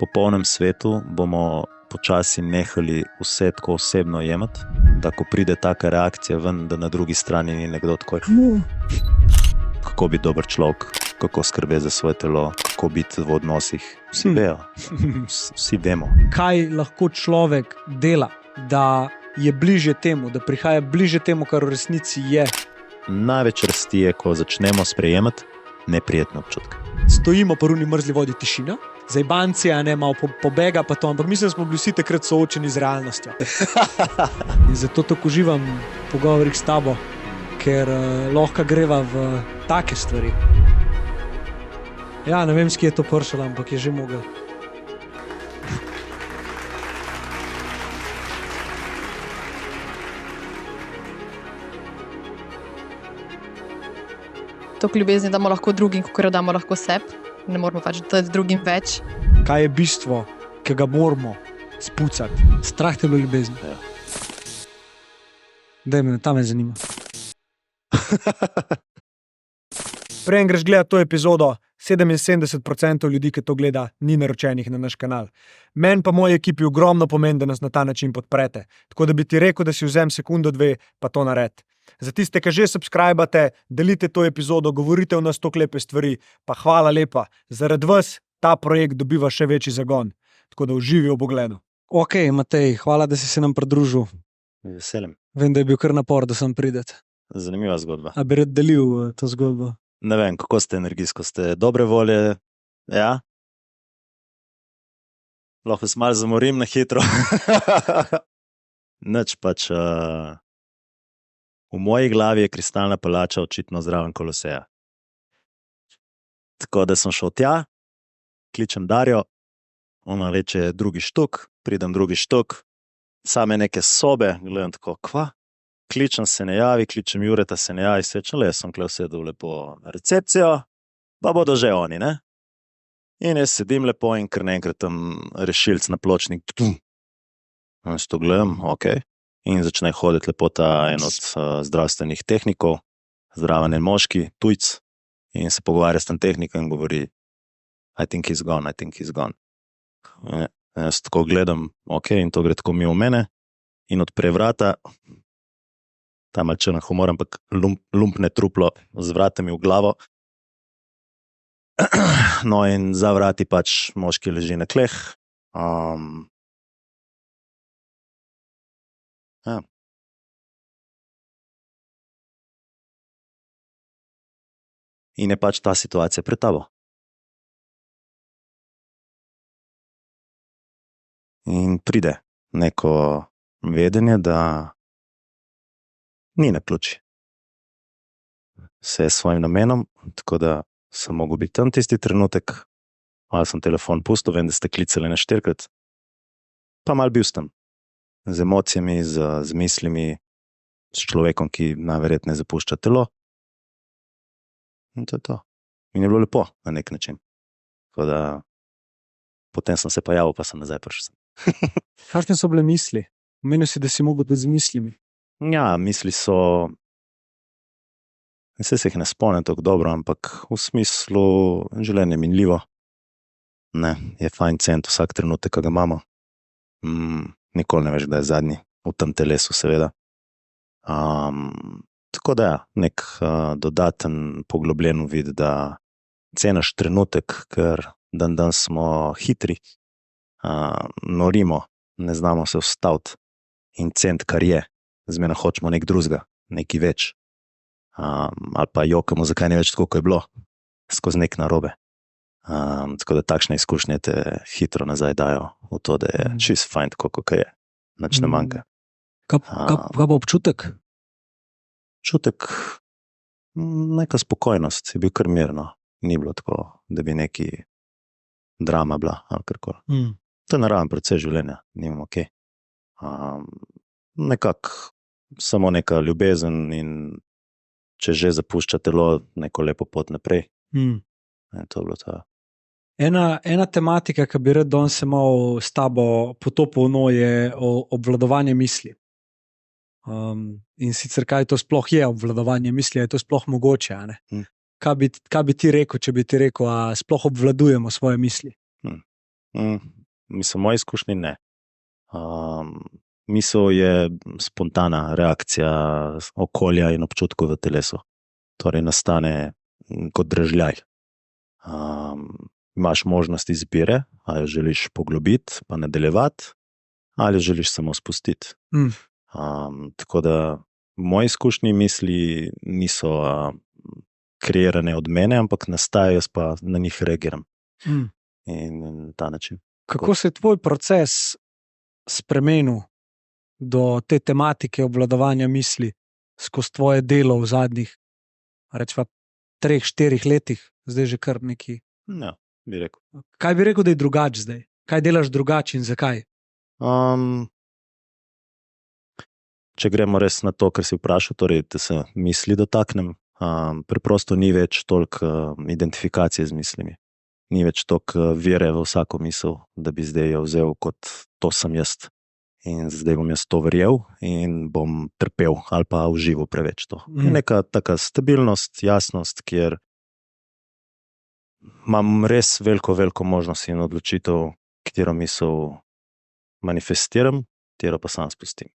popolnem svetu bomo počasi nehali vse tako osebno jemati, da ko pride taka reakcija ven, da na drugi strani ni nekdo tako, kako biti dober človek, kako skrbeti za svoje telo, kako biti v odnosih. Vsi vejo, vsi vemo. Kaj lahko človek dela, da je bliže temu, da prihaja bliže temu, kar v resnici je? Največ rasti je, ko začnemo sprejemati neprijetne občutke. Stojimo po runi mrzli vodi, tišina, zajbancija, malo pobega pa to, ampak mislim, da smo bili vsi takrat soočeni z realnostjo. In zato tako uživam v pogovorih s tabo, ker lahko greva v take stvari. Ja, ne vem, s kje je to prišlo, ampak je že mogel. Toliko ljubezni damo lahko drugim, kot jo damo lahko sebi. Ne moramo pač dati drugim več. Kaj je bistvo, ki ga moramo spucati? Strah te bilo ljubezni. Ja. Daj me, ta me zanima. Preden greš gledat to epizodo, 77% ljudi, ki to gleda, ni naročenih na naš kanal. Meni pa moji ekipi ogromno pomeni, da nas na ta način podprete. Tako da bi ti rekel, da si vzem sekundo, dve, pa to naredi. Za tiste, ki že subscribate, delite to epizodo, govorite o nas toliko lepe stvari, pa hvala lepa. Zaradi vas ta projekt dobiva še večji zagon. Tako da uživi v pogledu. Ok, Matej, hvala, da si se nam pridružil. Veselim. Vem, da je bil kar napor, da sem prideti. Zanimiva zgodba. A bi rad delil to zgodbo? Ne vem, kako ste energijsko, ste dobre volje, ja? Lahko se malo zamorim na hitro. Nič pač, v moji glavi je kristalna palača očitno zraven Koloseja. Tako da sem šel tja, kličem Darjo, ona reče drugi štuk, pridem drugi štuk, same neke sobe, gledam tako, kva? Kličem se ne javi, kličem Jureta se ne javi, svečale, jaz sem kle sedel lepo na recepcijo, pa bodo že oni, ne? In jaz sedim lepo in kar naenkrat tam rešilc na pločnik, in se to gledam, ok. In začne hoditi lepo ta en od zdravstvenih tehnikov, zdraven en moški, tujc, in se pogovarja s tem tehnikom in govori, I think he's gone, I think he's gone. Jaz tako gledam, ok, in to gre tako mimo mene, in odpre vrata, ta mal črn humor, ampak lumpne truplo z vratami v glavo. No in za vrati pač moški leži na kleh. Ja. In je pač ta situacija pred tabo. In pride neko vedenje, da ni na ključi. Vse je svojim namenom, tako da sem mogel biti tam tisti trenutek, malo sem telefon pustil, vem, da ste klicali na 4-krat, pa malo bil sem tam. Z emocijami, z mislimi, s človekom, ki najverjetneje zapušča telo. In to je to. In je bilo lepo na nek način. Tako da potem sem se pa javil, pa sem nazaj prišel. Kakšne so bile misli? Omenil si, da si mogel biti z mislimi. Ja, misli so, vse se jih ne spomnim tako dobro, ampak v smislu življenje je minljivo. Ne, je fajn ceniti vsak trenutek, ki ga imamo. Nikoli ne veš, da je zadnji, v tem telesu seveda. Tako da ja, nek dodaten poglobljen uvid, da ceniš trenutek, ker dan smo hitri, norimo, ne znamo se ustaviti in ceniti, kar je. Zmeraj hočemo nek drugega, nekaj več. Ali pa jokamo, zakaj ne več tako, kot je bilo, skozi nek narobe. Tako da takšne izkušnje te hitro nazaj dajo v to, da je čist fajn tako, kot je. Nič ne manjka. Kaj pa občutek? Občutek, neka spokojnost, je bil kar mirno. Ni bilo tako, da bi neki drama bila ali karkoli. To je naraven proces življenja, nimam ok. Nekako samo neka ljubezen in če že zapušča telo, neko lepo pot naprej. To je bilo to. Ena tematika, ki bi rad danes se malo s tabo potopil v je obvladovanje misli. In sicer kaj to sploh je obvladovanje misli, je to sploh mogoče, a ne? Kaj bi ti rekel, če bi ti rekel, a sploh obvladujemo svoje misli? Mislim, moje izkušnje ne. Misel je spontana reakcija okolja in občutkov v telesu. Torej nastane kot dražljaj. Imaš možnost izbire, ali želiš poglobiti pa nadaljevati, ali želiš samo spustiti. Tako da moje izkušnje misli niso kreirane od mene, ampak nastajajo, jaz pa na njih reagiram. In na ta način. Kako se je tvoj proces spremenil do te tematike obvladovanja misli skozi tvoje delo v zadnjih, rečva, 3-4 letih, zdaj že kar neki? Ja, bi rekel. Kaj bi rekel, da je drugače zdaj? Kaj delaš drugače in zakaj? Če gremo res na to, kar si vprašal, torej, da se misli dotaknem, preprosto ni več toliko identifikacije z mislimi. Ni več toliko vere v vsako misel, da bi zdaj jo vzel kot to sem jaz. In zdaj bom jaz to verjel in bom trpel ali pa užival preveč to. Neka taka stabilnost, jasnost, kjer imam res veliko možnost in odločitev, katero misel manifestiram, katero pa sam spustim.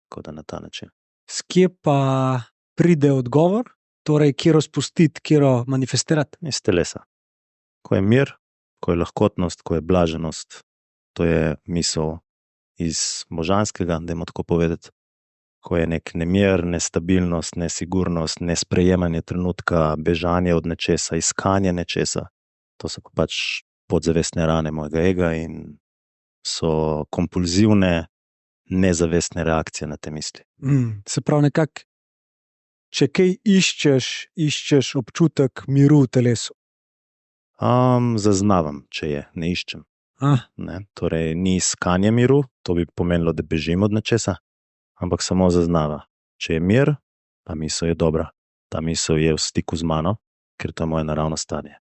Tako da na ta način. Skje pa pride odgovor? Torej, kjero spustiti, kjero manifestirati? Iz telesa. Ko je mir, ko je lahkotnost, ko je blaženost, to je misel iz možganskega, dajmo tako povedati. Ko je nek nemir, nestabilnost, nesigurnost, nesprejemanje trenutka, bežanje od nečesa, iskanje nečesa, to so pač podzavestne rane mojega ega in so kompulzivne, nezavestne reakcije na te misli. Se pravi nekako, če kaj iščeš občutek miru v telesu? Zaznavam, če je, ne iščem. Ne? Torej, ni iskanje miru, to bi pomenilo, da bežim od nečesa, ampak samo zaznava. Če je mir, ta misel je dobra. Ta misel je v stiku z mano, ker to je moje naravno stanje.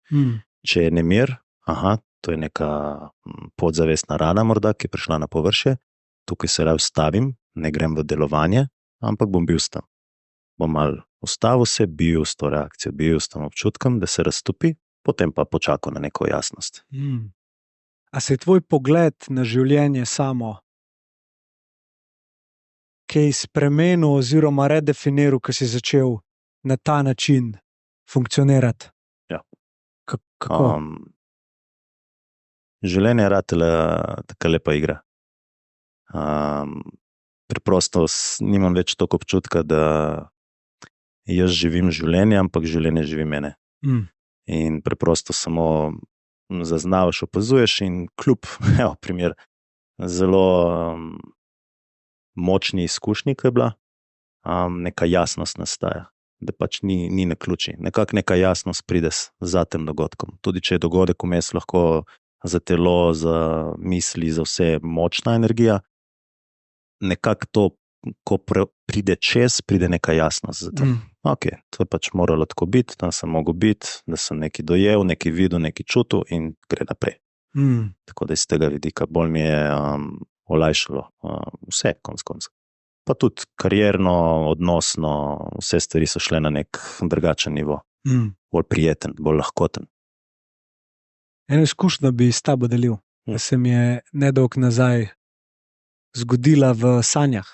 Če je nemir, to je neka podzavestna rana morda, ki je prišla na površje, tukaj se raje ustavim, ne grem v delovanje, ampak bom bil s tem. Bom malo ustavil se, bil s to reakcijo, bil s tem občutkom, da se raztopi, potem pa počakal na neko jasnost. A se je tvoj pogled na življenje samo kaj spremenil oziroma redefiniral, ko si začel na ta način funkcionirati? Ja. Kako? Življenje je ratela taka lepa igra. Preprosto nimam več toliko občutka, da jaz živim življenje, ampak življenje živi mene. In preprosto samo zaznavaš, opazuješ in kljub, primer, zelo močni izkušnji, ko je bila, neka jasnost nastaja, da pač ni naključij. Nekako neka jasnost pride za tem dogodkom. Tudi če je dogodek vmes lahko za telo, za misli, za vse močna energija, nekako to, ko pride čez, pride neka jasnost za tem. To je pač moralo tako biti, tam sem mogel biti, da sem nekaj dojel, nekaj videl, nekaj čutil in gre naprej. Tako da iz tega vidika bolj mi je olajšalo vse konec koncev. Pa tudi karierno, odnosno, vse stvari so šle na nek drugačen nivo. Bolj prijeten, bolj lahkoten. Eno izkušnjo bi s tabo delil, da se mi je nedolgo nazaj zgodila v sanjah.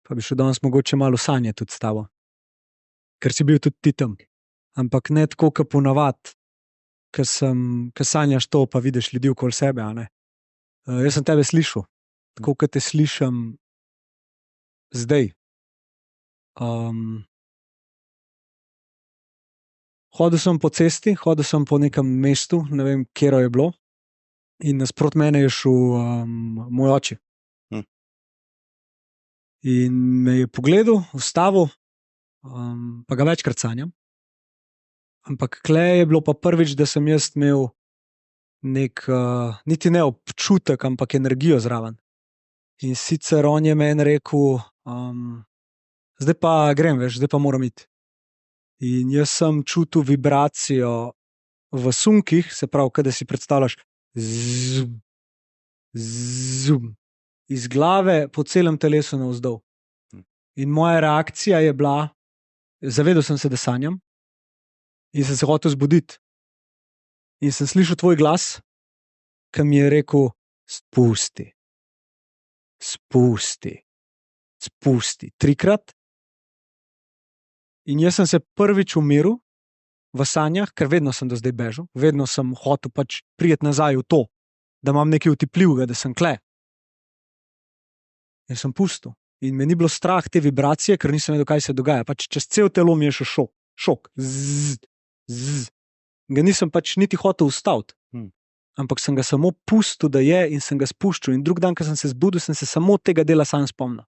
Pa bi šel danes mogoče malo sanje tudi s tabo. Ker si bil tudi ti tam. Ampak ne tako, kot ponavadi, ker sanjaš to, pa vidiš ljudi okoli sebe. Jaz sem tebe slišal, tako kot te slišam zdaj. Hodil sem po cesti, hodil sem po nekem mestu, ne vem, kjero je bilo, in nasprot mene je šel moj oči. In me je pogledal, ustavil, pa ga večkrat sanjam. Ampak kle je bilo pa prvič, da sem jaz imel nek, niti ne občutek, ampak energijo zraven. In sicer on je meni rekel, zdaj pa grem, veš, zdaj pa moram iti. In jaz sem čutil vibracijo v sunkih, se pravi, kada si predstavljaš zum, zum, iz glave po celem telesu navzdol. In moja reakcija je bila, zavedal sem se, da sanjam, in sem se hotel zbuditi. In sem slišal tvoj glas, ki mi je rekel, spusti, spusti, spusti, 3-krat. In jaz sem se prvič umiril v sanjah, ker vedno sem do zdaj bežal, vedno sem hotel pač priti nazaj v to, da imam nekaj utipljivega, da sem kle. In sem pustil. In me ni bilo strah te vibracije, ker nisem vedel, kaj se dogaja. Pač čez cel telo mi je šel šok. Zzz. Ga nisem pač niti hotel ustaviti. Ampak sem ga samo pustil, da je, in sem ga spuščal. In drug dan, ko sem se zbudil, sem se samo tega dela sam spomnil.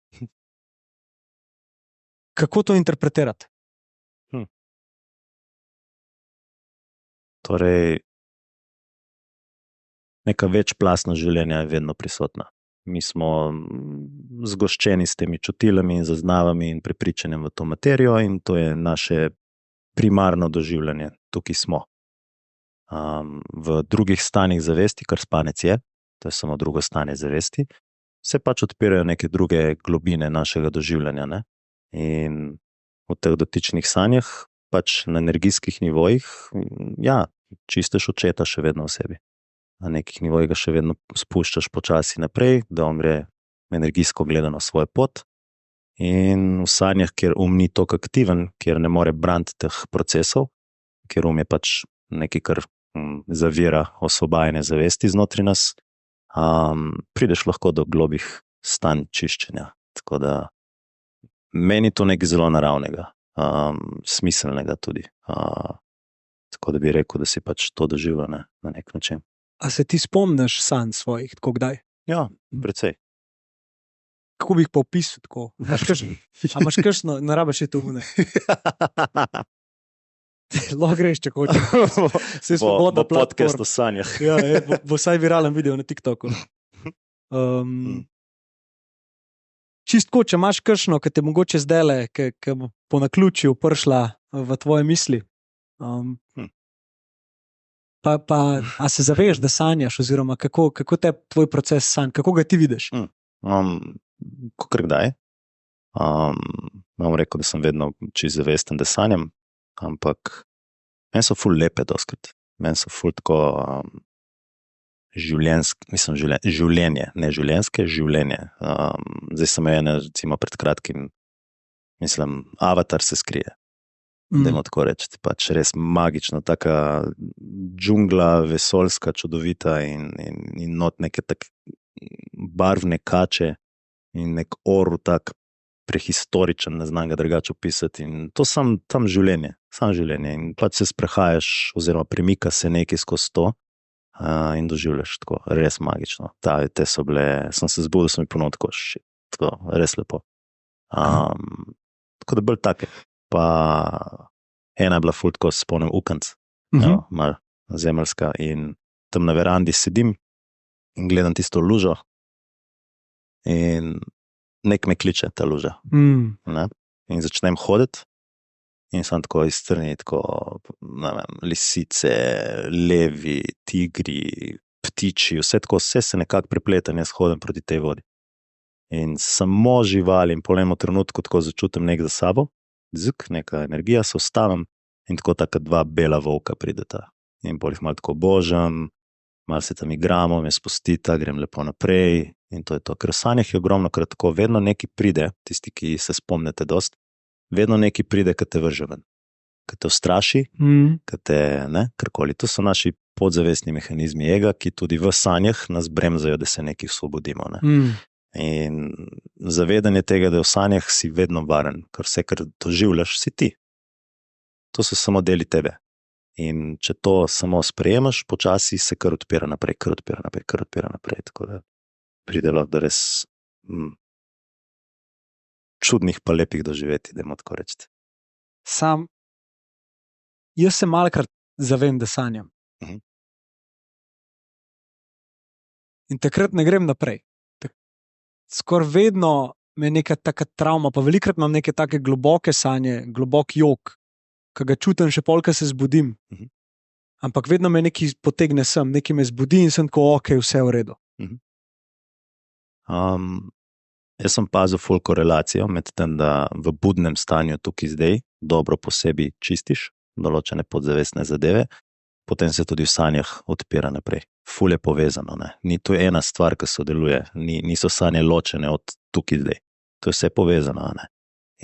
Kako to interpretirati? Torej, neka večplastna življenja je vedno prisotna. Mi smo zgoščeni s temi čutilami in zaznavami in prepričanjem v to materijo, in to je naše primarno doživljanje. Tukaj smo. V drugih stanjih zavesti, kar spanec je, to je samo drugo stanje zavesti, se pač odpirajo neke druge globine našega doživljanja, ne? In v teh dotičnih sanjah, pač na energijskih nivojih, ja, čisteš očeta še vedno v sebi. Na nekih nivojih ga še vedno spuščaš počasi naprej, da umre energijsko gledano svoj pot. In v sanjah, kjer ni toliko aktiven, kjer ne more braniti teh procesov, ker je pač nekaj, kar zavira osvobajanje zavesti znotraj nas, prideš lahko do globih stanj čiščenja. Tako da meni to nekaj zelo naravnega, smiselnega tudi. Tako da bi rekel, da si pač to doživel na nek način. A se ti spomniš sanj svojih, tako kdaj? Ja, precej. Kako bi jih pa opisal tako? A imaš kakšno, ne rabiš je to une? Lahko greš, če hočeš. Se svobodna bo podcast platforma. o sanjah. Ja, bo vsaj viralen video na TikToku. Čistko, če imaš kakšno, ki te mogoče zdajle, ki bo po naključju prišla v tvoje misli. A se zaveš, da sanjaš, oziroma kako te tvoj proces sanj, kako ga ti vidiš? Kakor kdaj. Bom rekel, da sem vedno čisto zavesten, da sanjam, ampak meni so ful lepe doskrat. Meni so ful tako življenje, ne življenjske, življenje. Zdaj sem ene, recimo pred kratkim, mislim, Avatar se skrije. Dajmo tako reči, pač res magično, taka džungla, vesoljska, čudovita in not neke tak barvne kače in nek orv tak prehistoričen, ne znam ga drugače opisati, in to tam življenje, in pač se sprehajaš oziroma premika se nekaj skozi to in doživljaš tako, res magično. Te so bile, sem se zbudil, sem mi ponovno tako, tako, res lepo. Tako da bolj take. Pa ena je bila ful tako, se spomnim, Ukanc, malo zemeljska, in tam na verandi sedim in gledam tisto lužo in nek me kliče ta luža. Ne? In začnem hoditi in sem tako izstrnjen, tako, ne vem, lisice, levi, tigri, ptiči, vse se nekako prepleta in jaz hodim proti tej vodi. In samo živali in po enem trenutku tako začutim nek za sabo, neka energija, se ustavim in tako taka dva bela volka prideta. In bolj jih malo tako božam, malo se tam igramo, me spustita, grem lepo naprej in to je to. Ker v sanjah je ogromno krat tako, vedno neki pride, tisti, ki se spomnite dost, vedno neki pride, ki te vrže ven. Ki te ustraši, ki te, ne, karkoli. To so naši podzavestni mehanizmi ega, ki tudi v sanjah nas bremzajo, da se nekih osvobodimo, ne. In zavedanje tega, da v sanjah si vedno varen, ker vse, kar doživljaš, si ti. To so samo deli tebe. In če to samo sprejemaš, počasi se kar odpira naprej, tako da pride lahko do res čudnih pa lepih doživeti, dajmo tako reči. Jaz se malokrat zavem, da sanjam. In takrat ne grem naprej. Skoraj vedno me neka taka travma, pa velikrat imam neke take globoke sanje, globok jok, ki ga čutim še pol, ko se zbudim. Ampak vedno me nekaj potegne sem, nekaj me zbudi in sem tako, ok, vse v redu. Jaz sem pazil ful korelacijo med tem, da v budnem stanju tukaj zdaj dobro po sebi čistiš določene podzavestne zadeve, potem se tudi v sanjah odpira naprej. ful je povezano. Ne? To je ena stvar, ki sodeluje. Niso sanje ločene od tukaj zdaj. To je vse povezano. Ne?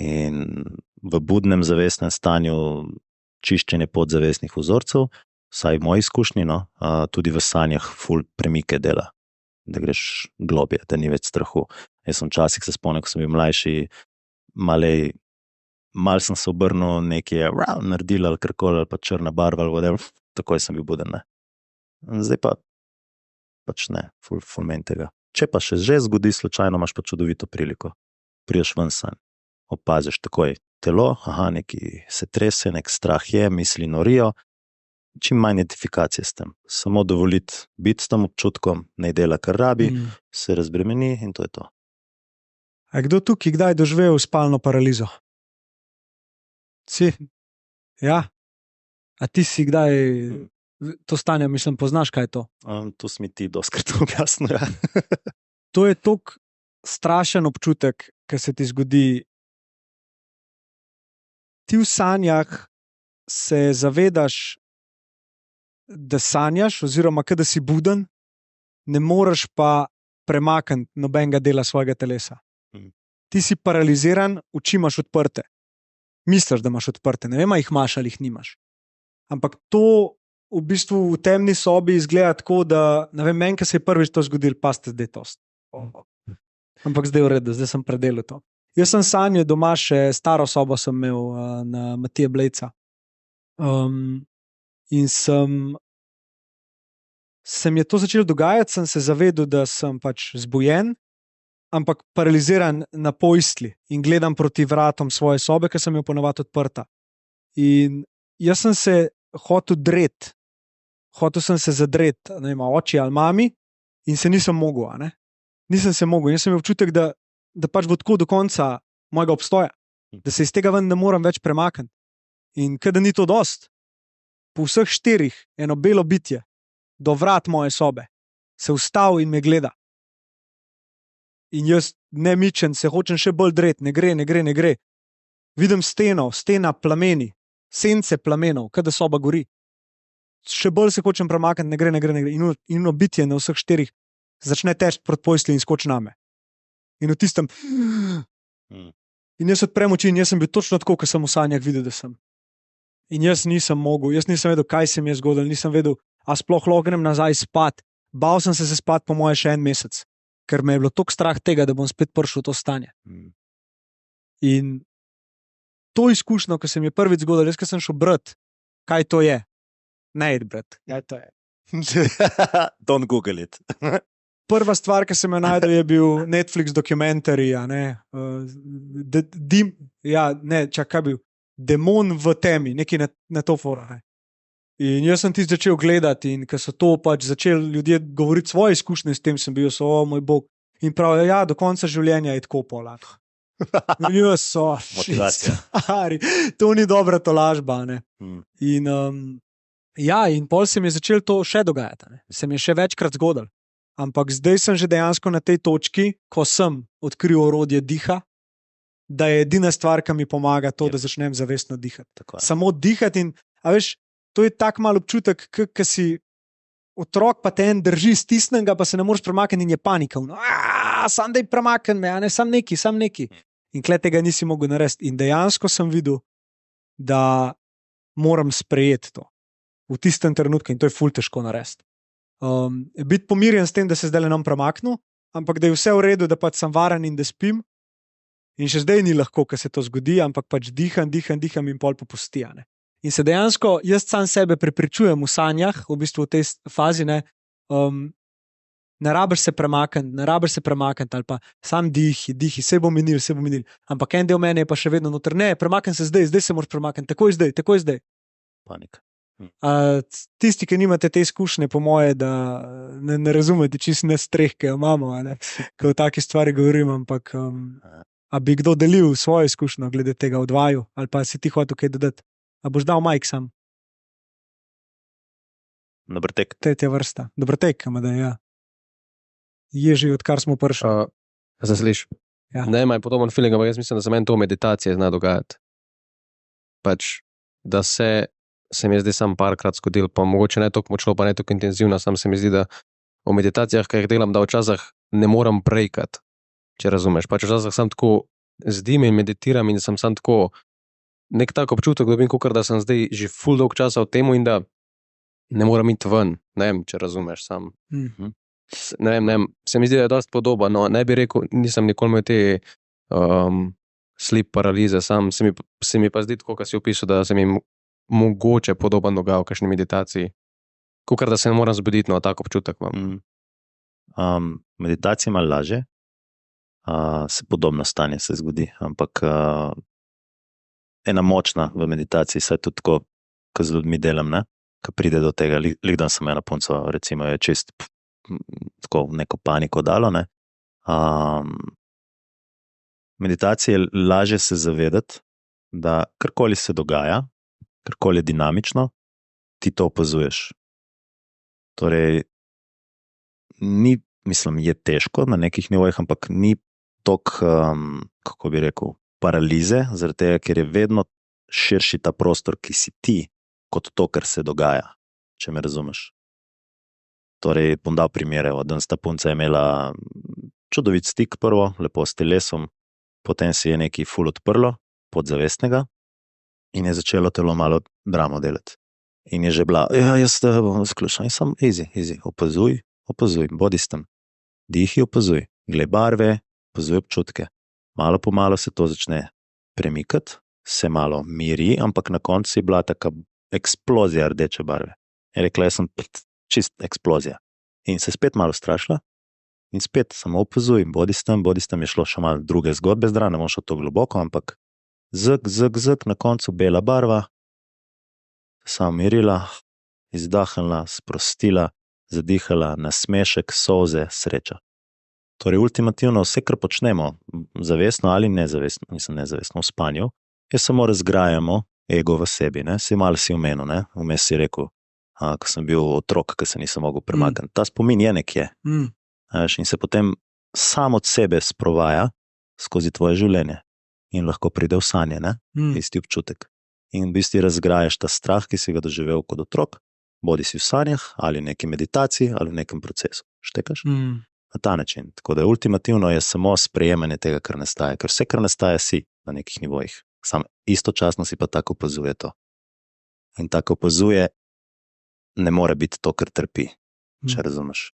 In v budnem zavestnem stanju čiščenje podzavestnih vzorcev, vsaj v moji izkušnji, tudi v sanjah ful premike dela, da greš globje, da ni več strahu. Jaz sem včasih se spomnil, ko sem bil mlajši, mal sem se obrnil, nekaj je naredil ali karkoli, ali pa črna barva ali whatever, takoj sem bil buden. Ne? Zdaj pa pač ne, ful menj tega. Če pa še že zgodi slučajno, imaš pa čudovito priliko. Priješ ven sanj, opaziš takoj telo, neki se trese, nek strah je, misli norijo, čim manj identifikacije s tem. Samo dovoliti biti s tem občutkom, ne dela, kar rabi, se razbremeni in to je to. A kdo tukaj kdaj doživel spalno paralizo? Si? Ja? A ti si kdaj to stanje, mislim, poznaš, kaj je to? To si mi ti doskrat objasnil, ja. To je tok strašen občutek, ki se ti zgodi. Ti v sanjah se zavedaš, da sanjaš, oziroma da si buden, ne moreš pa premakniti nobenega dela svojega telesa. Ti si paraliziran, oči imaš odprte. Misliš, da imaš odprte, ne vem, a jih imaš ali jih nimaš. Ampak to v bistvu v temni sobi izgleda tako, da ne vem, meni, ki se je prvič to zgodilo, pa ste zdaj to. Ampak zdaj je v redu, zdaj sem predelil to. Jaz sem sanjal doma, še staro sobo sem imel na Matije Blejca. In se mi je to začelo dogajati, sem se zavedel, da sem pač zbujen, ampak paraliziran na poistli in gledam proti vratom svoje sobe, ki sem jo ponavadi odprta. In jaz sem se hotel sem se zadreti, ne vem, oči ali mami, in se nisem mogel, ne? Nisem se mogel. Jaz sem imel občutek, da pač bo tako do konca mojega obstoja, da se iz tega ven ne morem več premakniti. In kada ni to dost, po vseh 4 eno belo bitje do vrat moje sobe se ustavi in me gleda. In jaz nemičen se hočem še bolj dreti, ne gre. Vidim stena plameni, sence plamenov, kada soba gori. Še bolj se hočem premakniti, ne gre. In bitje na vseh 4 začne teči proti postelji in skoči name. In v tistem in jaz odprem oči in jaz sem bil točno tako, kot sem v sanjah videl, da sem. In jaz nisem vedel, kaj se mi je zgodilo, nisem vedel, a sploh lahko grem nazaj spat. Bal sem se spat po moje še 1 mesec, ker me je bilo toliko strah tega, da bom spet prišel v to stanje. In to izkušnjo, ko se mi je prvič zgodilo, jaz, ko sem šel brat, kaj to je? Ne id brat, kaj to je? Don't Google it. Prva stvar, ki sem jo najdel, je bil Netflix dokumentarij, kaj bil? Demon v temi, nekaj na to fora. In jaz sem tisti začel gledati in ko so to pač začeli ljudje govoriti svoje izkušnje s tem, sem bil, moj bog. In pravijo, ja, do konca življenja je tako pola. Motivacija. To ni dobra tolažba, ne. In pol se mi je začelo to še dogajati, ne. Se mi je še večkrat zgodilo. Ampak zdaj sem že dejansko na tej točki, ko sem odkril orodje diha, da je edina stvar, ki mi pomaga to, da začnem zavestno dihati. Samo dihati in, a veš, to je tak mal občutek, ki si otrok, pa te en drži stisnenega, pa se ne moreš premakniti in je panika. Sam daj premakni me, sam neki. In kle tega nisi mogel narediti. In dejansko sem videl, da moram sprejeti to v tistem trenutku in to je ful težko narediti. Biti pomirjen s tem, da se zdaj le nam premaknil, ampak da je vse v redu, da pač sem varen in da spim. In še zdaj ni lahko, ko se to zgodi, ampak pač diham in pol popusti. In se dejansko jaz sam sebe prepričujem v sanjah, v bistvu v tej fazi, ne rabiš se premakniti, ali pa sam dihi, se bo minil. Ampak en del mene je pa še vedno noter, ne, premakni se zdaj se moraš premakniti, takoj zdaj. Panika. Tisti, ki nimate te izkušnje, po moje, da ne razumete čisto ne streh, ki jo imamo, ko o takih stvari govorim, ampak a bi kdo delil svojo izkušnjo glede tega odvaju, ali pa si ti hotel kaj dodati? A boš dal Mike sam? Dobrotek. Tretja vrsta. Dobrotek, ja. Je že odkar smo prišli. Se sliš? Ja. Ne, imaj podoben feeling, ampak jaz mislim, da se meni to meditacije zna dogajati. Pač, da se se mi je zdaj sam parkrat zgodil, pa mogoče ne toliko močno, pa ne toliko intenzivno, sam se mi zdi, da v meditacijah, ki jih delam, da včasih ne moram prejkat, če razumeš. Pač včasih sam tako zdim in meditiram in sem sam tako nek tak občutek dobim, kakor da sem zdaj že ful dolg časa v temu in da ne moram iti ven, ne vem, če razumeš sam. Ne vem, se mi zdi, da je dosti podoba, no, ne bi rekel, nisem nikoli imel te sleep paralize, sam se mi pa zdi tako, kot si opisal, da se mi mogoče podoben dogaja v kakšni meditaciji. Kakor da se ne moram zbuditi, no, tak občutek imam. Meditacija ima laže, se podobno stanje se zgodi, ampak ena močna v meditaciji, saj tudi tako, ko z ljudmi delam, ne, ko pride do tega, likdan sem ena punco, recimo je čist tako neko paniko dalo, ne. Meditacija je lažje se zavedati, da karkoli se dogaja, karkoli je dinamično, ti to opazuješ. Torej, ni, mislim, je težko na nekih nivojih, ampak ni toliko, kako bi rekel, paralize, zaradi tega, ker je vedno širši ta prostor, ki si ti, kot to, kar se dogaja, če me razumeš. Torej, bom dal primere, danes ta punca je imela čudovit stik prvo, lepo s telesom, potem si je nekaj ful odprlo, podzavestnega, in je začelo telo malo dramo delati. In je že bila, jaz bom sključen, sem easy, opazuj, bodi s tem. Dihi, opazuj, glej barve, opazuj občutke. Malo po malo se to začne premikati, se malo miri, ampak na koncu je bila taka eksplozija rdeče barve. Je rekla, jaz sem čist eksplozija. In se spet malo strašila in spet samo opazuj, bodi s tem, je šlo še malo druge zgodbe zdrav, ne bom šel to globoko, ampak zg, na koncu bela barva, samo mirila, izdahnila, sprostila, zadihala, nasmešek, solze, sreča. Torej, ultimativno vse, kar počnemo, zavestno ali nezavestno, nezavestno v spanju, je samo razgrajamo ego v sebi, ne, si malo si omenil, ne, vmes si rekel, ko sem bil otrok, ko se nisem mogel premakniti. Ta spomin je nekje. In se potem sam od sebe sprovaja skozi tvoje življenje in lahko pride v sanje, ne, isti občutek. In v bistvu razgrajaš ta strah, ki si ga doživel kot otrok, bodi si v sanjah, ali v neki meditaciji, ali v nekem procesu. Štekaš? Na ta način. Tako da ultimativno je samo sprejemanje tega, kar nastaja. Ker vse, kar nastaja, si na nekih nivojih. Sam istočasno si pa tako opazuje to. In tako opazuje, ne more biti to, kar trpi, če razumeš.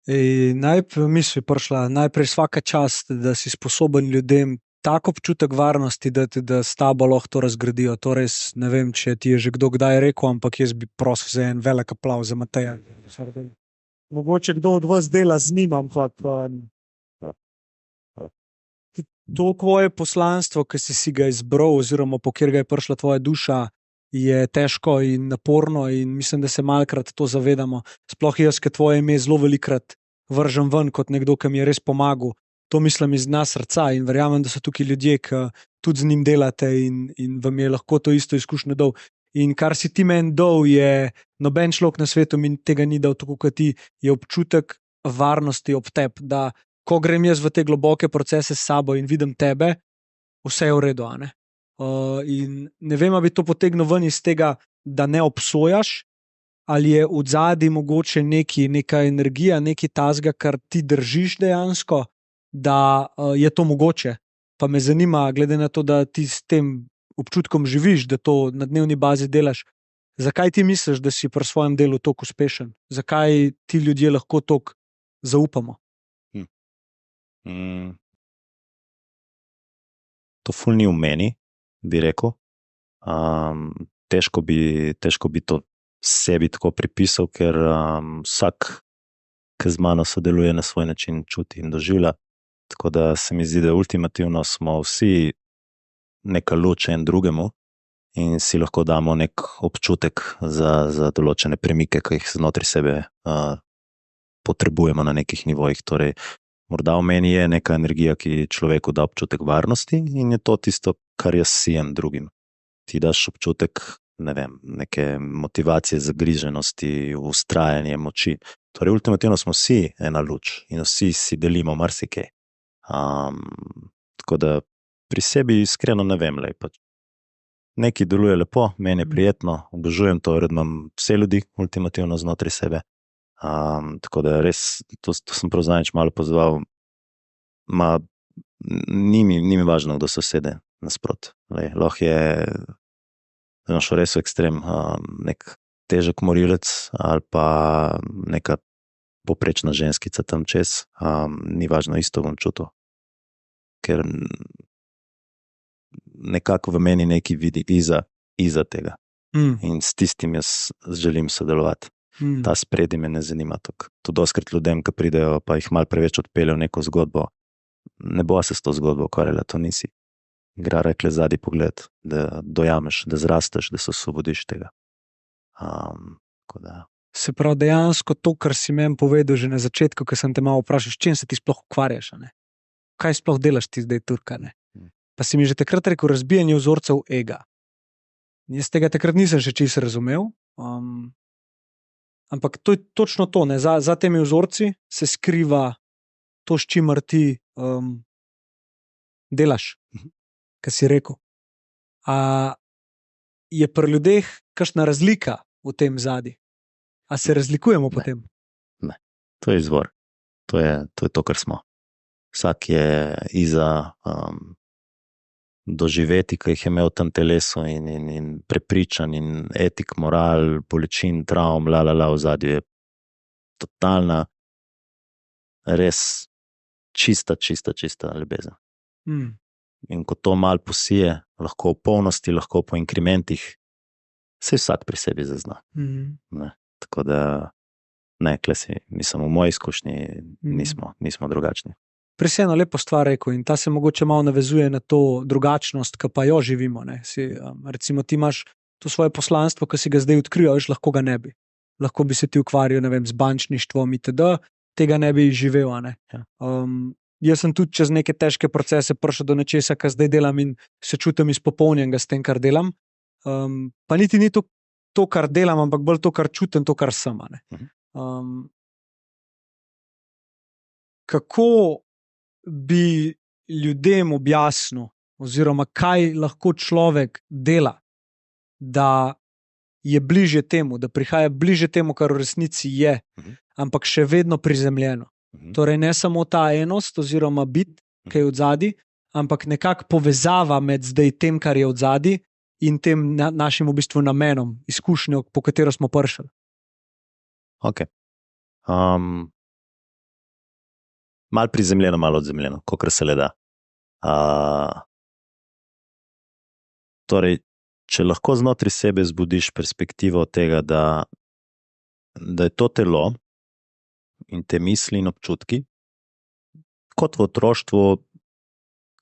Misli prišla, najprej svaka čast, da si sposoben ljudem tak občutek varnosti dati, da s tabo lahko to razgradijo. To res ne vem, če ti je že kdo kdaj rekel, ampak jaz bi prosil za en velik aplavz za Mateja. Mogoče kdo od vas dela z njim, ampak to tvoje poslanstvo, ki si ga izbral, oziroma po kjer ga je prišla tvoja duša, je težko in naporno in mislim, da se malkrat to zavedamo. Sploh jaz, ki tvoje ime zelo velikrat vržem ven kot nekdo, ki mi je res pomagal. To mislim iz dna srca in verjamem, da so tukaj ljudje, ki tudi z njim delate in vam je lahko to isto izkušnjo dal. In kar si ti meni dal, je noben človek na svetu mi tega ni dal tako kot ti, je občutek varnosti ob tebi, da ko grem jaz v te globoke procese s sabo in vidim tebe, vse je v redu, a ne? In ne vem, ali bi to potegnil ven iz tega, da ne obsojaš, ali je v zadnji mogoče neka energija, neki tazga, kar ti držiš dejansko, da je to mogoče. Pa me zanima, glede na to, da ti s tem občutkom živiš, da to na dnevni bazi delaš, zakaj ti misliš, da si pri svojem delu toliko uspešen? Zakaj ti ljudje lahko toliko zaupamo? To ful ni v meni, bi rekel. Težko bi to sebi tako pripisal, ker vsak, ki z mano sodeluje, na svoj način čuti in doživlja. Tako da se mi zdi, da ultimativno smo vsi neka luč en drugemu in si lahko damo nek občutek za določene premike, ki jih znotraj sebe potrebujemo na nekih nivojih. Torej, morda v meni je neka energija, ki človeku da občutek varnosti in je to tisto, kar jaz sijem drugim. Ti daš občutek, ne vem, neke motivacije, zagriženosti, vztrajanje, moči. Torej, ultimativno smo vsi ena luč in vsi si delimo marsikaj. Tako da pri sebi iskreno ne vem, pač nekaj deluje lepo, meni je prijetno, obožujem to, ker imam vse ljudi ultimativno znotraj sebe. Tako da res, to sem prav zadnjič malo pozval, ni mi važno, kdo se sede nasprot. Lahko je, da šel res v ekstrem, nek težek morilec ali pa neka poprečna ženskica tam čez, ni važno, isto bom čutil. Ker nekako v meni neki vidi iza tega. In s tistim jaz želim sodelovati. Ta spredi me ne zanima tako. To doskrat ljudem, ki pridejo, pa jih malo preveč odpeljejo neko zgodbo, ne bo se s to zgodbo ukvarjala, to nisi. Igra rekle zadnji pogled, da dojameš, da zrasteš, da se osvobodiš tega. Se pravi, dejansko to, kar si meni povedal že na začetku, ko sem te malo vprašal, s čim se ti sploh ukvarjaš, ne? Kaj sploh delaš ti zdaj Turka, ne? Pa si mi že takrat rekel, razbijanje vzorcev ega. Jaz tega takrat nisem še čisto razumel, ampak to je točno to, ne? Za temi vzorci se skriva to, s čimer ti delaš, kar si rekel. Je pri ljudeh kakšna razlika v tem zadnji? A se razlikujemo potem? Ne, to je izvor. To je to, kar smo. Vsak je iza doživeti, ki jih je imel v tem telesu in prepričan in etik, moral, bolečin, travm, v zadnji je totalna, res čista ljubezen. In ko to malo posije, lahko v polnosti, lahko po inkrementih, se vsak pri sebi zazna. Tako da, ne, mislim, v moji izkušnji nismo drugačni. Prej si eno lepo stvar rekel in ta se mogoče malo navezuje na to drugačnost, ki pa jo živimo. Ne? Recimo ti imaš to svoje poslanstvo, ki si ga zdaj odkril, veš, lahko ga ne bi. Lahko bi se ti ukvarjal, ne vem, z bančništvom itd., tega ne bi živel. Ne? Ja. Jaz sem tudi čez neke težke procese prišel do nečesa, kar zdaj delam in se čutim izpopolnjenega s tem, kar delam. Pa niti ni to, kar delam, ampak bolj to, kar čutim, to, kar sem. Kako bi ljudem objasnil, oziroma kaj lahko človek dela, da je bliže temu, da prihaja bliže temu, kar v resnici je, ampak še vedno prizemljeno. Torej ne samo ta enost oziroma bit, ki je odzadi, ampak nekako povezava med zdaj tem, kar je odzadi in tem našim v bistvu namenom, izkušnjo, po katero smo prišli. Ok. Malo prizemljeno, malo odzemljeno, kolikor se le da. Torej, če lahko znotraj sebe zbudiš perspektivo tega, da je to telo in te misli in občutki, kot v otroštvu,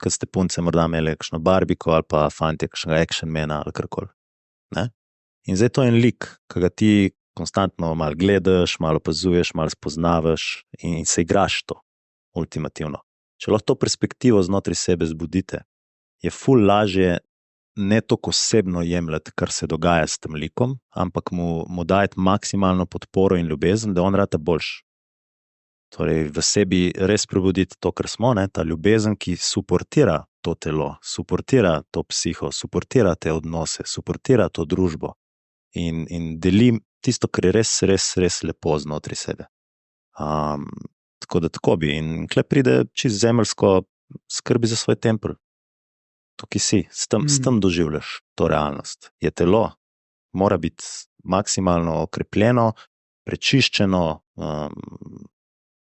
kad ste punce morda imeli kakšno barbiko ali pa fantje kakšnega actionmana ali karkoli. In zdaj to je en lik, ki ga ti konstantno malo gledaš, malo opazuješ, malo spoznavaš in se igraš to. Ultimativno. Če lahko to perspektivo znotraj sebe zbudite, je ful lažje ne toliko osebno jemljati, kar se dogaja s tem likom, ampak mu dajati maksimalno podporo in ljubezen, da on rata boljš. Torej v sebi res prebuditi to, kar smo, ne? Ta ljubezen, ki suportira to telo, suportira to psiho, suportira te odnose, suportira to družbo in deli tisto, kar je res lepo znotraj sebe. Tako da tako bi. In kle pride čisto zemeljsko, skrbi za svoj tempelj. Tukaj si, s tem doživljaš to realnost. Je telo, mora biti maksimalno okrepljeno, prečiščeno,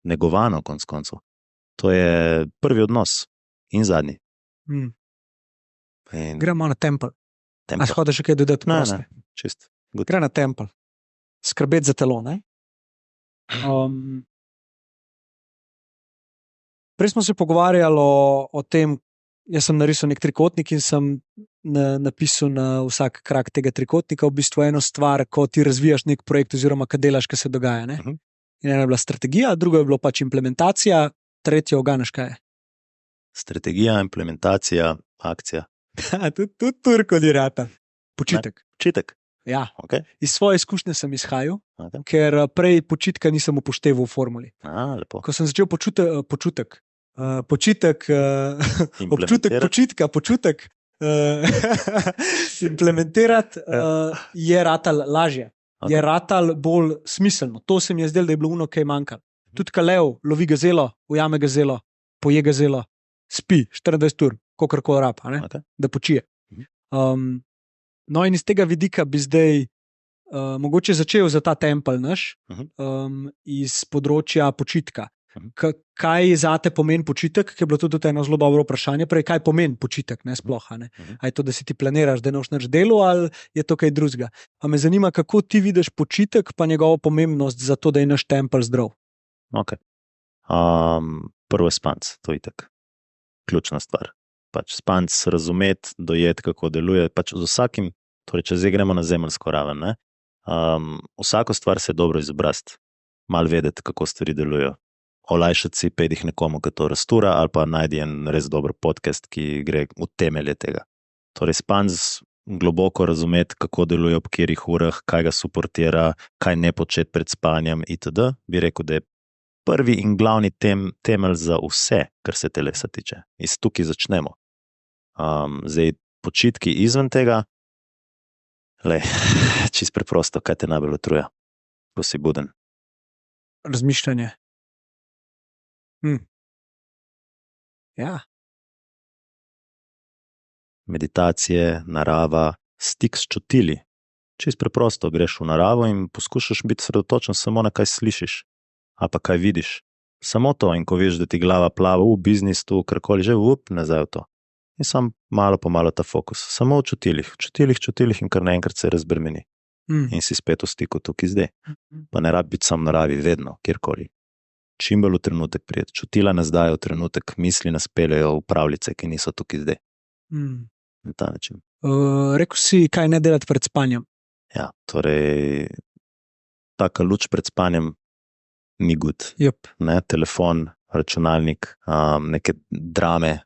negovano konec koncev. To je prvi odnos in zadnji. Gremo na tempelj. A hočeš še kaj dodati? Ne, čist. Gre na tempelj. Skrbeti za telo, ne? Prej smo se pogovarjali o tem, jaz sem narisal nek trikotnik in sem napisal na vsak krak tega trikotnika v bistvu eno stvar, ko ti razvijaš nek projekt oziroma kaj delaš, kaj se dogaja. Ne? In ena je bila strategija, druga je bila pač implementacija, tretja oganeš kaj je. Strategija, implementacija, akcija. Tudi Turko dirata. Počitek. Počitek? Ja. Okay. Iz svoje izkušnje sem izhajal, ker prej počitka nisem upošteval v formuli. Lepo. Ko sem začel občutek implementirati, je ratal lažje. Ok. Je ratal bolj smiselno. To se mi je zdelo, da je bilo ono, kaj manjka. Tudi kalev lovi gazelo, ujame gazelo, poje gazelo, spi 24 ur, kolikor rab, a ne? Ok. Da počije. No, in iz tega vidika bi zdaj mogoče začel za ta tempelj naš, iz področja počitka. Kaj zate pomeni počitek, ki je bilo tudi eno zelo dobro vprašanje, prej, kaj pomeni počitek, ne sploh, a ne? A je to, da si ti planiraš, da ne boš nič delal, ali je to kaj drugega? Pa me zanima, kako ti vidiš počitek, pa njegovo pomembnost za to, da je naš tempelj zdrav. Ok. Prvo je spanc, to je itak. Ključna stvar. Pač spanc razumeti, dojeti, kako deluje. Pač z vsakim, torej če zdaj gremo na zemeljsko raven, ne? Vsako stvar se je dobro izobraziti, malo vedeti, kako stvari delujejo. Olajšati si, pejdi nekomu, ki to rastura, ali pa najdi en res dober podcast, ki gre v temelje tega. Torej spanc globoko razumeti, kako deluje ob katerih urah, kaj ga suportira, kaj ne početi pred spanjem itd. Bi rekel, da je prvi in glavni temelj za vse, kar se telesa tiče. Iz tukaj začnemo. Zdaj, počitki izven tega, čisto preprosto, kaj te najbolj utruje, ko si buden. Razmišljanje. Ja. Meditacije, narava, stik s čutili. Čisto preprosto, greš v naravo in poskušaš biti sredotočen samo na kaj slišiš, ali pa kaj vidiš. Samo to, in ko veš, da ti glava plava v biznis, tu karkoli že, nazaj v to. In sam malo po malo ta fokus, samo v čutilih in kar naenkrat se razbremeni. In si spet v stiku tukaj zdaj. Pa ne rabi biti sam v naravi vedno, kjerkoli. Čim bolj v trenutek prijeti. Čutila nas dajo v trenutek, misli nas peljejo v pravljice, ki niso tukaj zdaj. Na ta način. Rekel si, kaj ne delati pred spanjem. Ja, torej, taka luč pred spanjem ni good. Yep. Ne, telefon, računalnik, neke drame,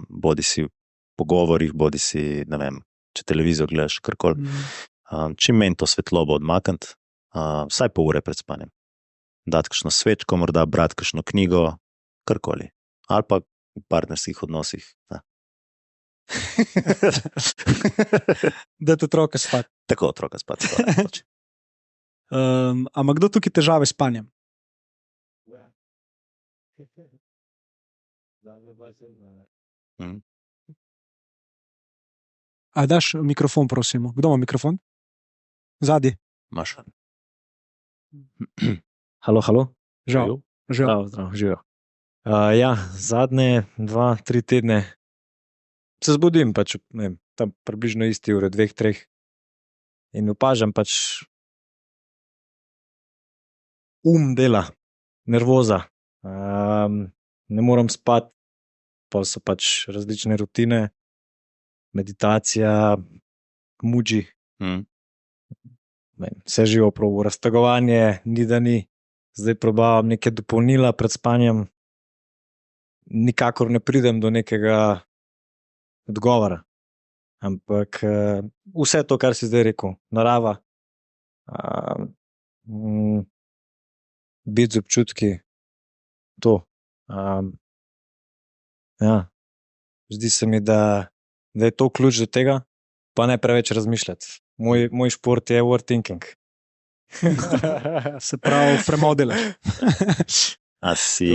bodi si v pogovorih, bodi si, ne vem, če televizijo gledaš, karkoli. Čim meni to svetlobo odmakniti, vsaj pol ure pred spanjem. Dati kakšno svečko, morda brati kakšno knjigo, karkoli. Ali pa v partnerskih odnosih. Da te otroka spati. Tako otroka spati. Ampak kdo tukaj težave s spanjem? A daš mikrofon, prosimo. Kdo ima mikrofon? Zadnji. Maša. Halo, halo. Žal. Zdrav, živijo. Ja, zadnje 2-3 tedne se zbudim, pač, ne vem, tam približno isti ure, 2-3, in opažam pač dela, nervoza, ne morem spati, pa so pač različne rutine, meditacija, muđi, vse živo probo, raztegovanje, ni da ni. Zdaj probavam neke dopolnila pred spanjem, nikakor ne pridem do nekega odgovora. Ampak vse to, kar si zdaj rekel, narava, biti z občutki, to. Ja, zdi se mi, da je to ključ do tega, pa ne preveč razmišljati. Moj šport je overthinking. Se pravi, premodele. A si,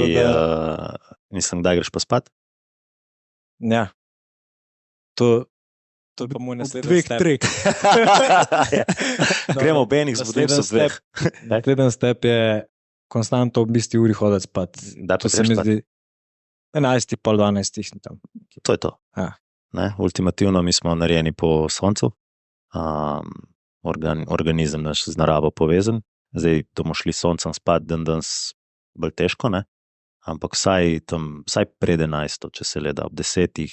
mislim, da greš pa spat? Ja. To je pa moj naslednji step. 2-3. Gremo ob enih, zbudim se v 2. Naslednji step je konstantno ob isti uri hoditi spat. Da, To se mi zdi 11, pol 12 tam. To je to. Ja. Ne? Ultimativno mi smo narejeni po soncu, organizem naš z naravo povezan. Zdaj, to bomo šli soncem spat, danes bolj težko, ne? Ampak vsaj pred 11, če se leda, ob 10,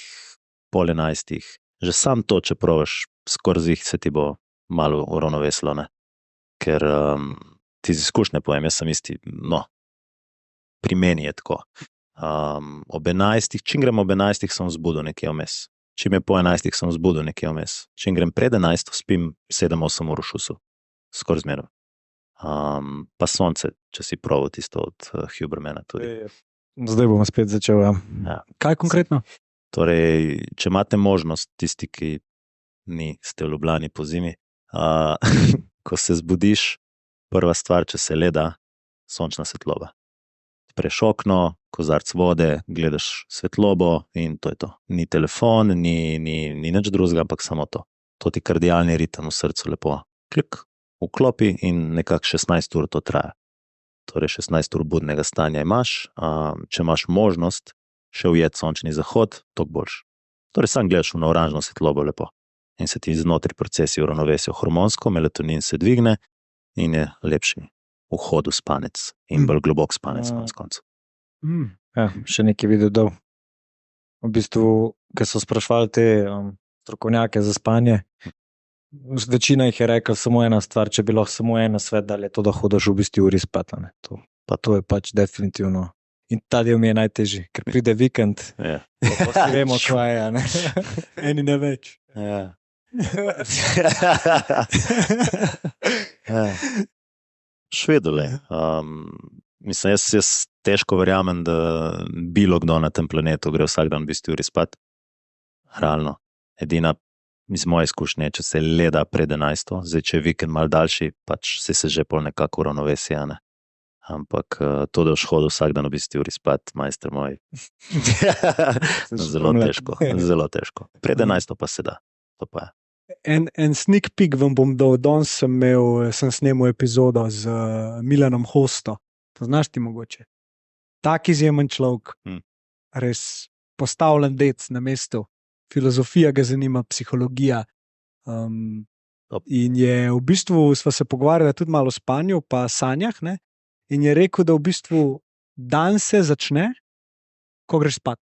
pol 11, že sam to, če provaš skozi jih, se ti bo malo uravnovesilo, ne? Ker ti z izkušnje povem, jaz sem isti, no, pri meni je tako. Ob 11, čim grem ob 11, sem vzbudil nekje vmes. Čim je po 11, sem vzbudil nekje vmes. Čim grem pred 11, spim 7-8 ur v šusu. Skoraj zmerno. Pa sonce, če si proval tisto od Hubermana tudi. Zdaj bom spet začel. Ja. Kaj konkretno? Torej, če imate možnost, tisti, ki ste v Ljubljani po zimi, ko se zbudiš, prva stvar, če se le da, sončna svetloba. Odpreš okno, kozarc vode, gledaš svetlobo in to je to. Ni telefon, ni nič drugega, ampak samo to. To ti kardialni ritem v srcu lepo klik, vklopi in nekako 16 ur to traja. Torej 16 ur budnega stanja imaš, če imaš možnost še ujet sončni zahod, toliko boljš. Torej sam gledaš v oranžno svetlobo lepo in se ti znotraj procesi uravnovesijo hormonsko, melatonin se dvigne in je lepši vhod v spanec in bolj globok spanec konec koncev. Ja, še nekaj videl dol. V bistvu, ko so sprašvali te strokovnjake za spanje, večina jih je rekel samo ena stvar, če bi lahko samo en svet dal, je to, da hodiš v bistvu uri spat. To je pač definitivno. In ta del mi je najtežji, ker pride vikend, Ja. pa si vemo, kaj je. Ne? Eni ne več. Ja. Ja. Švedole. Mislim, jaz težko verjamem, da bilo kdo na tem planetu gre vsak dan v bistvu uri spat. Realno. Edina iz moje izkušnje, če se le da pred 11, zdaj če je vikend mal daljši, pač se že pol nekako uravnovesija, ne. Ampak to, da boš hodil vsak dan v bistvu uri spat, majster moj. Zelo težko, zelo težko. Pred 11 pa se da. To pa je. En sneak peek vam bom dal. Danes sem snemal epizodo z Milanom Hosto. Poznaš ti mogoče? Tak izjemen človek. Res postavljen dec na mestu. Filozofija ga zanima, psihologija. In je v bistvu, sva se pogovarjala tudi malo o spanju pa sanjah, ne? In je rekel, da v bistvu dan se začne, ko greš spat.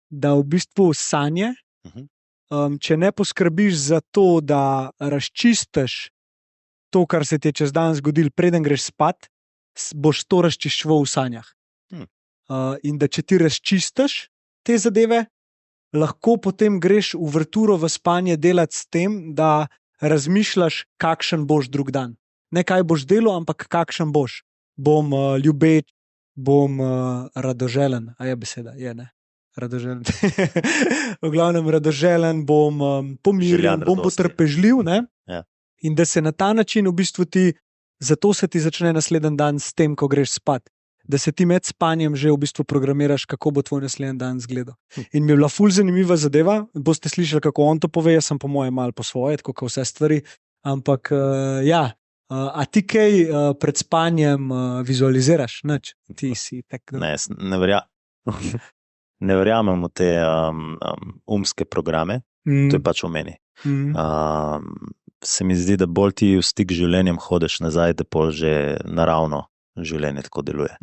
Da v bistvu sanje, če ne poskrbiš za to, da razčistiš to, kar se ti je čez dan zgodil, preden greš spat, boš to razčiščeval v sanjah. In da če ti razčistiš te zadeve, lahko potem greš v vrturo v spanje delati s tem, da razmišljaš, kakšen boš drug dan. Ne kaj boš delal, ampak kakšen boš. Bom ljubeč, bom radoželen. A je beseda? Je, ne? Radoželen. V glavnem radoželen, bom pomirjen, bom potrpežljiv, ne? Ja. In da se na ta način v bistvu zato se ti začne naslednji dan s tem, ko greš spat. Da se ti med spanjem že v bistvu programiraš, kako bo tvoj naslednji dan izgledal. In mi je bila ful zanimiva zadeva, boste slišali, kako on to pove, jaz sem po moje malo po svoje, tako kot vse stvari, ampak ja, a ti kaj pred spanjem vizualiziraš? Nič, ti si tak. Ne, ne verjamem v te umske programe, to je pač v meni. Se mi zdi, da bolj ti v stik z življenjem hodiš nazaj, da pol že naravno življenje tako deluje.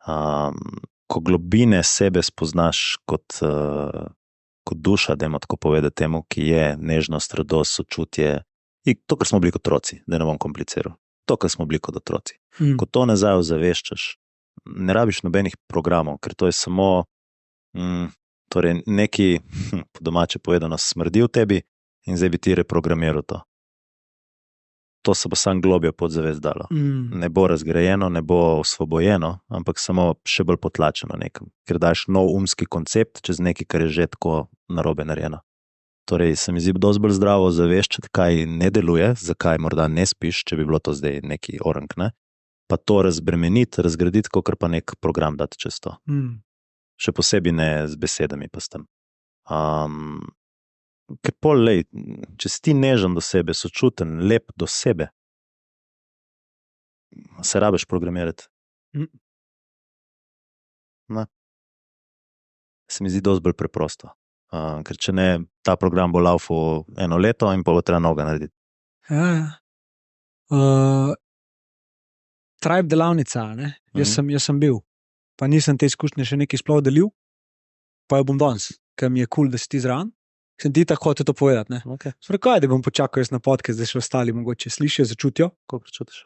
Ko globine sebe spoznaš kot duša, dajmo tako povedati temu, ki je nežnost, radost, sočutje, in to, kar smo bili kot otroci, da ne bom kompliciral, to, kar smo bili kot otroci. Ko to nazaj ozaveščaš, ne rabiš nobenih programov, ker to je samo torej neki, po domače povedano, smrdi v tebi in zdaj bi ti reprogramiral to. To se bo sam globje podzavest dalo. Ne bo razgrajeno, ne bo osvobojeno, ampak samo še bolj potlačeno nekam. Ker daš nov umski koncept čez nekaj, kar je že tako narobe narejeno. Torej se mi zdi dosti bolj zdravo zaveščati, kaj ne deluje, zakaj morda ne spiš, če bi bilo to zdaj neki orang, ne? Pa to razbremeniti, razgraditi, kakor pa nek program dati čez to. Še posebej ne z besedami pa s tem. Ker pol, lej, če si ti nežen do sebe, sočuten, lep do sebe, se rabiš programirati. Ne. Se mi zdi dosti bolj preprosto. Ker če ne, ta program bo laufal 1 leto in pa bo treba noga narediti. Tribe delavnica, ne? Jaz sem bil, pa nisem te izkušnje še nekaj sploh delil, pa jo bom danes, ker mi je cool, da si ti zraven. Sem ti tako hotel to povedati, ne? Okay. Kaj, da bom počakal jaz na podcast, da še ostali mogoče slišijo, začutijo. Koliko čutiš?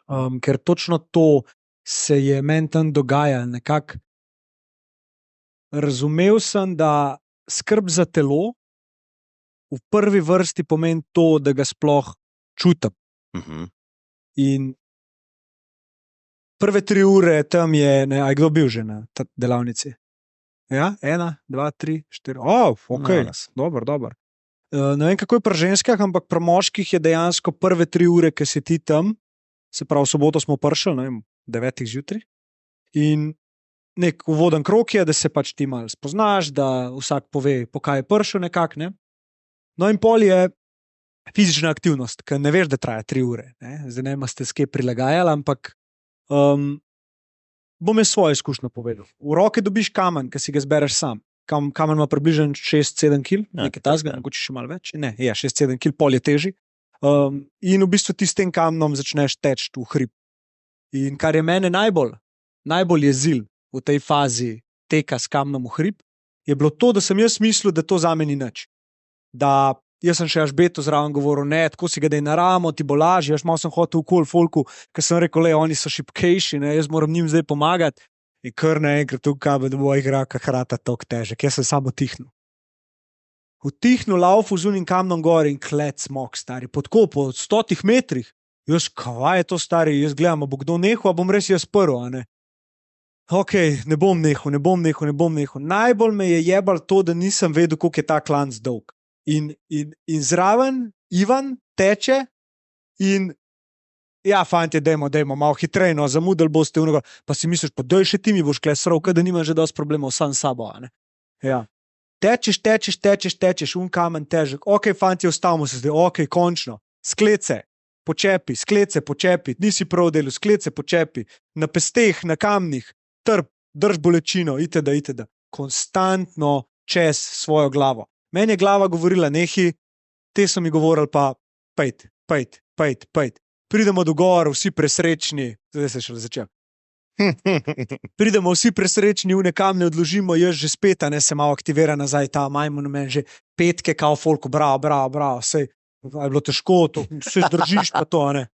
Ker točno to se je meni tam dogajalo. Nekako razumel sem, da skrb za telo v prvi vrsti pomeni to, da ga sploh čutim. In prve 3 ure tam je, ne, a je kdo bil že na delavnici? Ja, 1, 2, 3, 4. Ok, Nanas. dobro. Ne vem, kako je pri ženskah, ampak pri moških je dejansko prve 3 ure, ki si ti tam, se pravi, v soboto smo prišli, ne vem, 9 zjutraj. In nek uvoden krog je, da se pač ti malo spoznaš, da vsak pove, po kaj je prišel nekako. Ne? No in pol je fizična aktivnost, ki ne veš, da traja 3 ure. Ne? Zdaj ne vem, ste skaj prilagajali, ampak bom jaz svojo izkušnjo povedal. V roke dobiš kamen, ki si ga zbereš sam. Kamen ima približno 6-7 kg, nekaj tasga, mogoče še malo več. Ne, 6-7 kg, pol je teži. In v bistvu ti s tem kamenom začneš teči v hrib. In kar je mene najbolj jezil v tej fazi teka s kamenom v hrib, je bilo to, da sem jaz mislil, da to zame ni nič. Da jaz sem še Ažbetu zraven govoril, ne, tako si ga dej na ramo, ti bo lažje, jaz malo sem hotel v kol folku, ker sem rekel, le, oni so šipkejši, ne, jaz moram njim zdaj pomagati. In kar naenkrat tukaj, da bo igra kakrata tok težek, jaz sem samo tihnil. Vtihnil laufu z unim kamnom gor in klet smok, stari, po 100 metrih. Jaz, kaj je to, stari, jaz gledam, bo kdo nehal, a bom res jaz prvo, a ne. Ok, ne bom nehal. Najbolj me je jebal to, da nisem vedel, koliko je ta klanc dolg. In zraven Ivan teče in ja, fantje, dajmo, malo hitreje, no, zamudili boste unoga, pa si misliš, pa doj še ti mi boš klesral, da nima že dosti problemov sam s sabo, a ne. Ja. Tečeš, kamen težek, ok, fantje, ustavimo se zdaj, ok, končno, sklece, počepi, nisi prav delu, sklece, počepi, na pesteh, na kamnih, trp, drž bolečino, itd. Konstantno čez svojo glavo. Meni je glava govorila, nehi, te so mi govorili pa, pejt. Pridemo do gor, vsi presrečni, zdaj se še začel. Pridemo vsi presrečni, v nekam ne odložimo, jaz že spet, ne se malo aktivira nazaj, ta majmun meni že petke, kao folku, bravo, sej, je bilo težko, to, se zdržiš pa to, ne.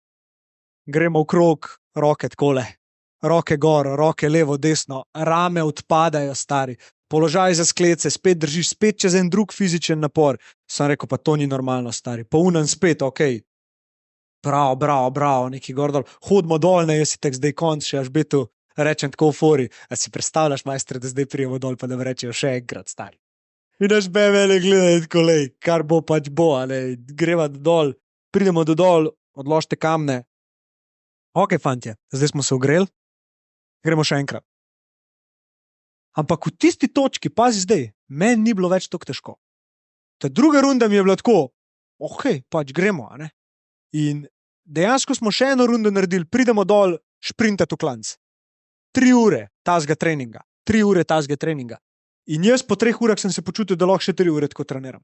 Gremo v krog, roke takole, roke gor, roke levo, desno, rame odpadajo, stari, položaj za sklece, spet držiš, spet čez en drug fizičen napor. Sem rekel, pa to ni normalno, stari, pa unen spet, ok. Bravo, neki gor dol, hodimo dol, ne, jaz si tek zdaj konc, še Ažbetu rečem tako v fori, a si predstavljaš, majstre, da zdaj prijemo dol, pa da mi rečejo še enkrat, stari. In Ažbe mene gleda, tako lej, kar bo pač bo, ne, greva dol, pridemo do dol, odložite kamne. Ok, fantje, zdaj smo se ogreli, gremo še enkrat. Ampak v tisti točki, pazi zdaj, meni ni bilo več tako težko. Ta druga runda mi je bila tako, ok, pač gremo, a ne. In dejansko smo še eno rundo naredili, pridemo dol, šprintati v klanc. 3 ure tazga treninga. In jaz po 3 urah sem se počutil, da lahko še 3 ure tako treniram.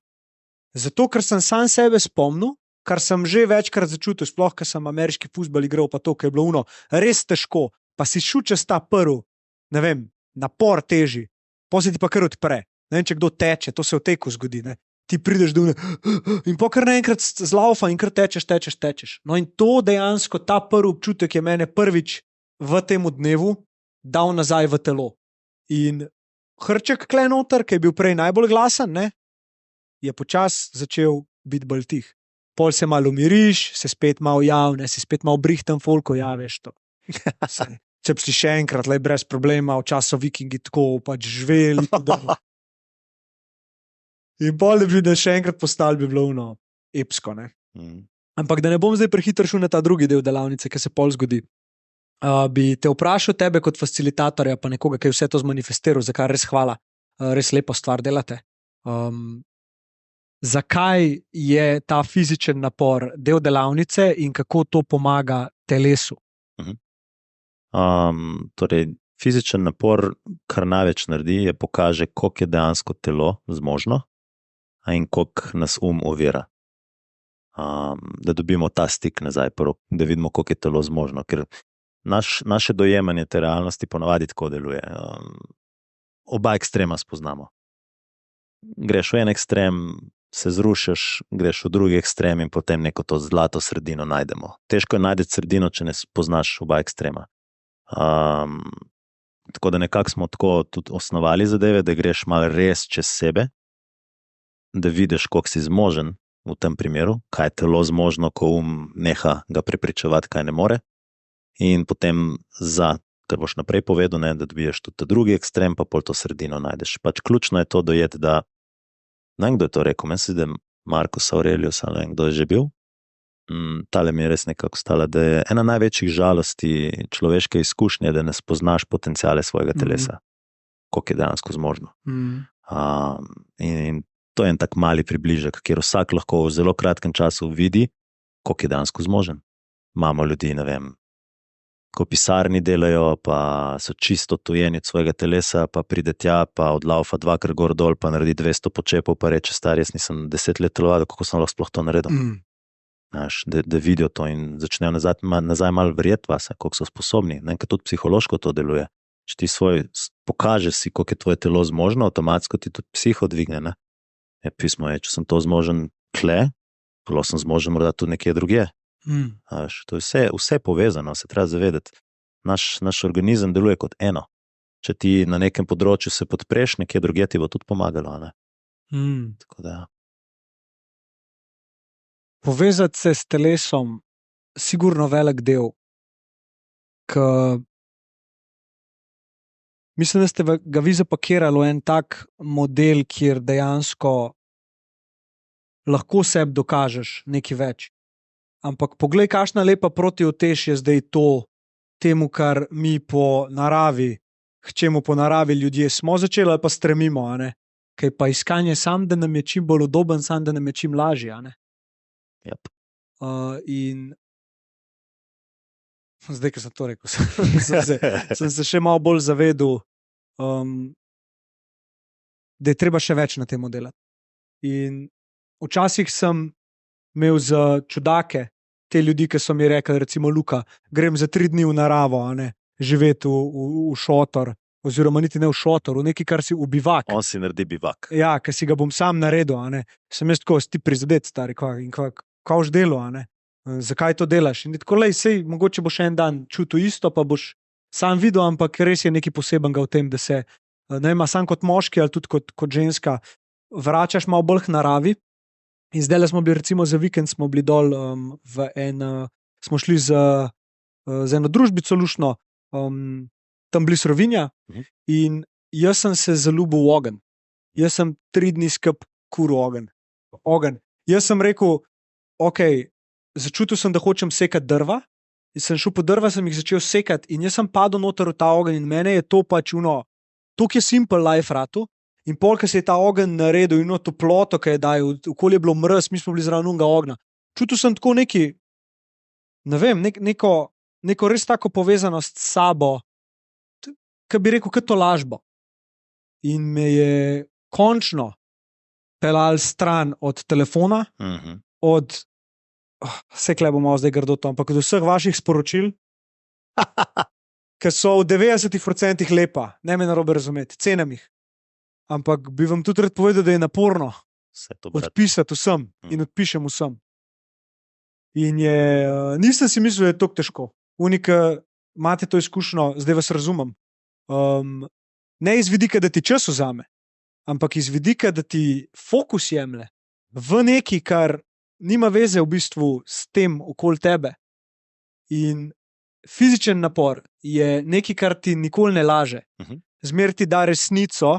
Zato, ker sem sam sebe spomnil, kar sem že večkrat začutil, sploh, ker sem ameriški fuzbal igral, pa to, ker je bilo uno res težko, pa si šel čez ta prvi, ne vem, napor teži, potem ti pa kar odpre. Ne vem, če kdo teče, to se v teku zgodi, ne. Ti prideš do in pokar naenkrat zlaufa in kar tečeš. No in to dejansko, ta prvi občutek je mene prvič v tem dnevu dal nazaj v telo. In hrček kle noter, ki je bil prej najbolj glasen, ne, je počasi začel biti bolj tih. Pol se malo umiriš, se spet malo javne, si spet malo brihten folko, ja, veš to. Če bi si še enkrat, le brez problema, v času vikingi tako pač živeli. In bolj, da bi še enkrat postali, bi bilo uno epsko, ne. Ampak da ne bom zdaj prehitro šel na ta drugi del delavnice, ki se pol zgodi. Bi te vprašal tebe kot facilitatorja, pa nekoga, ki je vse to zmanifestiral, za kar res hvala, res lepo stvar delate. Zakaj je ta fizičen napor del delavnice in kako to pomaga telesu? Torej, fizičen napor, kar največ naredi, je pokaže, koliko je dejansko telo zmožno in koliko nas ovira. Da dobimo ta stik nazaj, da vidimo, koliko je telo zmožno, ker naše dojemanje te realnosti ponavadi tako deluje. Oba ekstrema spoznamo. Greš v en ekstrem, se zrušiš, greš v drugi ekstrem in potem neko to zlato sredino najdemo. Težko je najti sredino, če ne poznaš oba ekstrema. Tako da nekako smo tako tudi osnovali zadeve, da greš malo res čez sebe, da vidiš, koliko si zmožen v tem primeru, kaj je telo zmožno, ko neha ga prepričevati, kaj ne more. In potem za kar boš naprej povedal, ne, da dobiješ tudi ta drugi ekstrem, pa pol to sredino najdeš. Pač ključno je to dojeti, da, ne vem, kdo je to rekel, meni se zdi, da Marcus Aurelius, ali ne vem, kdo je že bil, tale mi je res nekako stala, da je ena največjih žalosti človeške izkušnje, da ne spoznaš potencijale svojega telesa, koliko je dejansko zmožno. In to je en tak mali približek, kjer vsak lahko v zelo kratkem času vidi, koliko je dejansko zmožen. Imamo ljudi, ne vem, ko v pisarni delajo, pa so čisto tujeni od svojega telesa, pa pride tja, pa odlaufa 2x gor dol, pa naredi 200 počepov, pa reče, star, jaz nisem 10 let telovadil, kako sem lahko sploh to naredil. Znaš, da vidijo to in začnejo nazaj malo verjeti vase, koliko so sposobni. Ne, ker tudi psihološko to deluje. Če ti pokažeš si, koliko je tvoje telo zmožno, avtomatsko ti tudi psiho dvigne. Ne? Pismo je, če sem to zmožen kle, lahko sem zmožen morda tudi nekje drugje. To je vse povezano, se treba zavedati. Naš organizem deluje kot eno. Če ti na nekem področju se podpreš, nekje drugje ti bo tudi pomagalo. Ne? Tako da. Povezati se s telesom, sigurno velik del, mislim, da ste ga vi zapakirali v en tak model, kjer dejansko lahko sebi dokažeš nekaj več. Ampak poglej, kakšna lepa protiutež je zdaj to temu, kar mi po naravi, k čemu po naravi ljudje smo začeli ali pa stremimo, a ne? Kaj pa iskanje sam, da nam je čim bolj udoben, sam, da nam je čim lažje, a ne? Yep. In zdaj, ko sem to rekel, sem se še malo bolj zavedel, da je treba še več na tem delati. In včasih sem imel za čudake te ljudi, ki so mi rekli, recimo Luka, grem za 3 dni v naravo, a ne, živeti v šotor, oziroma niti ne v šotor, v nekaj, kar si v bivak. On si naredi bivak. Ja, ker si ga bom sam naredil, a ne. Sem jaz tako, ti prizadet, stari, kaj boš delal, a ne. Zakaj to delaš? In tako, lej, sej, mogoče boš en dan čutil isto, pa boš sam videl, ampak res je nekaj posebenega v tem, da se, ne vem, sam kot moški ali tudi kot ženska, vračaš malo bolj k naravi. In zdaj smo bili, recimo za vikend smo bili dol smo šli z eno družbico lušno, tam blizu Rovinja, in jaz sem se zaljubil v ogenj. Jaz sem 3 dni skup kuril ogenj. Jaz sem rekel, začutil sem, da hočem sekati drva, in sem šel po drva, sem jih začel sekati in jaz sem padel noter v ta ogenj in mene je to pač toliko je simple life ratu. In pol, ko se je ta ogenj naredil in toploto, ki je dajal, okolje je bilo mraz, mi smo bili zraven unga ognja. Čutil sem tako neki, ne vem, neko res tako povezanost s sabo, ki bi rekel, kot to lažbo. In me je končno pelal stran od telefona, od, vse kle bomo zdaj grdo to, ampak od vseh vaših sporočil, ki so v 90% lepa, ne me narobe razumeti, cenim jih. Ampak bi vam tudi rad povedal, da je naporno odpisati vsem in odpišem vsem. In nisem si mislil, da je to težko. Unika, imate to izkušnjo, zdaj vas razumem. Ne iz vidika, da ti čas vzame, ampak iz vidika, da ti fokus jemlje v nekaj, kar nima veze v bistvu s tem okoli tebe. In fizičen napor je nekaj, kar ti nikoli ne laže. Zmer ti da resnico,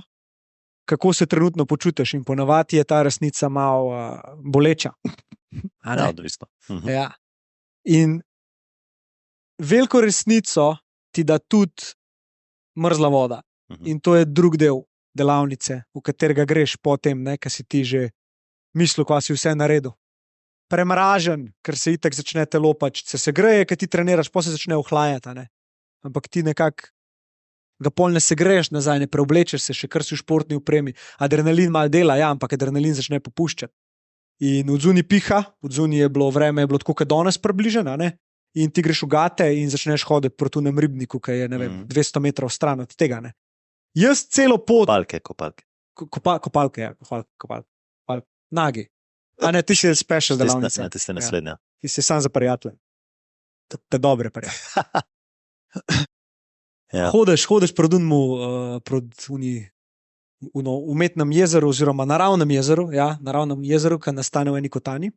kako se trenutno počutiš, in ponavadi je ta resnica malo boleča. Ja, odvisno. Ja. In veliko resnico ti da tudi mrzla voda. In to je drug del delavnice, v katerega greš potem, ker si ti že mislil, ko si vse naredil. Premražen, ker se itak začne telo pač, se greje, ker ti treniraš, pa se začne ohlajati. Ne? Ampak ti nekako ga pol ne segreješ nazaj, ne preoblečeš se, še kar si v športni opremi. Adrenalin malo dela, ja, ampak adrenalin začne popuščati. In odzuni piha, odzuni je bilo vreme, je bilo tako, kot danes približeno, ne? In ti greš v gate in začneš hoditi proti unem ribniku, ki je, ne vem, 200 metrov stran od tega, ne? Jaz celo pot... Kopalke. Kopalke, ja, kopalke. Nagi. A ne, ti si special delavnica. Ti si naslednja. Ti si sam za prijatelje. Te dobre prijatelje. Ja. Hodeš proti umetnem jezeru oziroma naravnem jezeru, ki nastane v eni kotani.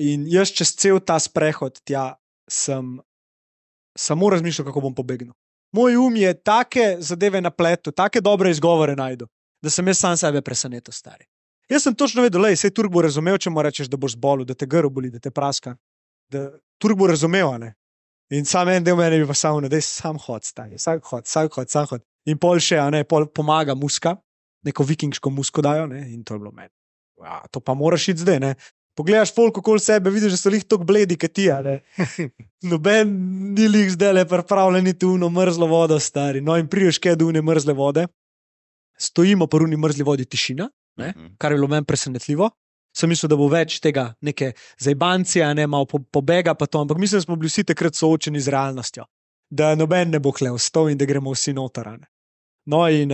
In jaz čez cel ta sprehod tja sem samo razmišljal, kako bom pobegnil. moj je take zadeve napletel, take dobre izgovore najdu, da sem jaz sam sebe presenetil, stari. Jaz sem točno vedel, lej, sej Turk bo razumel, če mu rečeš, da boš zbolel, da te grl boli, da te praska. Da Turk bo razumel, ne. In sam en del mene bi pa samo, da je sam hod, stari, sam hod. In pol še, pol pomaga muska, neko vikingško musko dajo, ne, in to je bilo meni. Ja, to pa moraš iti zdaj, ne. Pogledaš folk okoli sebe, vidiš, da so lih tako bledi, kot ti, ne. Noben ni lih zdaj le pripravljen niti uno mrzlo vodo, stari. No in priješ kaj do une mrzle vode, stojimo po uni mrzli vodi tišina, ne, kar je bilo meni presenetljivo. Sem mislil, da bo več tega neke zajbancija, ne, malo pobega pa to, ampak mislim, da smo bili vsi takrat soočeni z realnostjo, da noben ne bo hle vstal in da gremo vsi noter, ne. No in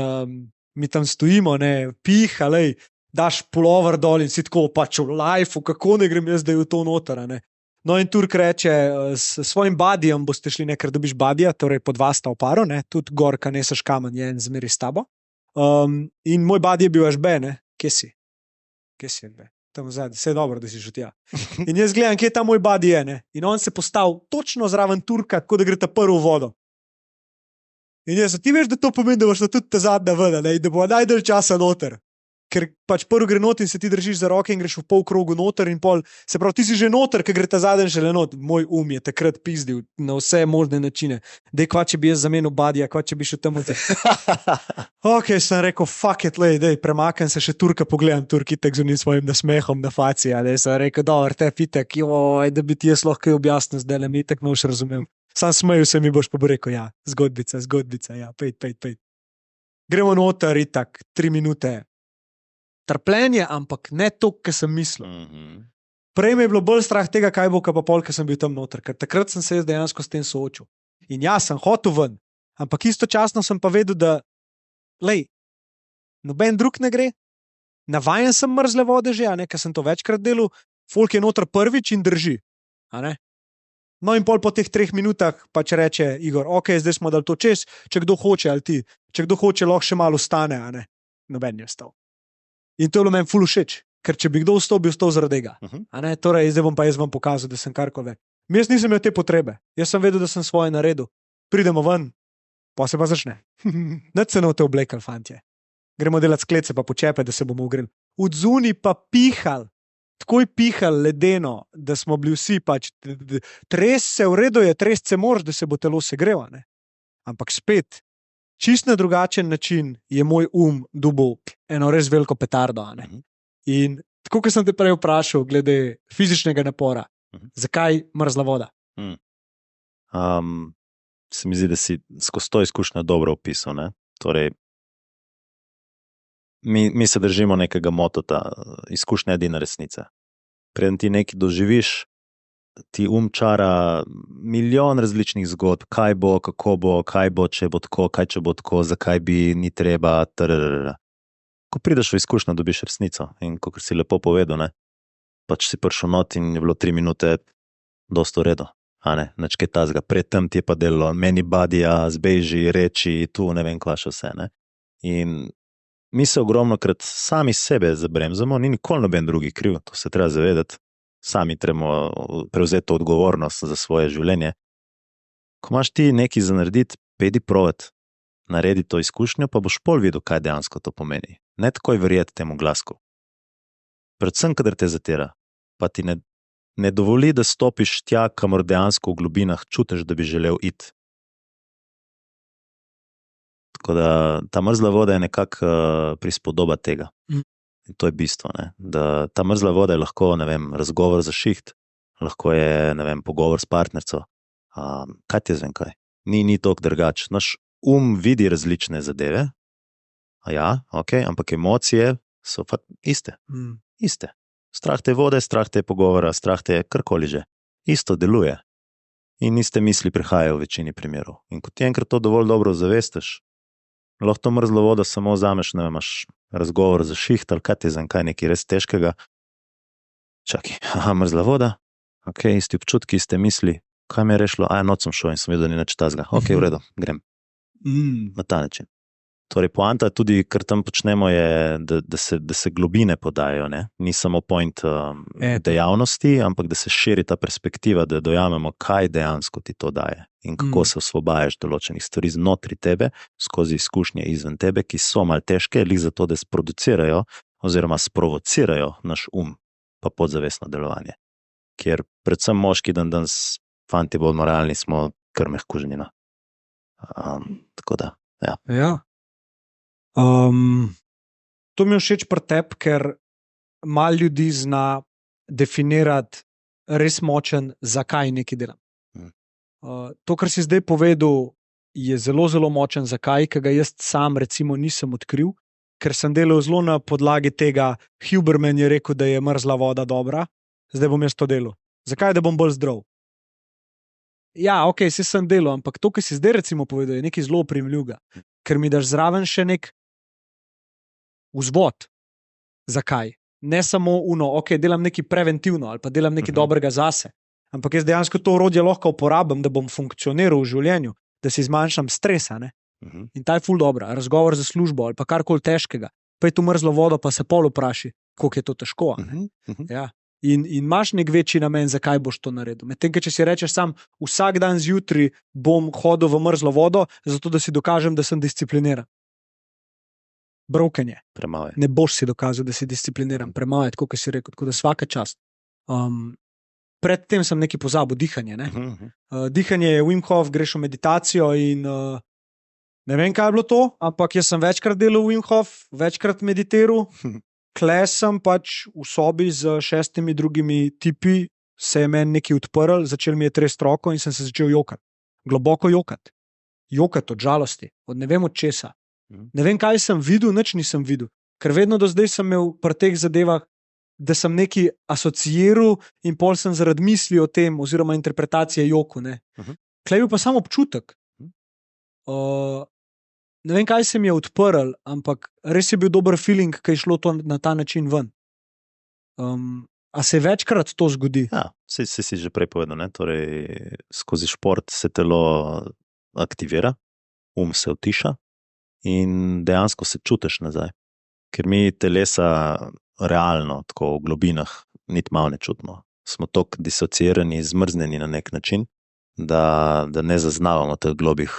mi tam stojimo, ne, piha, lej, daš pulover dol in si tako pač v lifeu, kako ne grem jaz, da je v to noter, ne. No in Turk reče, s svojim badijem boste šli nekaj, dobiš badija, torej po dva sta v paru, ne, tudi gor, ka neseš kamen, je en zmeri s tabo. In moj badij je bil Ažbe, ne, kje si, Ažbe? Tam vzad, vse je dobro, da si že tja. In jaz gledam, kje ta moj buddy je, ne? In on se postavil točno zraven Turka, tako da gre ta prvo vodo. In jaz, ti veš, da to pomeni, da boš tudi ta zadnja voda, ne? In da bo najdel časa noter. Ker pač prvo gre noter in se ti držiš za roke in greš v pol krogu noter in pol, se pravi, ti si že noter, ker gre ta zadnji šele noter. Moj je takrat pizdil na vse možne načine. Dej, kva če bi jaz zamenil badija, kva če bi šel tam. Ok, sem rekel, fuck it, lej, dej, premakam se še Turka, pogledam Turk itek z unim svojim nasmehom na faci, a dej, sem rekel, dobro, te fitek, joj, da bi ti jaz lahko objasnil, zdaj le mi itek ne boš razumel. Sam smejil se mi boš pa bo rekel, ja, zgodbica, ja, pejt. Gremo noter, itak, 3 minute. Trpljenje, ampak ne to, kar sem mislil. Prej me je bilo bolj strah tega, kaj bo, pa pol, ker sem bil tam noter, ker takrat sem se jaz dejansko s tem soočil. In ja, sem hotel ven, ampak istočasno sem pa vedel, da lej, noben drug ne gre, navajen sem mrzle vode že, a ne, ker sem to večkrat delal, folk je noter prvič in drži, a ne. No in pol po teh 3 minutah pač reče Igor, ok, zdaj smo dali to čez, če kdo hoče ali ti, če kdo hoče, lahko še malo stane, a ne, noben je vstal. In to je bilo meni ful všeč, ker če bi kdo vstal, bi vstal zaradi tega. Torej, zdaj bom pa jaz vam pokazal, da sem karkoli. Jaz nisem imel te potrebe, jaz sem vedel, da sem svoje naredil. Pridemo ven, pa se pa začne. Nič se ne v te oblekali, fantje. Gremo delati sklece pa počepe, da se bomo ogreli. Odzuni pa pihal, takoj pihal ledeno, da smo bili vsi pač, tres se, v redu je, tres se moraš, da se bo telo segreva, ne. Ampak spet, čist na drugačen način je moj dobil eno res veliko petardo. Ne? In tako, kot sem te prej vprašal, glede fizičnega napora, zakaj mrzla voda? Se mi zdi, da si skozi to izkušnjo dobro opisal. Ne? Torej, mi se držimo nekega motota, izkušnja edina resnica. Preden ti nekaj doživiš, ti čara milijon različnih zgodb, kaj bo, kako bo, kaj bo, če bo tako, kaj če bo tako, zakaj bi ni treba, Ko prideš v izkušnjo, dobiš resnico in kot si lepo povedal, ne, pač si prišel not in je bilo 3 minute dosto v redu, a ne, nič kaj tazga, predtem ti je pa delalo, meni badija, zbeži, reči, tu ne vem, kva še vse, ne. In mi se ogromno krat sami sebe zabremzamo, ni nikoli noben drugi kriv, to se treba zavedati. Sami trebamo prevzeti odgovornost za svoje življenje. Ko imaš ti nekaj za narediti, pedi provat, naredi to izkušnjo, pa boš pol videl, kaj dejansko to pomeni. Ne takoj verjeti temu glasku. Predvsem, kadar te zatira, pa ti ne dovoli, da stopiš tja, kamor dejansko v globinah čutiš, da bi želel iti. Tako da ta mrzla voda je nekako prispodoba tega. In to je bistvo, ne? Da ta mrzla voda je lahko, ne vem, razgovor za šiht, lahko je, ne vem, pogovor s partnerco. Kaj ti zvem kaj? Ni toliko drugač. Naš vidi različne zadeve, ok, ampak emocije so pa iste. Iste. Strah te vode, strah te pogovora, strah te karkoli že. Isto deluje. In iste misli prihajajo v večini primerov. In ko ti enkrat to dovolj dobro zavestiš, lahko to mrzlo vodo samo vzameš, ne vem, imaš razgovor za šiht ali kaj ti zvem kaj nekaj res težkega. Čakaj, mrzla voda, ok, isti občutki, iste misli, kaj mi je rešilo, noč sem šel in sem videl, da ni nič tazga. Ok, v redu, grem. Na ta način. Torej, poanta tudi, kar tam počnemo, je, da se globine podajo. Ne? Ni samo point dejavnosti, ampak da se širi ta perspektiva, da dojamemo, kaj dejansko ti to daje in kako se osvobajaš določenih stvari znotraj tebe, skozi izkušnje izven tebe, ki so mal težke, lih zato, da sproducirajo oziroma sprovocirajo naš pa podzavestno delovanje. Ker predvsem moški danes, fanti bolj moralni, smo kar mehkužnina. Tako da, ja. Ja. To mi je všeč pri tebi, ker malo ljudi zna definirati res močen, zakaj nekaj delam. To, kar si zdaj povedal, je zelo, zelo močen zakaj, ki ga jaz sam recimo nisem odkril, ker sem delal zelo na podlagi tega. Huberman je rekel, da je mrzla voda dobra, zdaj bom jaz to delal. Zakaj? Da bom bolj zdrav. Ja, ok, sem delal, ampak to, kar si zdaj recimo povedal, je nekaj zelo primljivega, ker mi daš zraven še nek vzvod. Zakaj? Ne samo ok, delam nekaj preventivno ali pa delam nekaj dobrega zase, ampak jaz dejansko to orodje lahko uporabim, da bom funkcioniral v življenju, da si zmanjšam stresa. In ta je ful dobra. Razgovor za službo ali pa karkoli težkega, pa je tu mrzlo vodo, pa se pol vpraši, koliko je to težko. Ja. In imaš nek večji namen, zakaj boš to naredil. Medtem, če si rečeš sam, vsak dan zjutraj bom hodil v mrzlo vodo, zato da si dokažem, da sem discipliniran. Broken je. Premalo je. Ne boš si dokazal, da si discipliniran. Premalo je, tako kot si rekel, tako da svaka čast. Predtem sem nekaj pozabil, dihanje. Dihanje je Wim Hof, greš v meditacijo in ne vem, kaj je bilo to, ampak jaz sem večkrat delal Wim Hof, večkrat meditiral. Kle sem pač v sobi z 6 drugimi tipi, se je meni nekaj odprl, začel mi je tresti roko in sem se začel jokati. Globoko jokati. Jokati od žalosti, od ne vem od česa. Ne vem, kaj sem videl, nič nisem videl. Ker vedno do zdaj sem imel pri teh zadevah, da sem nekaj asociiral in pol sem zaradi misli o tem oziroma interpretacije joku. Kle je bil pa samo občutek. Ne vem, kaj se mi je odprl, ampak res je bil dober feeling, ki je šlo to na ta način ven. A se večkrat to zgodi? Ja, si že prej povedal, ne? Torej, skozi šport se telo aktivira, se utiša in dejansko se čutiš nazaj. Ker mi telesa realno, tako v globinah, niti malo ne čutimo. Smo toliko disociirani, zmrznjeni na nek način, da ne zaznavamo teh globih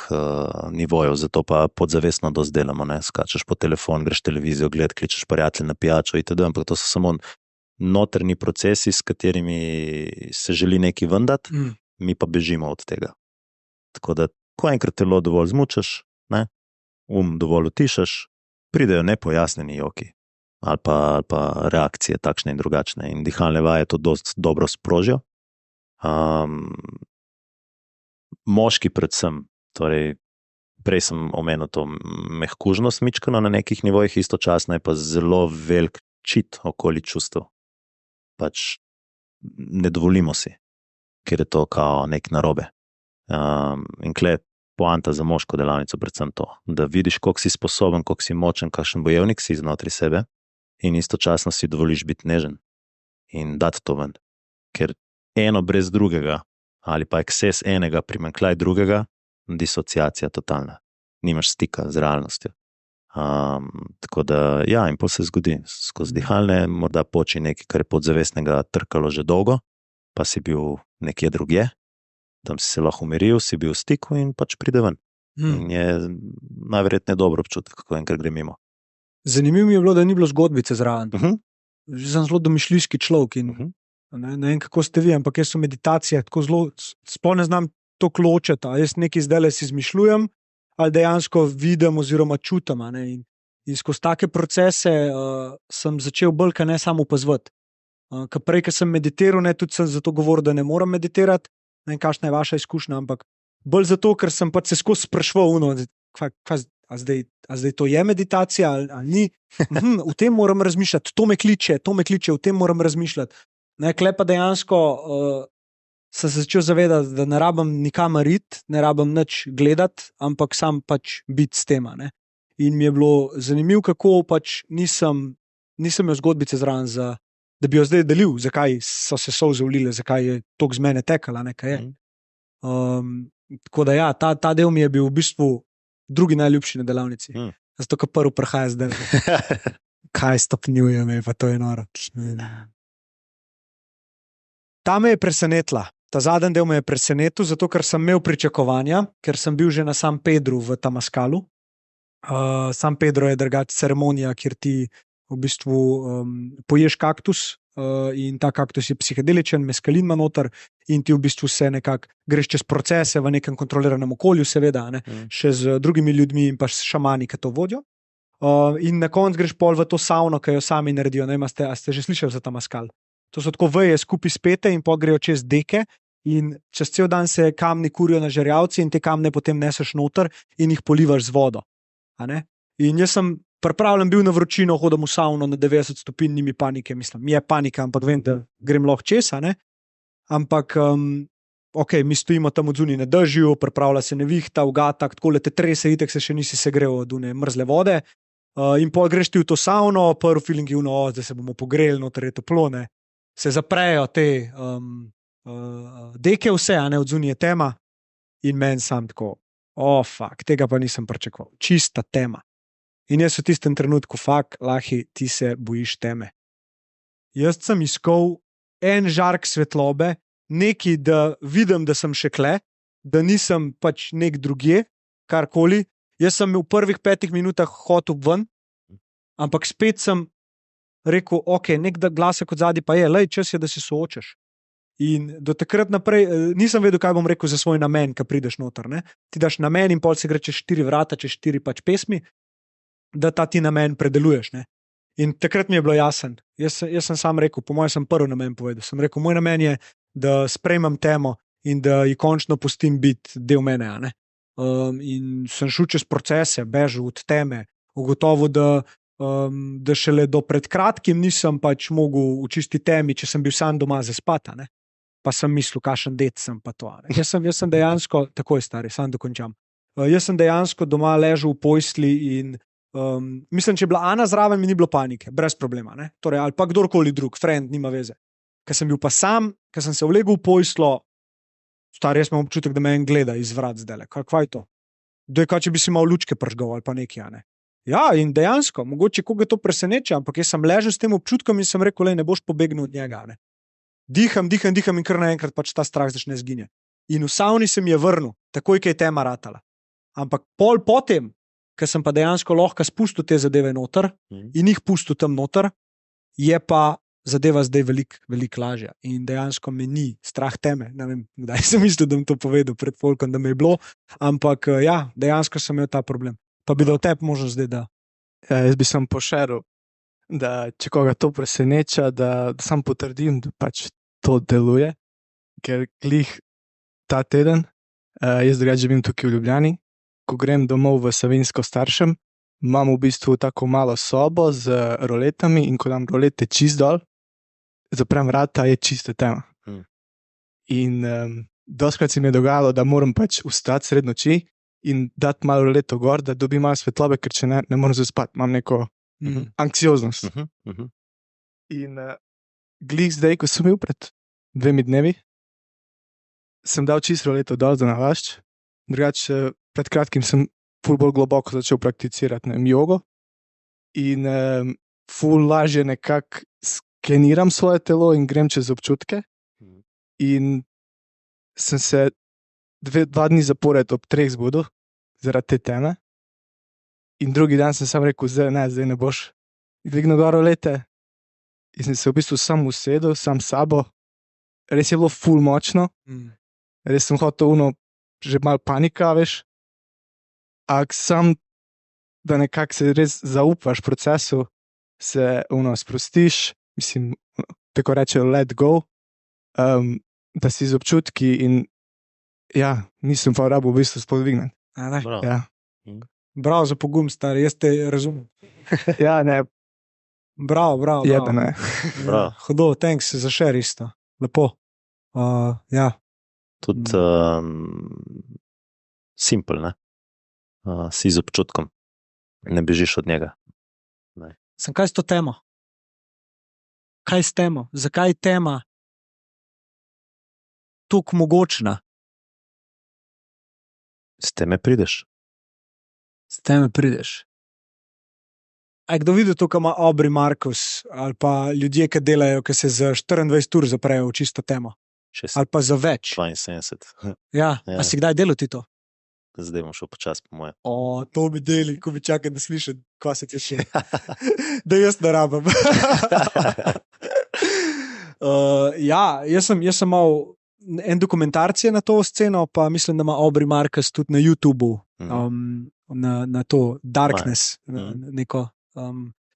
nivojev, zato pa podzavestno dosti delamo. Skačeš po telefon, greš televizijo gled, kličeš prijatelje na pijačo itd., ampak to so samo notrni procesi, s katerimi se želi nekaj vendati, mi pa bežimo od tega. Tako da, ko enkrat telo dovolj zmučaš, dovolj utišaš, pridejo nepojasnjeni joki ali pa reakcije takšne in drugačne in dihalne vaje to dosti dobro sprožijo. Moški predvsem, torej prej sem omenil to mehkužnost mičkano na nekih nivojih, istočasno je pa zelo velik čit okoli čustev. Pač ne dovolimo si, ker je to kao nek narobe. In kle poanta za moško delavnico predvsem to, da vidiš, koliko si sposoben, koliko si močen, kakšen bojevnik si znotri sebe in istočasno si dovoliš biti nežen in dati to ven. Ker eno brez drugega ali pa ekses enega, primanjkljaj drugega, disociacija totalna. Nimaš stika z realnostjo. Tako da, ja, in pol se zgodi. Skozi dihalne morda poči nekaj, kar je podzavestnega trkalo že dolgo, pa si bil nekje drugje, tam si se lahko umiril, si bil v stiku in pač pride ven. In je najverjetneje dobro občutek, kako enkrat gre mimo. Zanimivo mi je bilo, da ni bilo zgodbice zraven. Sem zelo domišljijski človek in ne vem, kako ste vi, ampak jaz v meditacijah tako zelo, sploh ne znam to ločiti, a jaz nekaj zdajle si izmišljujem, ali dejansko vidim oziroma čutim. In skozi take procese sem začel bolj, kaj ne samo opazovati. Prej, ko sem meditiral, tudi sem zato govoril, da ne moram meditirati, ne vem, kakšna je vaša izkušnja, ampak bolj zato, ker sem pač se skozi spraševal, a zdaj to je meditacija ali ni. V tem moram razmišljati, to me kliče, v tem moram razmišljati. Kle pa dejansko sem se začel zavedati, da ne rabim nikamor iti, ne rabim nič gledati, ampak sam pač biti s tema. In mi je bilo zanimivo, kako pač nisem imel zgodbice zraven, da bi jo zdaj delil, zakaj so se solze ulile, zakaj je toliko z mene tekala. Tako da ja, ta del mi je bil v bistvu drugi najljubši na delavnici. Zato, ker prvi prihaja zdaj. Kaj stopnjuje me, pa to je noro. Ta me je presenetila. Ta zadnji del me je presenetil, zato ker sem imel pričakovanja, ker sem bil že na San Pedru v Tamaskalu. San Pedro je drugače ceremonija, kjer ti v bistvu poješ kaktus in ta kaktus je psihedeličen, meskalin ima noter in ti v bistvu se nekako greš čez procese v nekem kontroliranem okolju, seveda, ne, še z drugimi ljudmi in pa s šamani, ki to vodijo. In na koncu greš pol v to savno, ki jo sami naredijo. Ne vem, a ste že slišali za Tamaskal? To so tako veje skupaj spete in pa grejo čez deke in čez cel dan se kamni kurijo na žerjavci in te kamne potem neseš noter in jih polivaš z vodo. A ne? In jaz sem pripravljen bil na vročino, hodim v savno na 90 stopinj, ni mi panike, mislim, je panika, ampak vem, da grem lahko čez, a ne? Ampak, ok, mi stojimo tam odzunaj na dežju, pripravlja se nevihta, ugatak, tako le te trese, itek se še nisi segrel od une mrzle vode. In pol greš ti v to savno, prvi feeling je uno, zdaj se bomo pogreli, noter je toplo, ne. Se zaprejo te deke vse, a ne, odzunaj je tema in meni sam tako, fuck, tega pa nisem pričakoval, čista tema. In jaz v tistem trenutku, fuck, Lahi, ti se bojiš teme. Jaz sem iskal en žark svetlobe, nekaj, da vidim, da sem še kle, da nisem pač nek drugje, karkoli. Jaz sem v prvih 5 minutah hotel ven, ampak spet sem rekel, ok, nek glasek od zadaj pa je, lej, čas je, da se soočaš. In do takrat naprej nisem vedel, kaj bom rekel za svoj namen, ko prideš noter. Ne? Ti daš namen in pol se gre čez 4 vrata, čez 4 pač pesmi, da ta ti namen predeluješ. Ne? In takrat mi je bilo jasen. Jaz sem sam rekel, po mojem sem prvi namen povedal. Sem rekel, moj namen je, da sprejmem temo in da ji končno pustim biti del mene. A ne? In sem šel čez procese, bežal od teme, ugotovil, da šele do pred kratkim nisem pač mogel v čisti temi, če sem bil sam doma zaspati, ne? Pa sem mislil, kakšen det sem pa to. Jaz sem dejansko, takoj stari, sam dokončam. Jaz sem dejansko doma ležal v postelji in mislim, če je bila Ana zraven, mi ni bilo panike, brez problema, ne? Torej, ali pa kdorkoli drug, friend, nima veze. Ker sem bil pa sam, ker sem se vlegel v posteljo, stari, jaz imam občutek, da me en gleda iz vrat zdajle. Kaj je to? Doj, kaj če bi si malo lučke pržgal ali pa nekaj, ne? Ja, in dejansko, mogoče koga to preseneča, ampak jaz sem ležal s tem občutkom in sem rekel, ne boš pobegnil od njega, ne? Diham in kar naenkrat pač ta strah začne zginje. In v savni se mi je vrnil, takoj, ko je tema ratala. Ampak pol potem, ker sem pa dejansko lahko spustil te zadeve noter in jih pustil tam noter, je pa zadeva zdaj veliko lažja. In dejansko me ni strah teme. Ne vem, kdaj sem mislil, da bom to povedal pred folkom, da me je bilo, ampak ja, dejansko sem imel ta problem. Pa bi dal tebi možnost zdaj, da. Ja, jaz bi sam pošeril, da če koga to preseneča, da sam potrdim, da pač to deluje, ker glih ta teden, jaz drugače živim tukaj v Ljubljani, ko grem domov v Savinjsko staršem, imam v bistvu tako malo sobo z roletami in ko dam rolete čist dol, zaprem vrata, je čista tema. In doskrat se mi je dogajalo, da moram pač vstati sred noči in dati malo roleto gor, da dobim malo svetlobe, ker če ne moram zaspati, imam neko anksioznost. In glih zdaj, ko sem bil pred 2 dnevi, sem dal čisto roleto dol za nalašč, drugače pred kratkim sem ful bolj globoko začel prakticirati, ne vem, jogo in ful lažje nekako skeniram svoje telo in grem čez občutke in sem se 2 dni zapored ob 3 zbudil zaradi te teme in drugi dan sem sam rekel, zdaj ne boš dvignil gor rolete in sem se v bistvu sam usedel, sam sabo, res je bilo ful močno, res sem hotel že malo panika, veš, ampak sam, da nekako se res zaupaš procesu, se sprostiš, mislim, tako rečejo let go, da si z občutki in ja, nisem pa rabil v bistvu spodvigniti. Ja. Bravo za pogum, stari, jaz te razumem. Ja, ne. Bravo. Jebe, ne. Hudo, thanks za share isto. Lepo. Ja. Tudi simpel, ne? Si z občutkom. Ne bežiš od njega. Sem kaj s to temo? Kaj s temo? Zakaj je tema toliko mogočna? S teme prideš. S teme prideš. A je kdo videl to, kar ima Aubrey Marcus ali pa ljudje, ki delajo, ki se za 24 ur zaprejo v čisto temo? Ali pa za več? 72. Ja, Ja. a si kdaj delal ti to? Zdaj bom šel počasi po moje. O, to bi deli, ko bi čakal, da slišim, kva se ti še. Da jaz ne rabim. Ja, jaz sem mal en dokumentarc na to sceno, pa mislim, da ima Aubrey Marcus tudi na YouTubu, na to Darkness, neko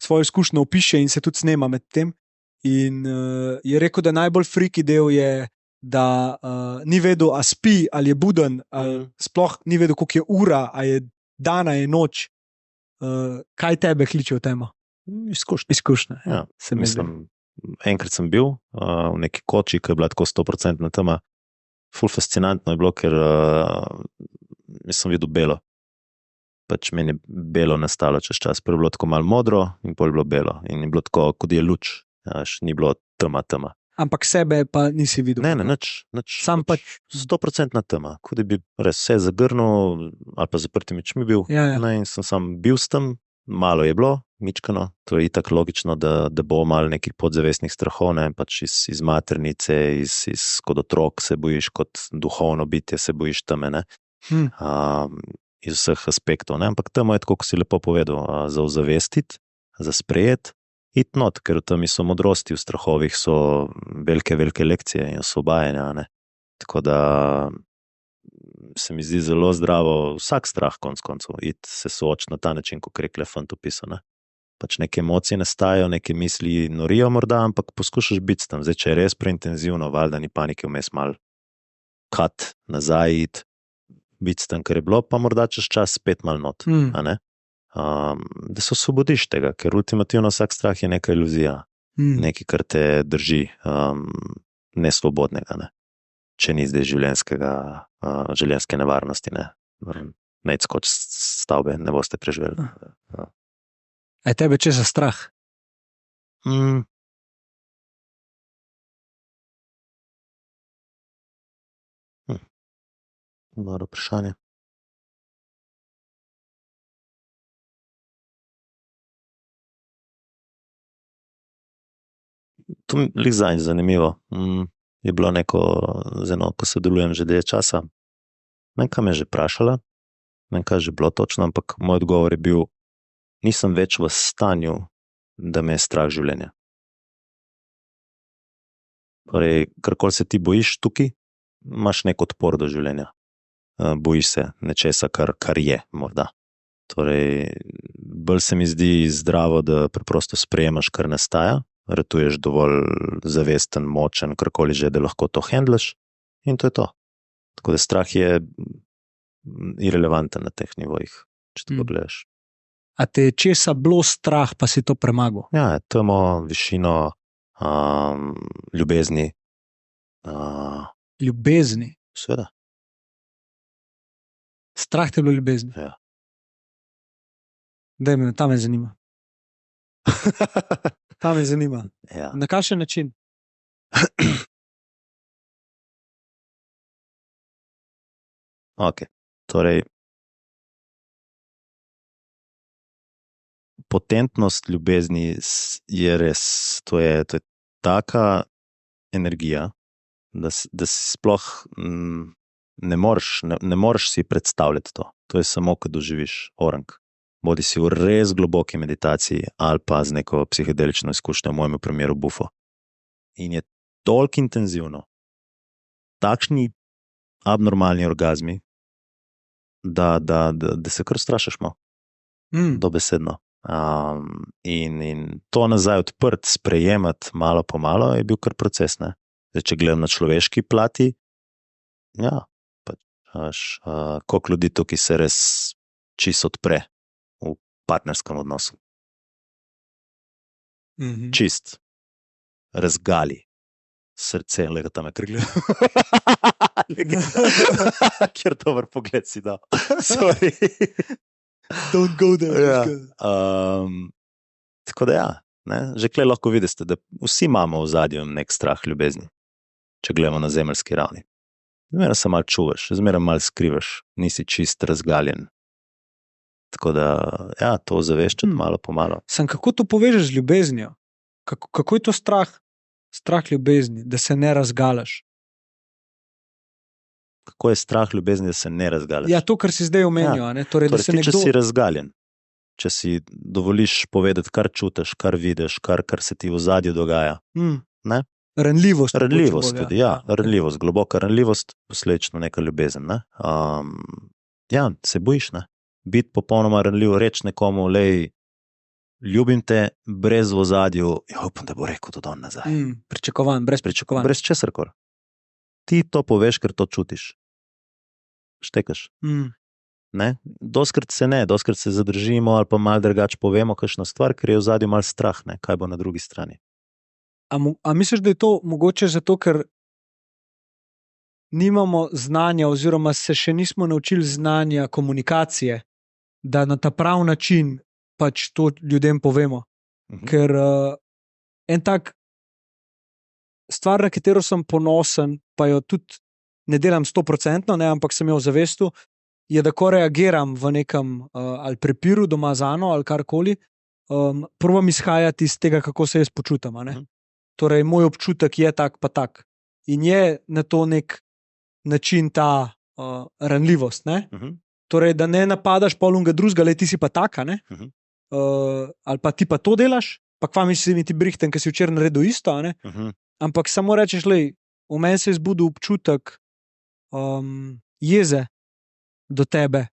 svojo izkušnjo opiše in se tudi snema med tem. In je rekel, da najbolj friki del je, da ni vedel, a spi ali je buden, ali sploh ni vedel, koliko je ura, a je dan, a je noč. Kaj tebe kliče v temo? Izkušnja. Ja, se mi zdi. mislim, enkrat sem bil v neki koči, ki je bila tako 100% tema. Ful fascinantno je bilo, ker sem videl belo. Pač meni je belo nastalo čez čas. Prvo je bilo tako malo modro in pol je bilo belo. In je bilo tako, kot je luč. Ni bilo tema. Ampak sebe pa nisi videl. Ne, nič. Sam pač 100% tema. Kot da bi res vse zagrnil ali pa zaprtimi očmi bil. Ja. Ne, in sem sam bil s tem. Malo je bilo, mičkano, to je itak logično, da bo malo nekih podzavestnih strahov, ne, pač iz maternice, kot otrok se bojiš, kot duhovno bitje se bojiš teme, ne, iz vseh aspektov, ne, ampak temo je tako, ko si lepo povedal, za ozavestiti, za sprejeti, iti not, ker v temi so modrosti, v strahovih so velike lekcije in osvobajanja, ne, tako da se mi zdi zelo zdravo, vsak strah konc koncev, iti se soočiti na ta način, kot je Fant opisal, ne. Pač neke emocije nastajajo, neke misli norijo morda, ampak poskušaš biti tam, zdaj, če je res preintenzivno, valjda ni panike vmes malo kat nazaj iti, biti tam, kar je bilo, pa morda čez čas spet malo not, a ne. Da se osvobodiš tega, ker ultimativno vsak strah je neka iluzija, nekaj, kar te drži nesvobodnega, ne. Če ni zdaj življenjske nevarnosti, ne skoč stavbe, ne boste preživeli. A je tebe česa strah? Dobro vprašanje. To mi je zanj zanimivo. Je bilo neko, ko sodelujem že dlje časa. Kaj me je že vprašala, kaj je že bilo točno, ampak moj odgovor je bil, nisem več v stanju, da me je strah življenja. Torej, karkoli se ti bojiš tukaj, imaš nek odpor do življenja. Bojiš se nečesa, kar je morda. Torej, bolj se mi zdi zdravo, da preprosto sprejemaš, kar nastaja, ratuješ dovolj zavesten, močen, karkoli že, da lahko to handlaš in to je to. Tako da strah je irelevanten na teh nivojih, če tako gledaš. A te je česa bilo strah, pa si to premagal? Ja, temo, višino, ljubezni. Ljubezni? Seveda. Strah te je bilo ljubezni? Ja. Daj me, ta me zanima. Ta me zanima. Ja. Na kakšen način? Ok, torej potentnost ljubezni je res, to je taka energija, da si sploh ne moreš si predstavljati to. To je samo, ko doživiš orang. Bodi si v res globoki meditaciji ali pa z neko psihedelično izkušnjo, v mojem primeru bufo. In je toliko intenzivno, takšni abnormalni orgazmi, da se kar strašiš malo, dobesedno. In to nazaj odprt, sprejemati malo po malo je bil kar proces, ne. Zdaj, če gledam na človeški plati, ja, pač, koliko ljudi tukaj se res čisto odpre v partnerskem odnosu. Čist, razgali srce, lega tam je krgljivo. Kjer dober pogled si dal. Sorry. Don't go there. Ja. Tako da ja, ne? Že klej lahko vidite, da vsi imamo v zadju nek strah ljubezni, če gledamo na zemeljski ravni. Zmeraj se malo čuvaš, zmeraj malo skrivaš, nisi čist razgaljen. Tako da, ja, to ozaveščati malo po malo. Sem kako to povežeš z ljubeznijo? Kako je to strah ljubezni, da se ne razgalaš? Kako je strah ljubezni, da se ne razgalaš? Ja, to, kar si zdaj omenil, ja. Torej, da Torej, se ti, nekdo... če si razgaljen, če si dovoliš povedati, kar čutiš, kar vidiš, kar se ti v ozadju dogaja. Ne? Ranljivost. Ranljivost tudi, ja, ranljivost, globoka ranljivost, posledično neka ljubezen. Ne? Ja, se bojiš, ne? Biti popolnoma ranljiv, reči nekomu, lej, ljubim te, brez v ozadju, ja, upam, da bo rekel to don nazaj. Pričakovan, brez pričakovanj. Brez česarkoli. Ti to poveš, ker to čutiš. Štekaš. Ne? Doskrat se zadržimo ali pa malo drugače povemo kakšno stvar, ker je v ozadju malo strah, ne? Kaj bo na drugi strani. A misliš, da je to mogoče zato, ker nimamo znanja oziroma se še nismo naučili znanja komunikacije, da na ta prav način pač to ljudem povemo? Ker en tak stvar, na katero sem ponosen, pa jo tudi ne delam 100%, ne, ampak sem jo v zavestu, je, da ko reagiram v nekem ali prepiru doma z Ano ali karkoli, probam izhajati iz tega, kako se jaz počutam. Torej, moj občutek je tak pa tak. In je na to nek način ta ranljivost. Torej, da ne napadaš polunga drugega, le ti si pa taka, ali pa ti pa to delaš, pa kva misliš, mi ti brihten, ker si včeraj naredil isto, ampak samo rečeš, lej, v meni se je zbudil občutek jeze do tebe,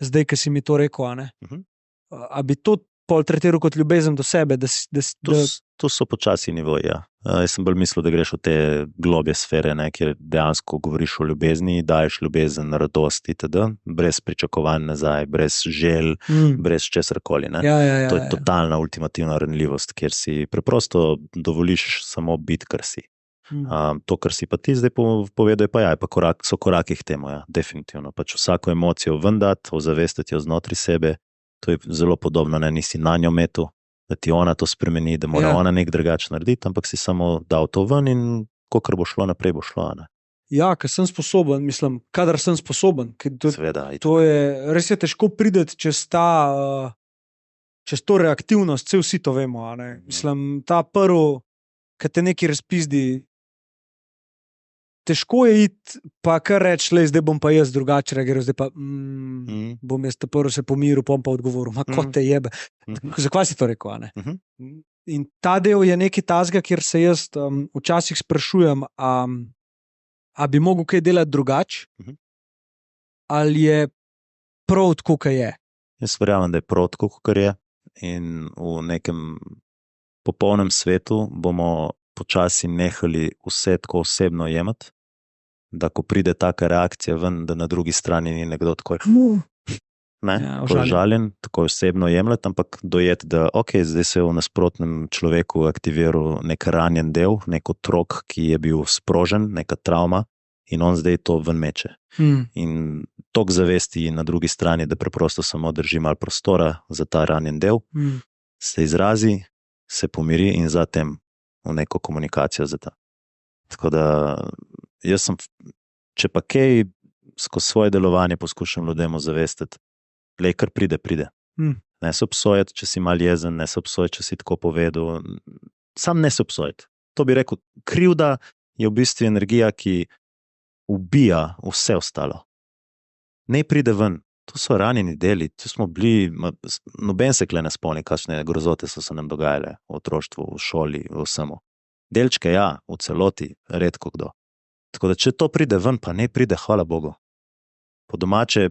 zdaj, ki si mi to rekel, a bi to pol tretiral kot ljubezen do sebe? To so počasi nivoji, ja. Jaz sem bolj mislil, da greš v te globje sfere, kjer dejansko govoriš o ljubezni, daješ ljubezen, radost itd., brez pričakovanj nazaj, brez želj, brez česarkoli. Ja. To je totalna ultimativna ranljivost, kjer si preprosto dovoliš samo biti, kar si. To, kar si pa ti zdaj povedal, pa so koraki k temu, ja, definitivno. Pač vsako emocijo vendati, ozavestiti jo znotraj sebe, to je zelo podobno, nisi na njo metu, da ti ona to spremeni, da mora ona nek drugače narediti, ampak si samo dal to ven in kakor bo šlo naprej, bo šlo. Ja, ker sem sposoben, mislim, kadar sem sposoben. Seveda. Res je težko priti čez to reaktivnost, vsi to vemo. Mislim, ta prvi, ki te nekaj razpizdi, težko je iti, pa kar reči, zdaj bom pa jaz drugače reagiral, zdaj pa bom jaz ta prvi se pomiril, bom pa odgovoril, kot te jebe. Zakaj si to rekel? In ta del je nekaj tazga, kjer se jaz včasih sprašujem, a bi mogel kaj delati drugače, ali je prav tako, kaj je. Jaz verjamem, da je prav tako, kar je, in v nekem popolnem svetu bomo počasi nehali vse tako osebno jemati, da ko pride taka reakcija ven, da na drugi strani ni nekdo tako žaljen, tako osebno jemljati, ampak dojeti, da zdaj se je v nasprotnem človeku aktiviral nek ranjen del, nek otrok, ki je bil sprožen, neka travma, in on zdaj to ven meče. In tok zavesti na drugi strani, da preprosto samo drži malo prostora za ta ranjen del, se izrazi, se pomiri in zatem v neko komunikacijo za ta. Tako da jaz sem, če pa kaj skozi svoje delovanje poskušam ljudem ozavestiti, kar pride. Ne se obsojati, če si mal jezen, ne se obsojati, če si tako povedal, sam ne se obsojati. To bi rekel, krivda je v bistvu energija, ki ubija vse ostalo. Ne pride ven, to so ranjeni deli, tu smo bili, noben se kle ne spomni, kakšne grozote so se nam dogajale v otroštvu, v šoli, v vsemu. Delčke, ja, v celoti, redko kdo. Tako da, če to pride ven, pa ne pride, hvala Bogu. Po domače,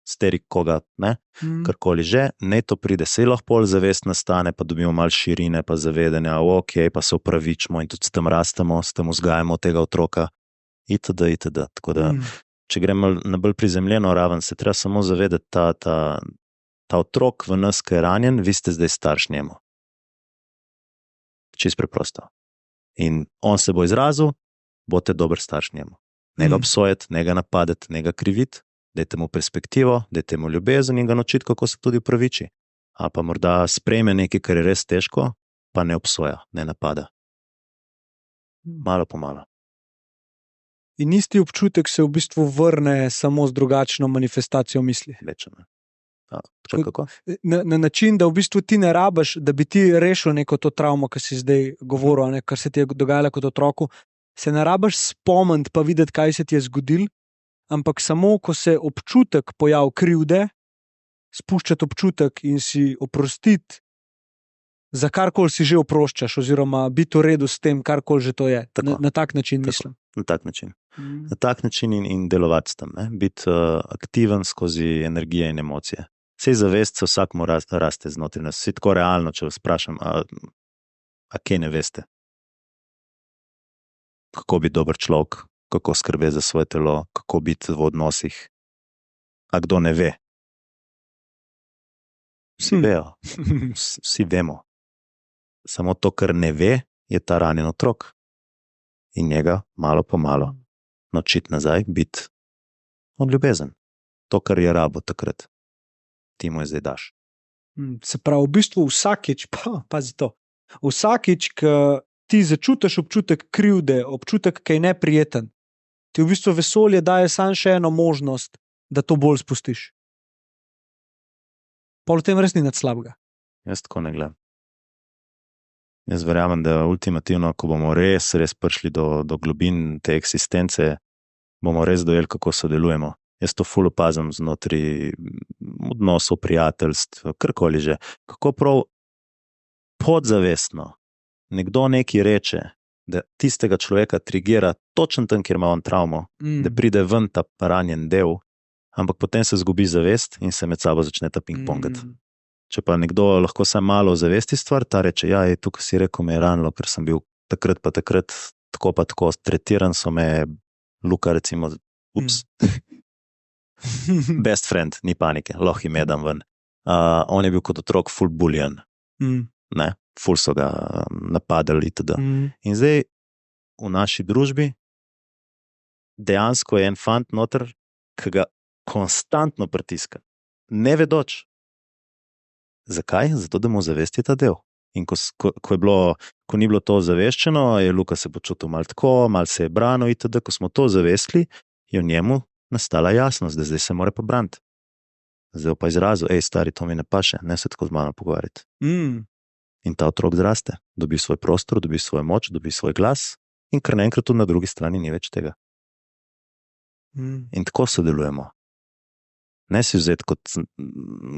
steri koga, ne, karkoli že, ne to pride, se lahko pol zavest nastane, pa dobimo malo širine, pa zavedanja, pa se upravičimo in tudi s tem rastemo, s tem vzgajamo tega otroka, itd. Tako da, če gremo na bolj prizemljeno raven, se treba samo zavedati, ta otrok v nas, ki je ranjen, vi ste zdaj starš njemu. Čisto preprosto. In on se bo izrazil, boste dober starš njemu. Ne ga obsojati, ne ga napadati, ne ga kriviti, dajte mu perspektivo, dajte mu ljubezen in ga naučiti, kako se tudi upraviči. Ali pa morda sprejme nekaj, kar je res težko, pa ne obsoja, ne napada. Malo po malo. In isti občutek se v bistvu vrne samo z drugačno manifestacijo misli. Večeno. Če kako? Na način, da v bistvu ti ne rabiš, da bi ti rešil neko to travmo, ki si zdaj govoril, ne, kar se ti je dogajalo kot otroku, se ne rabiš spomniti pa videti, kaj se ti je zgodilo, ampak samo, ko se občutek pojavi krivde, spuščati občutek in si oprostiti, za karkoli si že oproščaš, oziroma biti v redu s tem, karkoli že to je. Tako. Na tak način Tako. mislim. Na tak način. Na tak način in delovati s tem, biti aktiven skozi energije in emocije. Sej zavest se vsakmu raste znotraj nas. Vsi tako realno, če vas vprašam, a kaj ne veste? Kako biti dober človek, kako skrbeti za svoje telo, kako biti v odnosih. A kdo ne ve? Vsi vejo, vsi vemo. Samo to, kar ne ve, je ta ranjen otrok. In njega malo po malo naučiti nazaj biti ljubezen. To, kar je rabo takrat, ti mu je zdaj daš. Se pravi, v bistvu vsakič, pazi to, vsakič, ko ti začutiš občutek krivde, občutek, ki je neprijeten, ti v bistvu vesolje daje samo še eno možnost, da to bolj spustiš. Pol v tem res ni nič slabega. Jaz tako ne gledam. Jaz verjamem, da ultimativno, ko bomo res prišli do globin te eksistence, bomo res dojeli, kako sodelujemo. Jaz to ful opazim znotraj odnosov, prijateljstv, karkoli že. Kako prav podzavestno nekdo nekaj reče, da tistega človeka trigira točno tam, kjer ima on travmo, da pride ven ta ranjen del, ampak potem se zgubi zavest in se med sabo začne ta ping-pongati. Če pa nekdo lahko samo malo zavesti stvar, ta reče, ja, tukaj si rekel, me je ranilo, ker sem bil takrat pa takrat tako pa tako tretiran, so me Luka recimo, ups, best friend, ni panike, lahko ime dam ven. On je bil kot otrok full bullion, ne, full so ga napadali itd. In zdaj v naši družbi dejansko je en fant noter, ki ga konstantno pritiska, ne vedoč. Zakaj? Zato, da mu zavesti ta del. In ko ni bilo to zaveščeno, je Luka se počutil malo tako, malo se je branil itd. Ko smo to zavestili, je v njemu nastala jasnost, da zdaj se mora pa braniti. Zdaj pa izrazil, stari, to mi ne paše, ne se tako z mano pogovarjati. In ta otrok zraste, dobi svoj prostor, dobi svojo moč, dobi svoj glas in kar naenkrat tudi na drugi strani ni več tega. In tako sodelujemo. Ne si vzeti, kot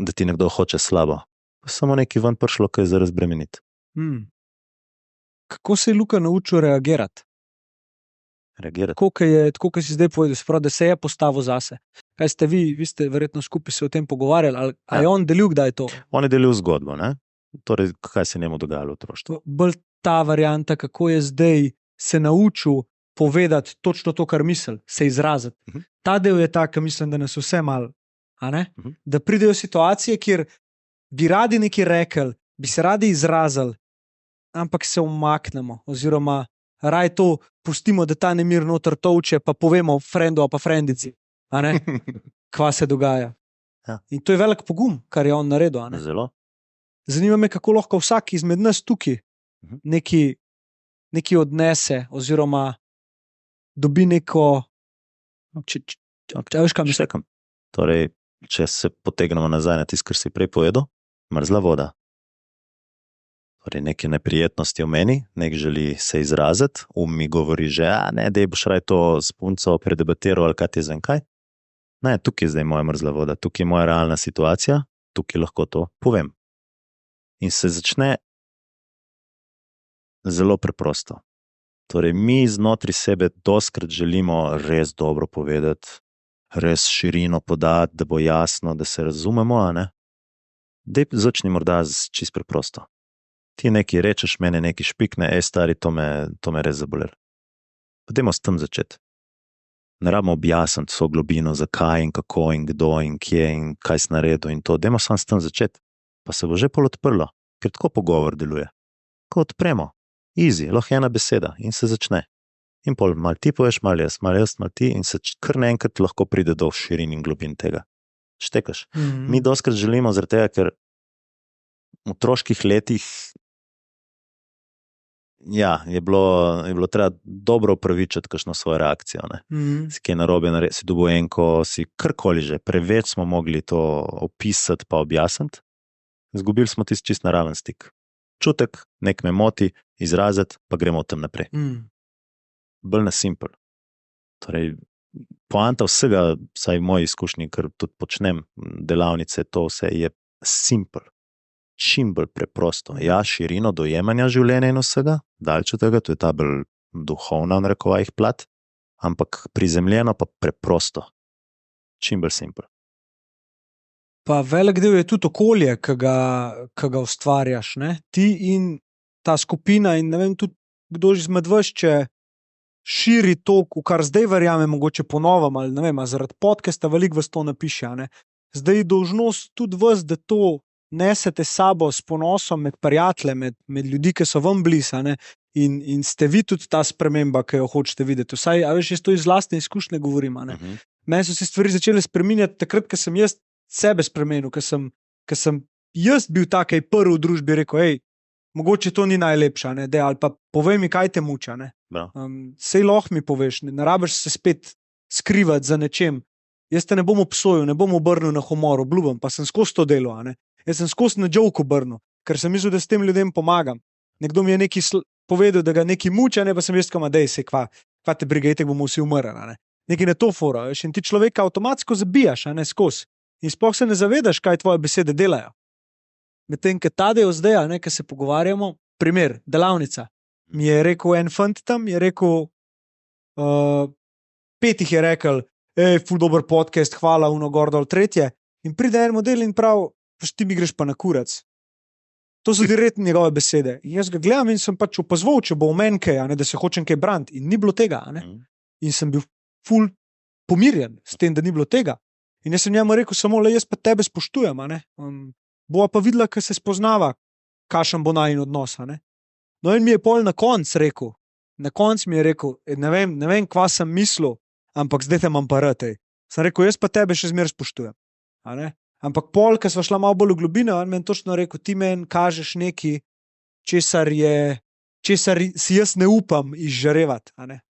da ti nekdo hoče slabo. Samo neki ven prišlo, kaj je za razbremeniti. Kako se je Luka naučil reagirati? Tako, kot si zdaj povedal, sprav, da se je postavil zase. Kaj ste vi ste verjetno skupaj se o tem pogovarjali, ali je on delil kdaj to? On je delil zgodbo, ne? Torej, kaj se njemu dogajalo v otroštvu. Bolj ta varianta, kako je zdaj se naučil povedati točno to, kar misli, se izraziti. Ta del je tak, mislim, da nas vse malo, da pridejo situacije, kjer bi radi nekaj rekli, bi se radi izrazili, ampak se umaknemo, oziroma raj to pustimo, da ta nemir noter tolče, pa povemo frendu pa frendici, kva se dogaja. Ja. In to je velik pogum, kar je on naredil. Zelo. Zanima me, kako lahko vsak izmed nas tukaj neki odnese, oziroma dobi neko, veš kam mislim? Torej, če se potegnemo nazaj na tisto, kar si prej povedal, mrzla voda. Torej, neke neprijetnosti v meni, nek želi se izraziti, mi govori že, ne, dej boš raj to s punco predebatiral ali kaj ti zvem kaj. Ne, tukaj je zdaj moja mrzla voda, tukaj je moja realna situacija, tukaj lahko to povem. In se začne zelo preprosto. Torej, mi znotraj sebe doskrat želimo res dobro povedati, res širino podati, da bo jasno, da se razumemo, Dej začni morda čisto preprosto. Ti nekaj rečeš, mene nekaj špikne, stari, to me res zabolelo. Pa dajmo s tem začeti. Ne rabimo objasniti vso globino, zakaj in kako in kdo in kje in kaj si naredil in to. Dajmo samo s tem začeti. Pa se bo že pol odprlo, ker tako pogovor deluje. Ko odpremo, easy, lahko ena beseda in se začne. In pol malo ti poveš, malo jaz, malo ti in se kar naenkrat lahko pride do širin in globin tega. Štekaš. Mi doskrat želimo zaradi tega, ker v otroških letih Ja, je bilo treba dobro upravičiti kakšno svojo reakcijo. Ne? Si kaj narobe, si dobil enko, si karkoli že, preveč smo mogli to opisati pa objasniti. Zgubili smo tisti čist naraven stik. Čutek, nek me moti, izraziti, pa gremo tam naprej. Bolj na simpel. Torej, poanta vsega, vsaj v moji izkušnji, ker tudi počnem delavnice, to vse je simpel. Čim bolj preprosto. Ja, širino dojemanja življenja in vsega, daleč od tega, to je ta bolj duhovna, v narekovajih, plat, ampak prizemljeno pa preprosto. Čim bolj simpel. Pa velik del je tudi okolje, ki ga ustvarjaš, ne? Ti in ta skupina in ne vem tudi, kdo že izmed vas, če širi to, v kar zdaj verjamem, mogoče ponovam, ali ne vem, zaradi podcasta veliko vas to napiše, a ne? Zdaj je dolžnost tudi vas, da to nesete sabo s ponosom med prijatelje, med ljudi, ki so vam blizu, in ste vi tudi ta sprememba, ki jo hočete videti. Vsaj, a veš, jaz to iz lastne izkušnje govorim, a ne? Meni so se stvari začele spreminjati takrat, ko sem jaz sebe spremenil, ko sem jaz bil takej prvi v družbi, rekel, hej, mogoče to ni najlepša, ne, ali pa povej mi, kaj te muča, ne. Sej lahko mi poveš, ne rabiš se spet skrivati za nečem. Jaz te ne bom obsojil, ne bom obrnil na humor, obljubam, pa sem skozi to delo, a ne. Jaz sem skozi na joke obrnil, ker sem mislil, da s tem ljudem pomagam. Nekdo mi je nekaj povedal, da ga nekaj muča, ne, pa sem jaz kama, dej se, kva te briga, itek bomo vsi umrli, a ne. Nekaj na to fora, veš, in ti človeka avtomatsko zabijaš, a ne, skozi. In sploh se ne zavedaš, kaj tvoje besede delajo. Medtem, ko ta del zdaj, a ne, ko se pogovarjamo, primer, delavnica. Mi je rekel en fant tam, je rekel, 5 jih je rekel, ful dober podcast, hvala, uno gor dol, 3. In pride en model in prav, ti mi greš pa na kurac. To so direktne njegove besede. In jaz ga gledam in sem pač opazval, če bo v meni kaj, a ne, da se hočem kaj braniti. In ni bilo tega, a ne. In sem bil ful pomirjen s tem, da ni bilo tega. In jaz sem njemu rekel, samo le jaz pa tebe spoštujem, a ne. Bova pa videla, kaj se spoznava, kakšen bo najin odnos, a ne. No in mi je pol na koncu rekel, mi je rekel, ne vem, kva sem mislil, ampak zdaj te imam pa rad, Sem rekel, jaz pa tebe še zmeraj spoštujem, a ne. Ampak pol, ko sva šla malo bolj v globino, on meni točno rekel, ti meni kažeš nekaj, česar si jaz ne upam izžarevati, a ne.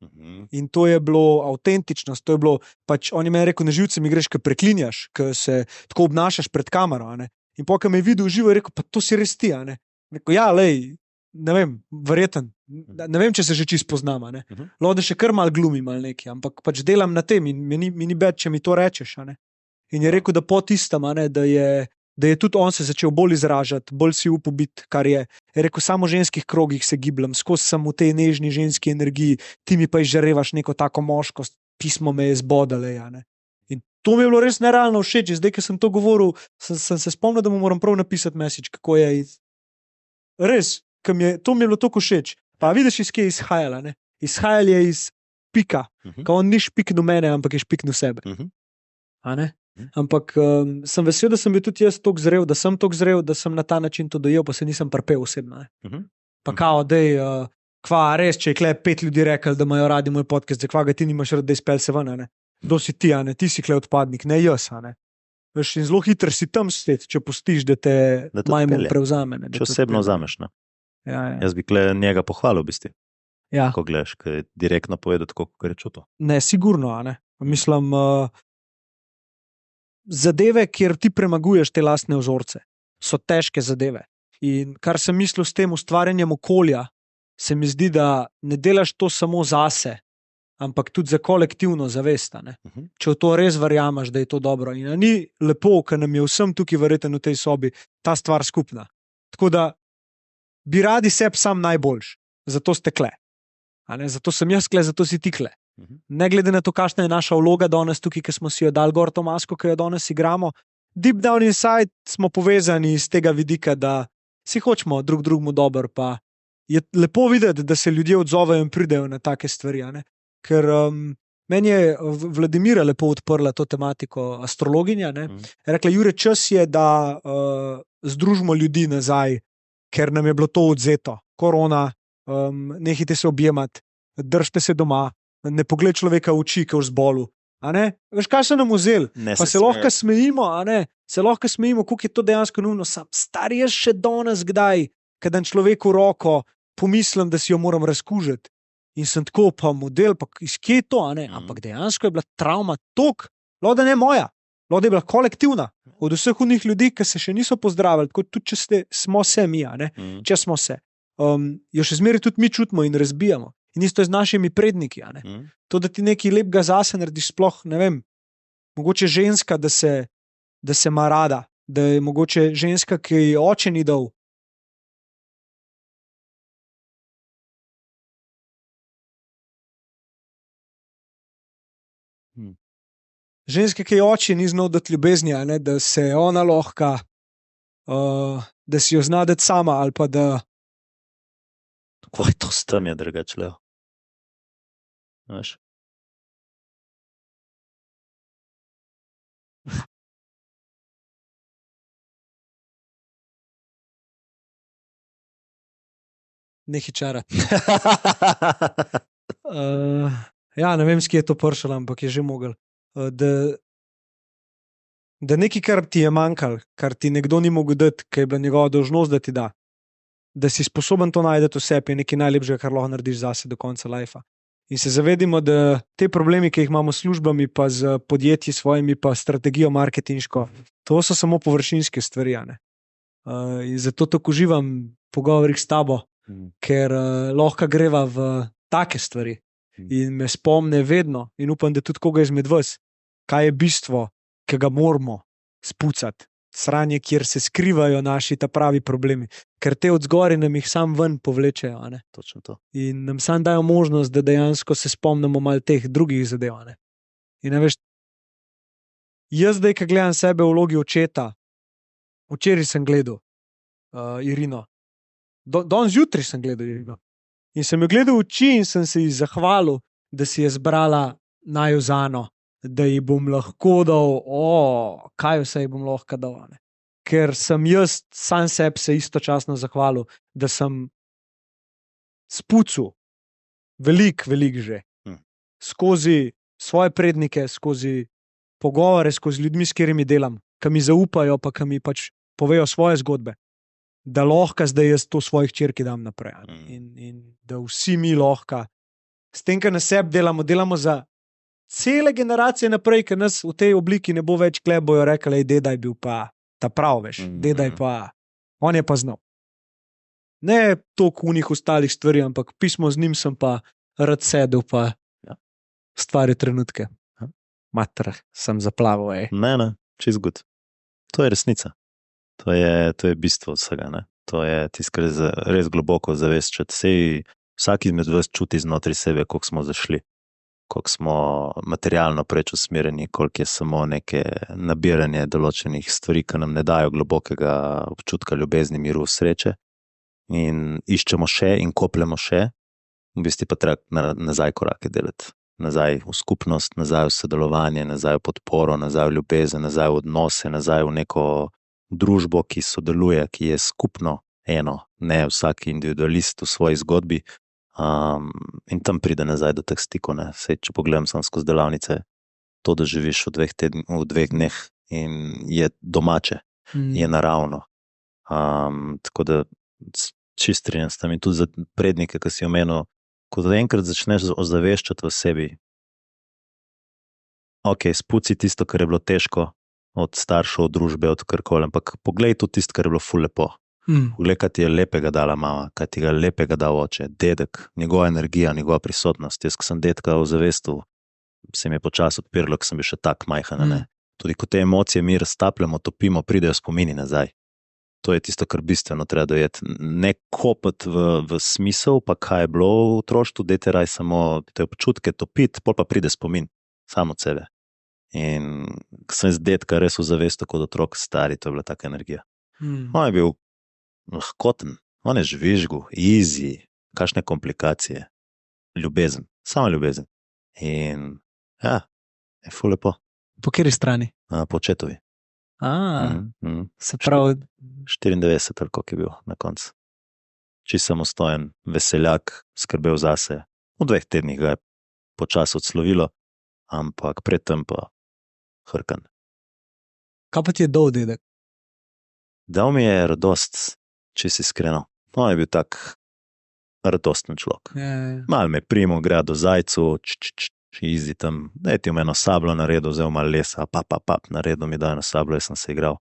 In to je bilo avtentičnost, to je bilo, pač on je meni rekel, na živce mi greš, ko preklinjaš, ko se tako obnašaš pred kamero, a ne. In pol, ko me je videl v živo, je rekel, pa to si res ti, a ne. Rekel, ja, lej, ne vem, verjeten, ne vem, če se že čisto poznam, a ne. Lahko da še kar malo glumim ali nekaj, ampak pač delam na tem in mi ni bed, če mi to rečeš, a ne. In je rekel, da po tistem, a ne, da je tudi on se začel bolj izražati, bolj si upal biti, kar je. Je rekel, samo v ženskih krogih se gibljem, skozi sem v tej nežni ženski energiji, ti mi pa izžarevaš neko tako moškost, pismo me je zbodale, a ne. In to mi je bilo res nerealno všeč, zdaj, ko sem to govoril, sem se spomnil, da mu moram prav napisati message, kako je. Res, to mi je bilo toliko všeč. Pa vidiš, iz kje je izhajala, ne. Izhajal je iz pika, ko on ni špiknil mene, ampak je špiknil sebe. A ne? Ampak sem vesel, da sem bil tudi jaz toliko zrel, da sem na ta način to dojel, pa se nisem prpel osebno. Pa kao, dej, kva res, če je kle 5 ljudi rekel, da imajo radi moj podcast, kva ga ti nimaš rad, da izpel se ven, a ne. Kdo si ti, a ne, ti si kle odpadnik, ne jaz, a ne. Veš, in zelo hitro si tam svet, če pustiš, da te majmun prevzame. Če osebno vzameš, ne. Ja. Jaz bi kle njega pohvalil, v bistvu. Ja. Ko gledaš, ker je direktno povedal tako, kako je čutil. Ne, sigurno, a ne. Mislim, zadeve, kjer ti premaguješ te lastne vzorce, so težke zadeve. In kar sem mislil s tem ustvarjanjem okolja, se mi zdi, da ne delaš to samo zase, ampak tudi za kolektivno zavest. Če v to res verjameš, da je to dobro. In ni lepo, ker nam je vsem tukaj verjetno v tej sobi ta stvar skupna. Tako da bi radi sebi sam najboljš, zato ste kle. Zato sem jaz kle, zato si ti kle. Ne glede na to, kakšna je naša vloga danes tukaj, ki smo si jo dali gor to masko, ki jo danes igramo, deep down inside smo povezani iz tega vidika, da si hočemo drugemu dobro, pa je lepo videti, da se ljudje odzovejo in pridejo na take stvari, a ne? Ker meni je Vladimira lepo odprla to tematiko astrologinja, ne? Rekla, Jure, čas je, da združimo ljudi nazaj, ker nam je bilo to odzeto. Korona, nehajte se objemati, držite se doma, ne pogled človeka v oči, ki je v zbolu. Veš, kaj so nam vzeli? Pa se lahko smejimo, se lahko smejimo, koliko je to dejansko nujno. Star je še danes kdaj, kad dam človeku roko, pomislim, da si jo moram razkužiti. In sem tako, pa model, pa iz kje je to, a ne? Mhm. Ampak dejansko je bila travma tok, da ne moja, da je bila kolektivna. Od vseh unih ljudi, ki se še niso pozdravili, tako tudi če smo se mi, a ne? Če smo se, jo še zmeraj tudi mi čutimo in razbijamo. In isto je z našimi predniki, a ne? To, da ti nekaj lepega zase narediš, sploh ne vem, mogoče ženska, da se ima rada, da je mogoče ženska, ki ji oče ni dal. Ženska, ki ji oče ni znal dati ljubezni, a ne, da se ona lahko, da si jo zna dati sama, ali pa da. Kaj to s tem je drugače, Leo? Veš? Nekaj čara. Ja, ne vem, s kje je to prišlo, ampak je že mogel. Da nekaj, kar ti je manjkalo, kar ti nekdo ni mogel dati, ki je bila njegova dolžnost, da ti da, da si sposoben to najti v sebi, je nekaj najlepšega, kar lahko narediš zase do konca lajfa. In se zavedimo, da te problemi, ki jih imamo s službami, pa z podjetji svojimi, pa strategijo marketinško, to so samo površinske stvari. In zato tako uživam v pogovorih s tabo, ker lahko greva v take stvari in me spomne vedno, in upam, da tudi koga izmed vas, kaj je bistvo, ki ga moramo spucati, sranje, kjer se skrivajo naši ta pravi problemi, ker te od zgoraj nam jih sam ven povlečejo, a ne? Točno to. In nam sam dajo možnost, da dejansko se spomnimo malo teh drugih zadev, a ne? In ne veš, jaz zdaj, ki gledam sebe v vlogi očeta, včeraj sem gledal Irino, danes zjutraj sem gledal Irino. In sem jo gledal v oči in sem se ji zahvalil, da si je zbrala naju Zano, da ji bom lahko dal, kaj vse ji bom lahko dal. Ne? Ker sem jaz sam sebi se istočasno zahvalil, da sem spucal veliko že. Skozi svoje prednike, skozi pogovore, skozi ljudmi, s katerimi delam, ki mi zaupajo, pa ki mi pač povejo svoje zgodbe. Da lahko zdaj jaz to svojih hčerki dam naprej. In da vsi mi lahko, s tem, kar na sebi delamo za cele generacije naprej, ker nas v tej obliki ne bo več, kle bojo rekli, deda je bil pa ta prav, veš, deda je pa, on je pa znal. Ne toliko unih ostalih stvari, ampak pismo z njim sem pa rad sedel, pa stvari trenutke. Mater, sem zaplaval, Ne, čist good. To je resnica. To je bistvo vsega, ne? To je tisto, kar je res globoko zaveščati. Sej vsak izmed vas čuti znotri sebe, koliko smo zašli, koliko smo materialno preč usmerjeni, koliko je samo neke nabiranje določenih stvari, ki nam ne dajo globokega občutka ljubezni, miru, sreče. In iščemo še in kopljemo še, v bistvu pa treba nazaj korake delati. Nazaj v skupnost, nazaj v sodelovanje, nazaj v podporo, nazaj v ljubezen, nazaj v odnose, nazaj v neko družbo, ki sodeluje, ki je skupno eno, ne vsak individualist v svoji zgodbi, in tam pride nazaj do teh stikov. Sej, če pogledam sam skozi delavnice, to, da živiš v 2 dneh in je domače, je naravno. Tako da čist strinjam s tem in tudi za prednike, ki si omenil, ko enkrat začneš ozaveščati v sebi, spuci tisto, kar je bilo težko, od staršev, od družbe, od karkoli, ampak poglej tudi tisto, kar je bilo ful lepo. Poglej, kaj ti je lepega dala mama, kaj ti je lepega dal oče, dedek, njegova energija, njegova prisotnost. Jaz, ko sem dedka ozavestil, se mi je počasi odpiralo, ko sem bil še tak majhen, ne. Tudi ko te emocije mi raztapljamo, topimo, pridejo spomini nazaj. To je tisto, kar bistveno treba dojeti. Ne kopati v smisel, pa kaj je bilo v otroštvu, dajte raj samo te občutke topiti, pol pa pride spomin, samo od sebe. In ko sem z dedka res ozavestil kot otrok stari, to je bila taka energija. On je bil lahkoten, on je žvižgal, easy, kakšne komplikacije, ljubezen, samo ljubezen. In je ful lepo. Po kateri strani? Po očetovi. Se pravi, 94 ali koliko je bil na koncu. Čisto samostojen, veseljak, skrbel zase. V 2 tednih ga je počasi odslovilo, ampak predtem pa hrkan. Kaj pa ti je dal dedek? Dal mi je radost, čisto iskreno. On je bil tak radosten človek. Ja. Mal me primo, gre do zajcu, izi tam, daj ti v eno sablo naredil, vzel malo lesa, naredil mi da eno sablo, jaz sem se igral.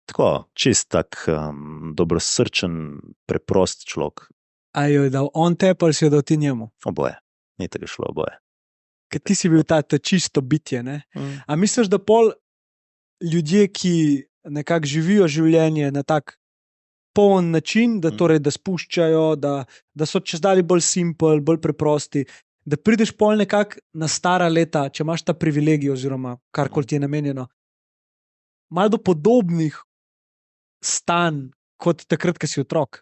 Tako, čist tak dobrosrčen, preprost človek. A jo je dal on tebe ali si jo dal ti njemu? Oboje, ni tega šlo oboje. Ker ti si bil ta čisto bitje, ne? A misliš, da pol ljudje, ki nekako živijo življenje na tak poln način, da torej da spuščajo, da so čezdalje bolj simpel, bolj preprosti, da prideš pol nekako na stara leta, če imaš ta privilegij oziroma karkoli ti je namenjeno, malo do podobnih stanj kot takrat, ko si otrok.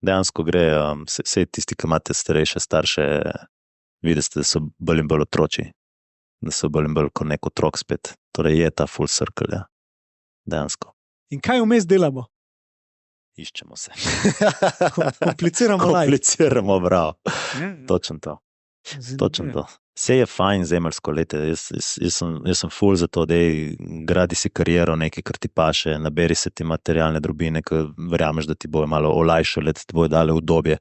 Dejansko gre, vse tisti, ki imate starejše starše, vidite, da so bolj in bolj otroči, da so bolj in bolj kot nek otrok spet. Torej je ta full circle, ja. Dejansko. In kaj vmes delamo? Iščemo se. Kompliciramo life. Kompliciramo, bravo. Ja. Točno to. Točno to. Vse je fajn zemeljsko lete, jaz sem full za to, da gradi si kariero nekaj, kar ti paše, naberi se ti materialne drobine, ki verjameš, da ti bojo malo olajšali, da ti bojo dale udobje,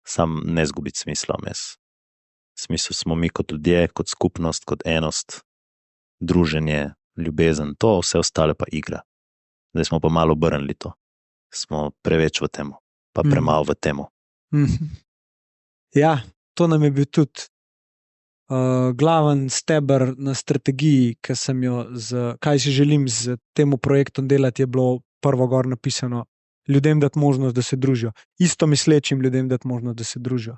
sam ne zgubiti smisla vmes. Smisel smo mi kot ljudje, kot skupnost, kot enost, druženje, ljubezen, to vse ostale pa igra. Zdaj smo pa malo obrnili to. Smo preveč v temu, pa premalo v temu. Ja, to nam je bil tudi glaven steber na strategiji, ki sem jo kaj si želim z tem projektom delati, je bilo prvo gor napisano, ljudem dati možnost, da se družijo. Isto mislečim ljudem dati možnost, da se družijo.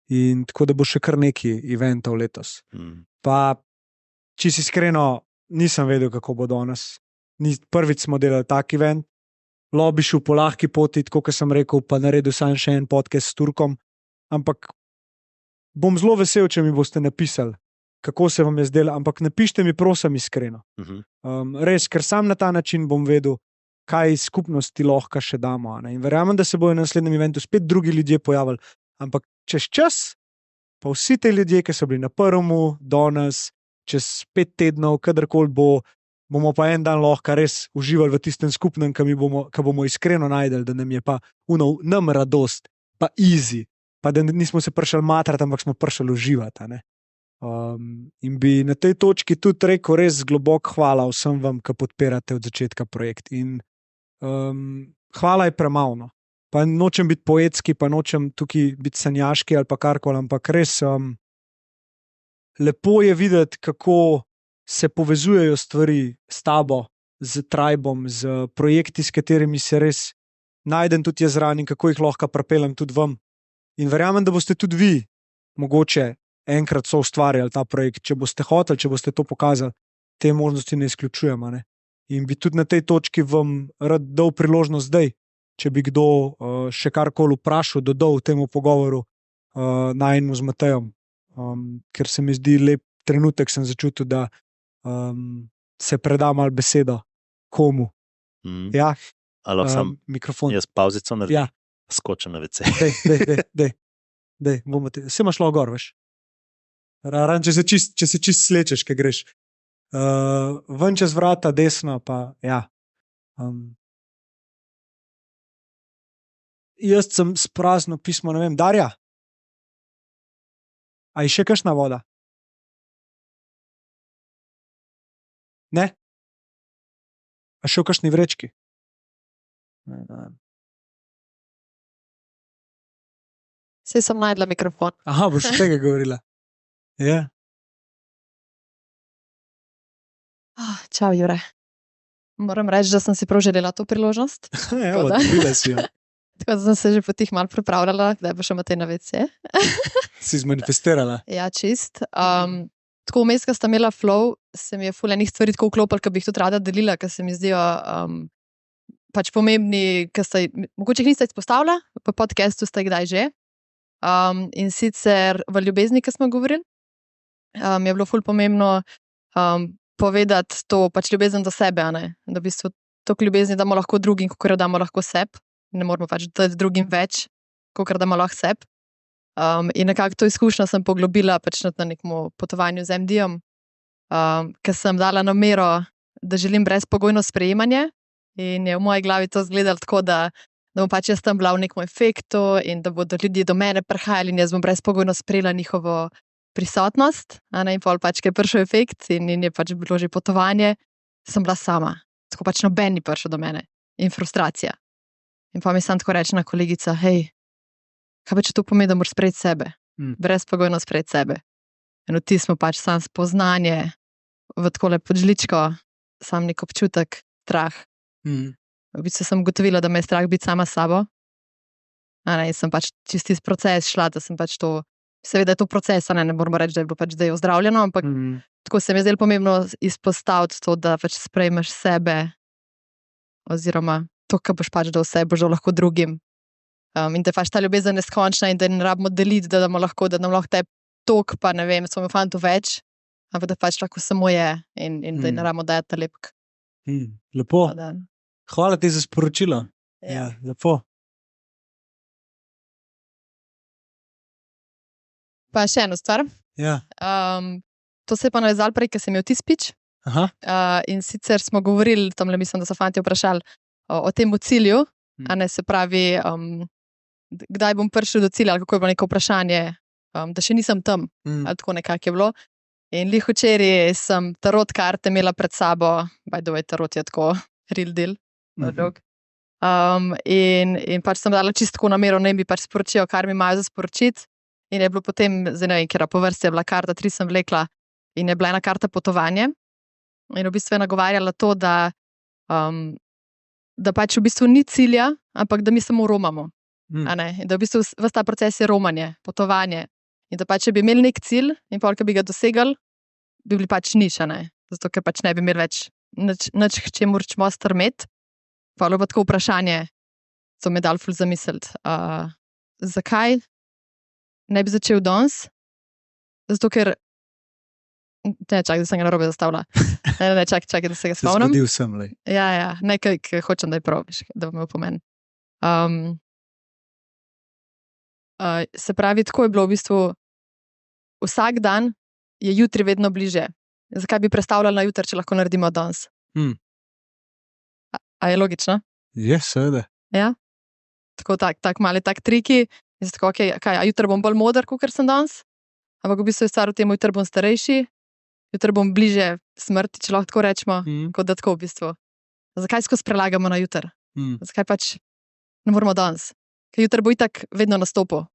In tako da bo še kar nekaj eventov letos. Pa, če si iskreno, nisem vedel, kako bo danes. Prvič smo delali tak event, bi šel po lahki poti, tako kot sem rekel, pa naredil sam še en podcast s Turkom, ampak bom zelo vesel, če mi boste napisali, kako se vam je zdelo, ampak napište mi prosim iskreno. Res, ker sam na ta način bom vedel, kaj skupnosti lahko še damo. Ne? In verjamem, da se bojo na naslednjem eventu spet drugi ljudje pojavili, ampak čez čas, pa vsi te ljudje, ki so bili na prvemu, danes, čez 5 tednov, kadarkoli bomo pa en dan lahko res uživali v tistem skupnem, ki bomo iskreno najdeli, da nam je pa nam radost, pa easy, pa da nismo se prišli matrati, ampak smo prišli uživati. In bi na tej točki tudi rekel res globok hvala vsem vam, ki podpirate od začetka projekt. In hvala je premalo. Pa nočem biti poetski, pa nočem tukaj biti sanjaški ali pa karkoli, ampak res lepo je videti, kako se povezujejo stvari s tabo, z tribom, z projekti, s katerimi se res najdem tudi jaz zraven in kako jih lahko pripeljem tudi vam. In verjamem, da boste tudi vi mogoče enkrat so ustvarjali ta projekt, če boste hoteli, če boste to pokazali, te možnosti ne izključujemo. Ne? In bi tudi na tej točki vam rad dal priložnost zdaj, če bi kdo še karkoli vprašal, dodal temu pogovoru najnemu z Matejem, ker se mi zdi lep trenutek, sem začutil, da se preda malo besedo komu. Ja, sam mikrofon. jaz pauzico naredim, Ja. skočim na WC. Dej, vse imaš lahko gor, veš. Raran, če se čist slečeš, kaj greš. Ven čez vrata, desno, pa ja. Jaz sem sprazno pismo, ne vem, Darja? A je še kakšna voda? Ne? A še v kakšni vrečki? Ne. Saj sem najdla mikrofon. Aha, boš od tega govorila. Ja. Čau, Jure. Moram reči, da sem si prav želela to priložnost. Evo, da. dobila si jo. Tako da sem se že potih malo pripravljala, kdaj bo še Matej na WC. Si zmanifestirala. Ja, čist. Tako vmes, ko sta imela flow, se mi je ful enih stvari tako vklopil, ki bi jih tudi rada delila, ker se mi zdijo pač pomembni, ker sta, mogoče jih nista izpostavila, v podcastu sta kdaj že. In sicer v ljubezni, ki smo govorili, je bilo ful pomembno povedati to pač ljubezen do sebe, a ne? Da v bistvu toliko ljubezni damo lahko drugim, kakor jo damo lahko sebi. Ne moramo pač dati drugim več, kakor damo lahko sebi. In nekako to izkušnjo sem poglobila pač na nekem potovanju z MD-jem, ker sem dala namero, da želim brezpogojno sprejemanje in je v moji glavi to izgledalo tako, da da bom pač jaz tam bila v nekem efektu in da bodo ljudje do mene prihajali in jaz bom brezpogojno sprejela njihovo prisotnost. In pol pač, ker je prišel efekt in je pač bilo že potovanje, sem bila sama. Tako pač noben ni prišel do mene. In frustracija. In pa mi sam tako reče na kolegica, hej, kaj pa če to pomeni, da moraš sprejeti sebe? Brezpogojno sprejeti sebe. In v tismu pač sam spoznanje v takole podžličko, sam nek občutek, strah. V bistvu sem ugotovila, da me je strah biti sama s sabo. In sem pač čisti proces šla, da sem pač to, seveda je to proces, ne moramo reči, da je bilo pač zdaj ozdravljeno, ampak tako se mi je zdelo pomembno izpostaviti to, da pač sprejmeš sebe oziroma to, kar boš pač dal vse, boš dal lahko drugim. In da je pač ta ljubezen neskončna in da ne rabimo deliti, da nam lahko te tok, pa ne vem, smo fantu več, ampak da pač lahko samo je in da ne rabimo dajati lepk. Lepo. Hvala ti za sporočilo. Ja, lepo. Pa še eno stvar. Ja. To se je pa navezalo prej, ker sem imel ti speech. In sicer smo govorili, tamle mislim, da so fanti vprašali o tem cilju, se pravi, kdaj bom prišel do cilja, ali kako je bilo neko vprašanje, da še nisem tam, ali tako nekako je bilo. In lih včeraj sem tarot karte imela pred sabo, by the way, tarot je tako real deal, drug. In pač sem dala čisto tako namero, ne bi pač sporočijo, kar mi imajo za sporočiti. In je bilo potem, zdaj ne vem, kjera po vrsti je bila karta, 3 sem vlekla in je bila ena karta potovanje. In v bistvu je nagovarjala to, da pač v bistvu ni cilja, ampak da mi samo romamo. In da v bistvu ves ta proces je romanje, potovanje. In da pač, če bi imeli nek cilj in pol, ki bi ga dosegali, bi bili pač nič, zato ker pač ne bi imeli več nič k čemur čemo strmeti. Pa je pa tako vprašanje, so me dal ful zamisliti. Zakaj ne bi začel danes? Zato ker ne, čakaj, da sem ga narobe zastavila. Ne, čakaj, da se ga spomnim. Zgodil sem, lej. Ja, nekaj, ki hočem, da je prav, da bo imel pomen. Se pravi, tako je bilo v bistvu vsak dan je jutri vedno bliže. Zakaj bi prestavljali na jutri, če lahko naredimo danes? A je logično? Je, seveda. Ja? Tako mali tak triki. In se tako, a jutri bom bolj moder, kakor sem danes? Ampak v bistvu je stvar v tem, jutri bom starejši, jutri bom bliže smrti, če lahko tako rečemo, kot da tako v bistvu. Zakaj skozi prelagamo na jutri? Zakaj pač ne moramo danes? Ker jutri bo itak vedno nastopil.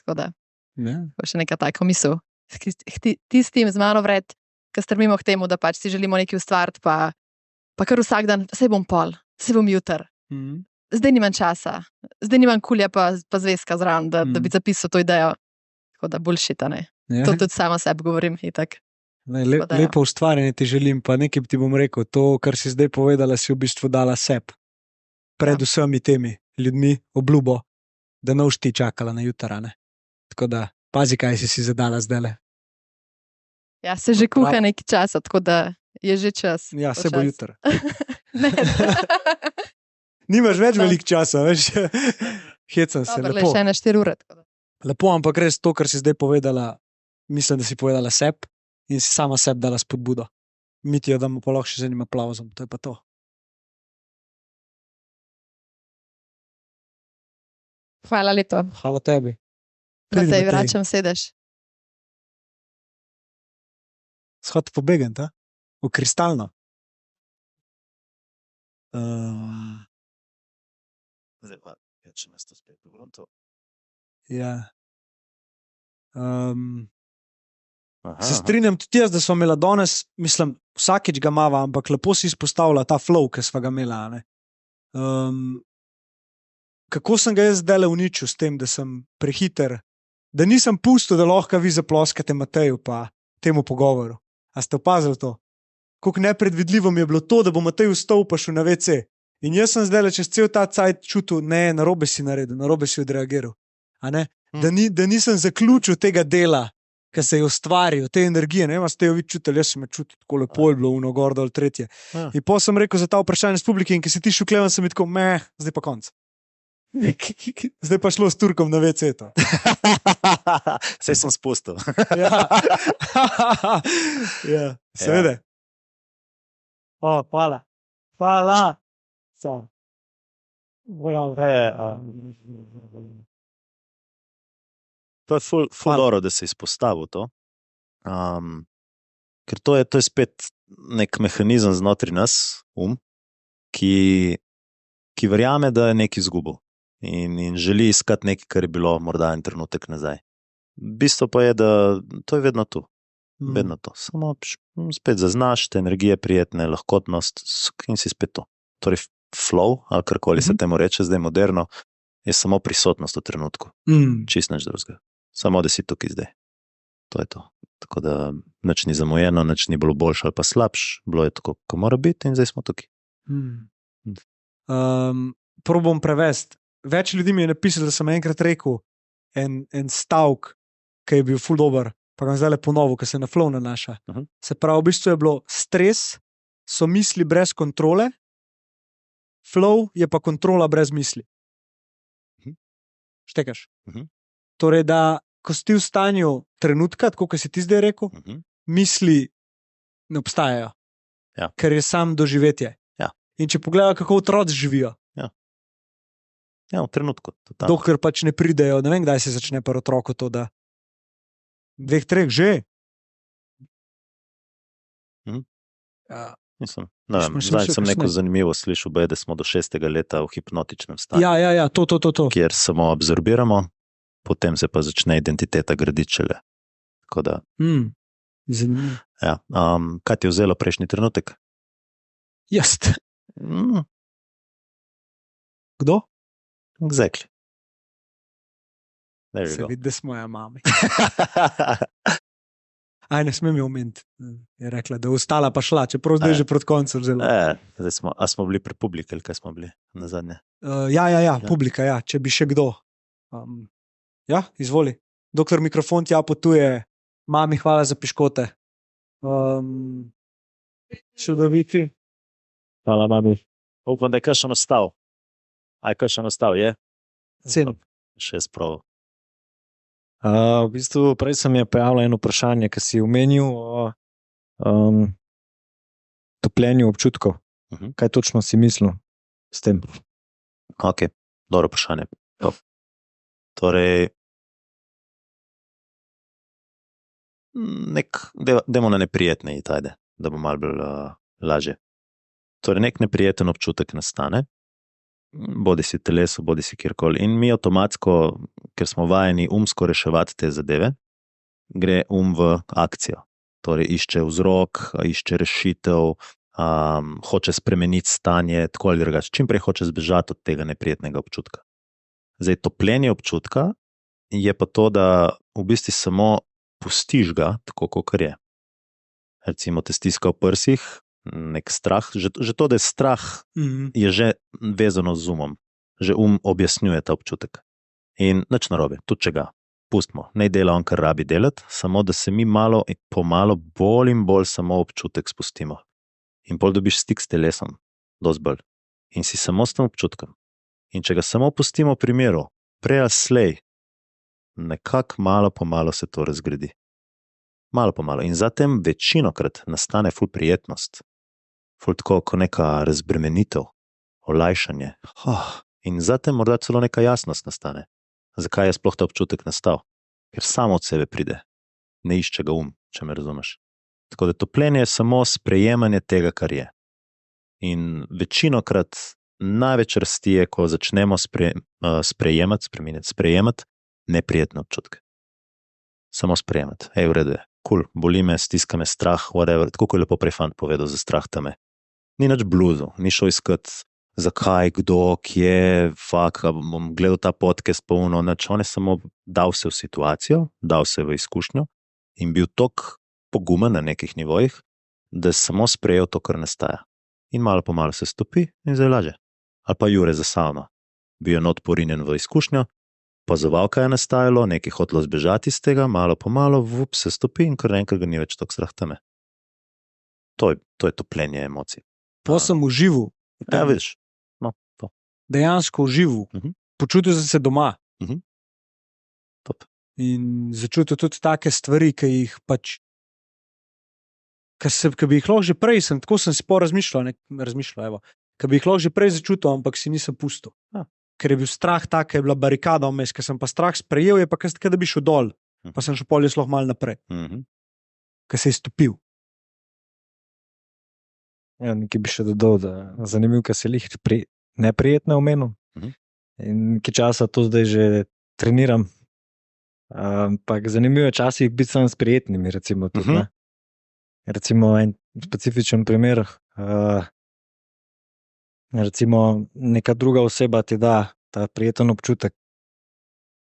Tako da, še neka taka misel. Tistim z mano vred, ki strmimo k temu, da pač si želimo nekaj ustvariti, pa kar vsak dan, saj bom pol, saj bom jutri. Zdaj nimam časa, zdaj nimam kulja pa zvezka zraven, da bi zapisal to idejo. Tako da bullshit, ne. To tudi sama sebi govorim, itak. Lepo ustvarjanje ti želim, pa nekaj ti bom rekel, to, kar si zdaj povedala, si v bistvu dala sebi. Pred vsemi temi ljudmi obljubo, da ne boš ti čakala na jutra, ne. Tako da, pazi, kaj si zadala zdajle. Ja, se že kuha nekaj časa, tako da je že čas. Ja, se bo jutra. Ne. Nimaš več veliko časa, veš. Hecam se, Dobre, lepo. še ene 4 ure. Lepo, ampak res to, kar si zdaj povedala, mislim, da si povedala sebi in si sama sebi dala spodbudo. Mi ti jo damo pa lahko še z enim aplavzom, to je pa to. Hvala leto. Hvala tebi. Da te vračam sedež. Shod pobegant, a? V kristalno. Zdaj pa, če me to spet pogledam. Ja. Se strinjam tudi jaz, da smo imela danes, mislim, vsakič ga imava, ampak lepo si izpostavila ta flow, ki sva ga imela, ne. Kako sem ga jaz zdajle uničil s tem, da sem prehiter, da nisem pustil, da lahko vi zaploskate Mateju pa temu pogovoru. A ste opazili to? Koliko nepredvidljivo mi je bilo to, da bo Matej vstal pa šel na WC. In jaz sem zdajle čez cel ta cajt čutil, ne, narobe si naredil, narobe si odreagiral. A ne? Da nisem zaključil tega dela, ki se je ustvaril, te energije, ne vem, ste jo vi čutili, jaz sem me čutil tako lepo je bilo, uno, gor, dol, tretje. In potem sem rekel za ta vprašanje s publike in ki si ti šuklevan, sem mi tako, zdaj pa konc. Zdaj pa šlo s Turkom na WC to. Saj sem spustil. Ja, seveda. Hvala. Hvala. To je ful Hvala. dobro, da si izpostavil to. Ker to je spet nek mehanizem znotraj nas, ki verjame, da je nekaj izgubil in želi iskati nekaj, kar je bilo morda en trenutek nazaj. Bistvo pa je, da to je vedno tu. Vedno to. Samo spet zaznaš te energije prijetne, lahkotnost in si spet to. Torej flow, ali karkoli se temu reče zdaj moderno, je samo prisotnost v trenutku. Čist nič drugega. Samo da si tukaj zdaj. To je to. Tako da nič ni zamujeno, nič ni bilo boljše ali pa slabš, bilo je tako, kot mora biti in zdaj smo tukaj. Probam prevesti. Več ljudi mi je napisalo, da sem enkrat rekel en stavek, ki je bil ful dober, pa ga zdaj le ponovil, ker se na flow nanaša. Se pravi, v bistvu je bilo stres, so misli brez kontrole, flow je pa kontrola brez misli. Štekaš? Torej, da ko si ti v stanju trenutka, tako kot si ti zdaj rekel, misli ne obstajajo, Ja. ker je sam doživetje. Ja. In če pogledajo, kako otroci živijo, Ja, v trenutku. Totalno. dokler pač ne pridejo, ne vem, kdaj se začne pri otroku to, da 2-3 že. Ja. Mislim, ne vem, Mislim, zdaj še sem neko kasneje. zanimivo slišal, da smo do 6. leta v hipnotičnem stanju, Ja, to. kjer samo absorbiramo, potem se pa začne identiteta graditi šele. Tako da, Zanimivo. ja. Kaj ti je vzelo prejšnji trenutek? Jaz. Kdo? Exactly. There you Se go. vidi, da smo moja mama. Aj, ne smem jo omeniti. Je rekla, da je ostala pa šla, čeprav zdaj že proti koncu vzela. Zdaj smo bili pri publiki, ali kaj smo bili na zadnje? Ja, publika, ja, če bi še kdo. Ja, izvoli. Dokler mikrofon tja potuje, mami, hvala za piškote. Čudoviti. Hvala, mami. Upam, da je kakšen ostal. A je kakšen ostal, je? Cenim. Še sprav. V bistvu prej se mi je pojavilo eno vprašanje, ki si omenil o topljenju občutkov. Kaj točno si mislil s tem? Ok, dobro vprašanje. Torej, dajmo na neprijetne itajde, da bo malo bolj lažje. Torej, nek neprijeten občutek nastane, bodi si telesu, bodi si kjerkoli. In mi avtomatsko, ker smo vajeni umsko reševati te zadeve, gre v akcijo. Torej, išče vzrok, išče rešitev, hoče spremeniti stanje, tako ali drugače. Čim prej hoče zbežati od tega neprijetnega občutka. Zdaj, topljenje občutka je pa to, da v bistvu samo pustiš ga, tako kot je. Recimo, te stiska v prsih, nek strah, že to, da je strah, je že vezano z umom. Že objasnjuje ta občutek. In nič narobe, tudi če ga pustimo, ne dela on, kar rabi delati, samo da se mi malo in pomalo bolj in bolj samo občutek spustimo. In bolj dobiš stik s telesom, dosti bolj. In si samo s tem občutkom. In če ga samo pustimo v primeru, prej ali slej, nekako malo po malo se to razgradi. Malo po malo. In zatem večinokrat nastane ful prijetnost. Ful tako, kot neka razbremenitev, olajšanje. In zatem morda celo neka jasnost nastane. Zakaj je sploh ta občutek nastal? Ker samo od sebe pride. Ne išče ga če me razumeš. Tako da topljenje je samo sprejemanje tega, kar je. In večinokrat največ rasti je, ko začnemo sprejemati neprijetne občutke. Samo sprejemati. V redu je. Cool, boli me, stiska me strah, whatever. Tako kot je lepo prej fant povedal za strah tame. Ni nič bluzu, ni šel iskat zakaj, kdo, kje, bom gledal ta podcast polno, nič. On je samo dal se v situacijo, dal se v izkušnjo in bil tok pogumen na nekih nivojih, da je samo sprejel to, kar nastaja. In malo po malo se stopi in zdaj laže. Ali pa Jure za savno. Bil je not porinjen v izkušnjo, opazoval, kaj je nastajalo, nekaj hotelo zbežati iz tega, malo po malo, se stopi in kar enkrat ga ni več tok strah teme. To je topljenje emocij. To sem užival. Ja, vidiš. No, to. Dejansko užival. Počutil sem se doma. Top. In začutil tudi take stvari, ki jih pač, ki bi jih lahko že prej, tako sem si razmišljal, ki bi jih lahko že prej začutil, ampak si nisem pustil. Ja. Ker je bil strah tak, je bila barikada vmes, ker sem pa strah sprejel, je pa kaj, da bi šel dol, pa sem šel polje lahko malo naprej, ker se je stopil. Ja, nekaj bi še dodal, da zanimivo, ker se jih neprijetno omenil. In nekaj časa to zdaj že treniram. Ampak zanimivo je včasih biti sam s prijetnimi, recimo tudi, ne. Recimo en specifičen primer, recimo neka druga oseba ti da ta prijeten občutek.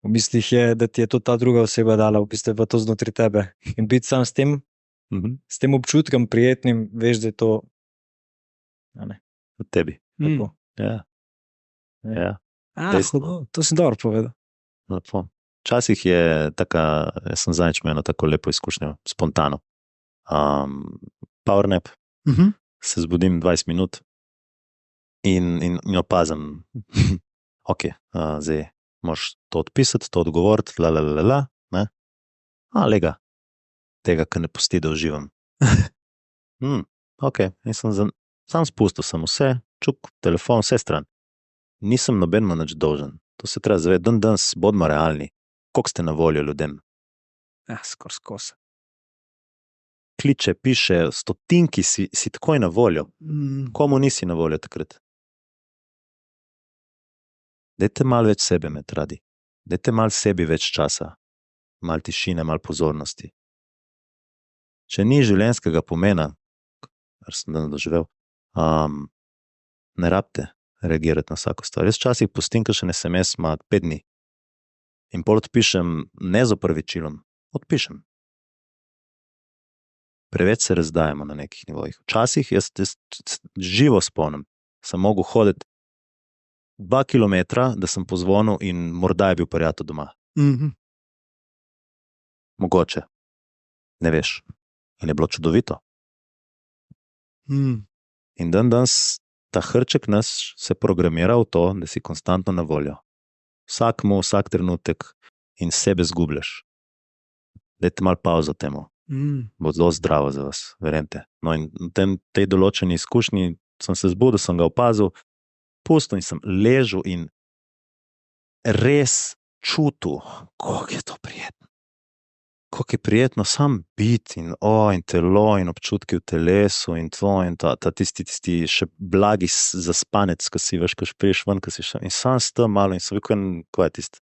V bistvu je, da ti je to ta druga oseba dala, v bistvu je to znotraj tebe. In biti sam s tem občutkom prijetnim, veš, da je to v tebi. tako. Ja. Ja. Hudo, to si dobro povedal. Lepo. Včasih je taka, jaz sem zadnjič imel eno tako lepo izkušnjo, spontano. Power nap, se zbudim 20 minut in opazim, ok, zdaj moraš to odpisati, to odgovoriti, ne? Lega, tega, ki ne pusti, da uživam. Ok, in sem sam spustil sem vse, čuk, telefon, vse stran. Nisem nobenemu nič dolžen. To se treba zavedati, danes bodimo realni. Koliko ste na voljo ljudem? Ja, skos. Kliče, piše, stotinki si takoj na voljo. Komu nisi na voljo takrat? Dajte malo več sebe med radi. Dajte malo sebi več časa. Malo tišine, malo pozornosti. Če ni življenjskega pomena, kar sem danes doživel, ne rabite reagirati na vsako stvar. Jaz včasih pustim kakšen SMS ima 5 dni. In pol odpišem ne z opravičilom, odpišem. Preveč se razdajamo na nekih nivojih. Včasih jaz živo spomnim, sem mogel hoditi 2 kilometra, da sem pozvonil in morda je bil prijatelj doma. Mogoče. Ne veš. In je bilo čudovito. In danes ta hrček nas se programira v to, da si konstantno na voljo. Vsak trenutek in sebe zgubljaš. Dajte malo pauzo temu. Bo zelo zdravo za vas, verjemite. No in v tej določeni izkušnji sem se zbudil, sem ga opazil, pustil in sem ležal in res čutil, koliko je to prijetno. Koliko je prijetno sam biti in telo in občutki v telesu in to in tisti še blagi zaspanec, ko si veš, ko špriješ ven, ko si še in sam s tem malo in sem rekel, kaj je tisti,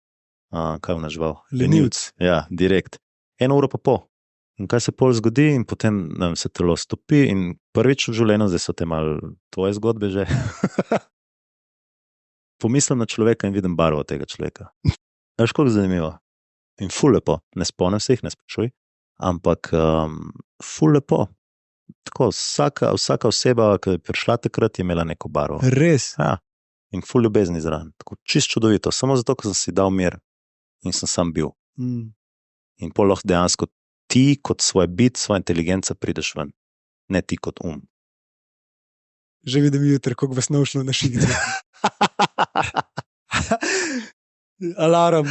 kaj je nažval? Lenivc. Ja, direkt. 1 uro pa pol. In kaj se pol zgodi in potem se telo stopi in prvič v življenju, zdaj so te malo tvoje zgodbe že. Pomislim na človeka in vidim barvo tega človeka. Veš, koliko zanimivo. In ful lepo, ne spomnim se jih, ne sprašuj, ampak ful lepo. Tako, vsaka oseba, ki je prišla takrat, je imela neko barvo. Res? Ja, in ful ljubezni zraven. Tako čist čudovito, samo zato, ker sem si dal mir in sem sam bil. In pol lahko dejansko ti kot svoj bit, svoja inteligenca prideš ven, ne ti kot Že vidim jutri, koliko vas naučno na šigce. Alarm.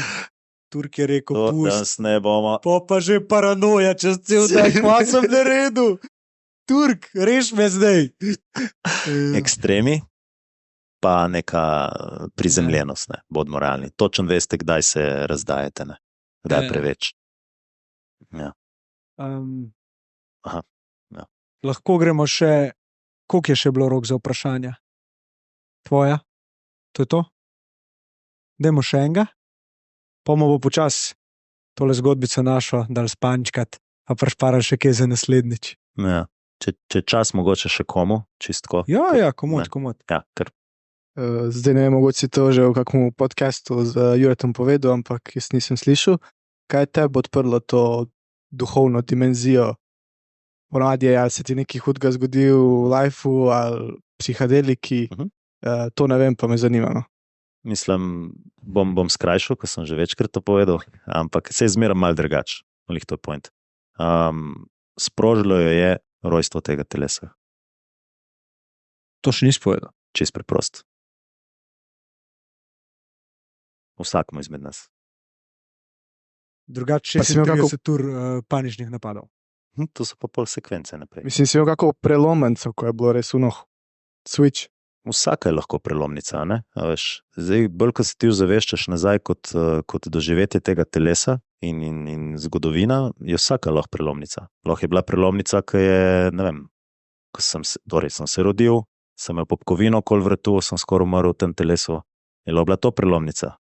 Turk je rekel, danes ne bomo. pa že paranoja, čez cel dan, kva sem naredil. Turk, reš me zdaj. Ekstremi, pa neka prizemljenost, ne, bodimo realni. Točno veste, kdaj se razdajete, ne, kdaj je preveč. Ja. Lahko gremo še, koliko je še bilo rok za vprašanja? Tvoja? To je to? Dajmo še enega? Pa bo počas tole zgodbico našo, dal spančkat, pa prešparal še kje za naslednjič. Ja. Če čas mogoče še komu, čistko. Ja, komod. Ja, ker Zdaj ne vem, mogoče si to že v kakšnem podcastu z Juretom povedal, ampak jaz nisem slišal. Kaj je tebi odprlo to duhovno dimenzijo? Ponavadi ali se ti nekaj hudega zgodi v lifeu ali psihadeliki, to ne vem, pa me zanima. No? mislim, bom skrajšal, ko sem že večkrat to povedal, ampak se je zmeraj malo drugače. To je point. Sprožilo jo je rojstvo tega telesa. To še nisi povedal. Čist preprost. Vsakmu izmed nas. Drugače 36 ur paničnih napadov. To so pa pol sekvence naprej. Mislim, si imel kako prelomenco, ko je bilo res switch. Vsaka je lahko prelomnica, ne? A veš, zdaj, bolj ko se ti ozaveščaš nazaj kot doživetje tega telesa in zgodovina, je vsaka lahko prelomnica. Lahko je bila prelomnica, ko je, ne vem, ko sem se rodil, sem imel popkovino okoli vratu, sem skoraj umrl v tem telesu. Je lahko bila to prelomnica.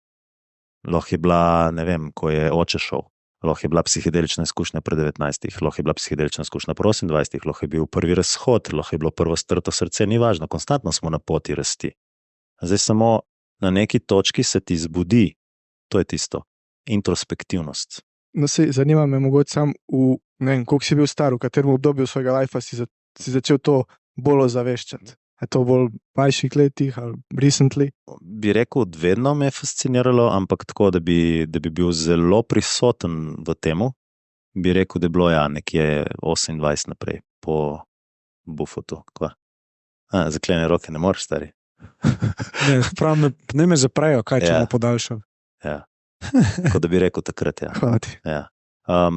Lahko je bila, ne vem, ko je oče šel. Lahko je bila psihedelična izkušnja pri 19, lahko je bila psihedelična izkušnja pri 28, lahko je bil prvi razhod, lahko je bilo prvo strto srce, ni važno, konstantno smo na poti rasti. Zdaj samo na neki točki se ti zbudi, to je tisto, introspektivnost. No, zanima me mogoče sam ne vem, koliko si bil star, v katerem obdobju svojega lajfa si začel to bolj ozaveščati. Je to bolj v mlajših letih ali recently? Bi rekel, vedno me je fasciniralo, ampak tako, da bi bil zelo prisoten v temu, bi rekel, da je bilo nekje 28 naprej po bufotu. Zaklene roke ne moreš, stari. Ne me zaprejo, kaj če Ja. me podaljšam. Ja. Tako da bi rekel takrat, ja. Hvala ti. Ja.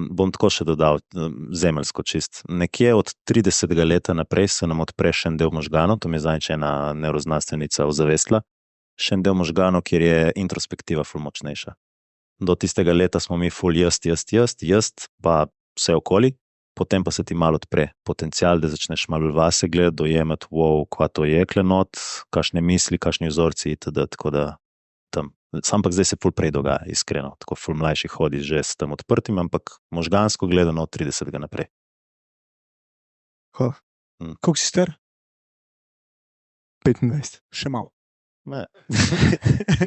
Bom tako še dodal, zemeljsko čist. Nekje od 30. leta naprej se nam odpre še en del možganov, to mi je zadnjič ena neuroznanstvenica ozavestila, še en del možganov, kjer je introspektiva ful močnejša. Do tistega leta smo mi ful jaz, pa vse okoli, potem pa se ti malo odpre potencial, da začneš malo vase gledati, dojemati, kva to je klenot, kakšne misli, kakšni vzorci itd. Tako da tam. Ampak zdaj se ful prej dogaja, iskreno. Tako ful mlajši hodi že s tem odprtim, ampak možgansko gledano od 30. naprej. Hvala. Koliko si star? 25. Še malo. Ne.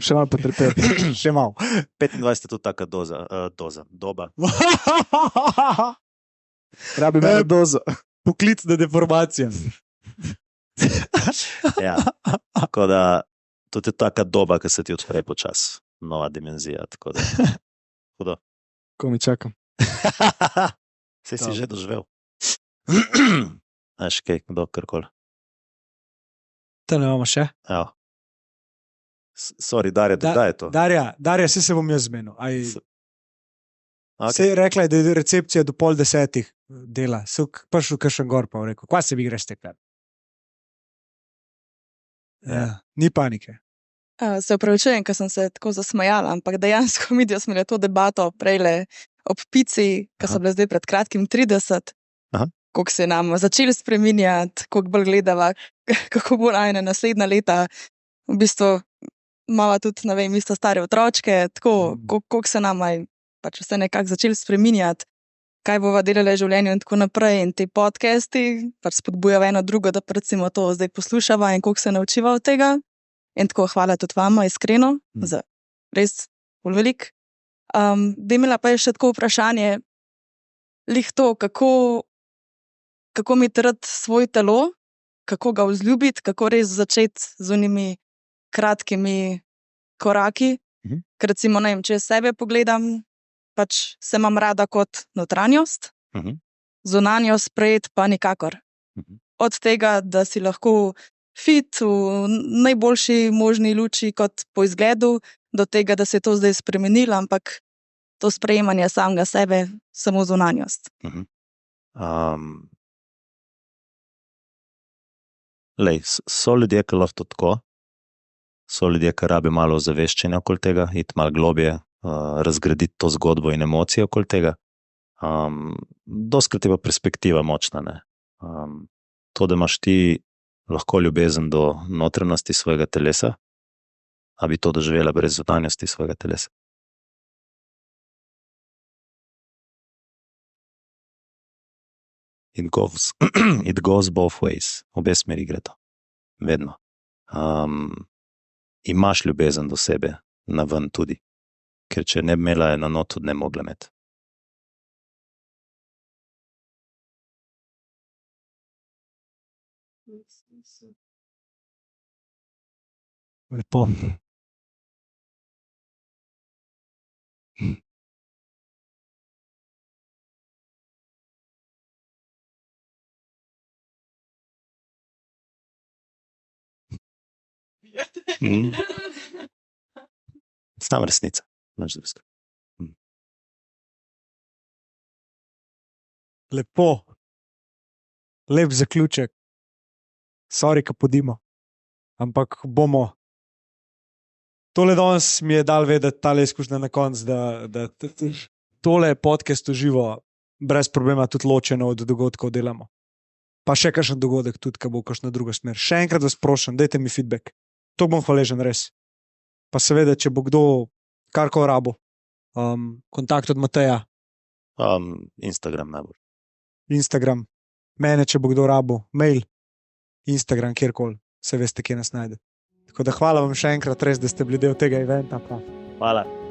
Še malo potrpel. Še malo. 25 je tudi taka doba. Rabim eno dozo. Poklicna deformacija. Ja. Tako da tudi je taka doba, ki se ti odpre počas. Nova dimenzija, tako da. Hudo. Ko mi čakam. Saj si že doživel. Znaš kaj, kdo karkoli. To ne imamo še. Evo. Sorry, Darja, kdaj je to? Darja, se bom jaz zmenil. Okay. Se je rekla, da je recepcija do 9:30 dela. Se prišel kakšen gor pa rekel, kva se vi greste kar? Ja, ni panike. Se upravičujem, ker sem se tako zasmajala, ampak dejansko mi smo imeli to debato prejle ob pici, ki so bile zdaj pred kratkim 30, koliko se nam začeli spreminjati, koliko bolj gledava, kako bo najne naslednja leta, v bistvu imava tudi, ne vem, isto stare otročke, tako, koliko se nam pač vse nekako začeli spreminjati, kaj bova delala v življenju in tako naprej, in te podcasti pač spodbujava eno drugo, da recimo to zdaj poslušava in koliko se naučiva od tega. In tako hvala tudi vama, iskreno, za res bolj velik. Bi imela pa še tako vprašanje, lih to, kako imeti rad svoj telo, kako ga vzljubiti, kako res začeti z unimi kratkimi koraki. Ker recimo, ne vem, če sebe pogledam, pač se imam rada kot notranjost, zunanjost sprejeti pa nikakor. Od tega, da si lahko fit v najboljši možni luči kot po izgledu, do tega, da se je to zdaj spremenilo, ampak to sprejemanje samega sebe, samo zunanjost. So ljudje, ki lahko tako, so ljudje, ki rabi malo ozaveščenja okoli tega, iti malo globje, razgraditi to zgodbo in emocije okoli tega. Doskrat je pa perspektiva močna, ne. To, da imaš ti lahko ljubezen do notranjosti svojega telesa, a bi to doživela brez zunanjosti svojega telesa? It goes both ways. Obe smeri gre to. Vedno. Imaš ljubezen do sebe, na ven tudi. Ker če ne bi imela na not, tudi ne mogla imeti. Lepo. Sam resnica. Nič drugega. Lepo. Lep zaključek. Sorry, ka podimo. ampak bomo. Tole danes mi je dal vedeti, tale izkušnja na koncu, da tole podcast v živo brez problema tudi ločeno od dogodkov delamo. Pa še kakšen dogodek tudi, ko bo kakšna druga smer. Še enkrat vas prosim, dajte mi feedback. To bom hvaležen, res. Pa seveda, če bo kdo karkoli rabo, kontakt od Mateja, Instagram najbolj. Instagram, mene, če bo kdo rabo, mail, Instagram, kjerkoli, se veste, kje nas najde. Tako da hvala vam še enkrat, res, da ste bili del tega eventa. Pa. Hvala.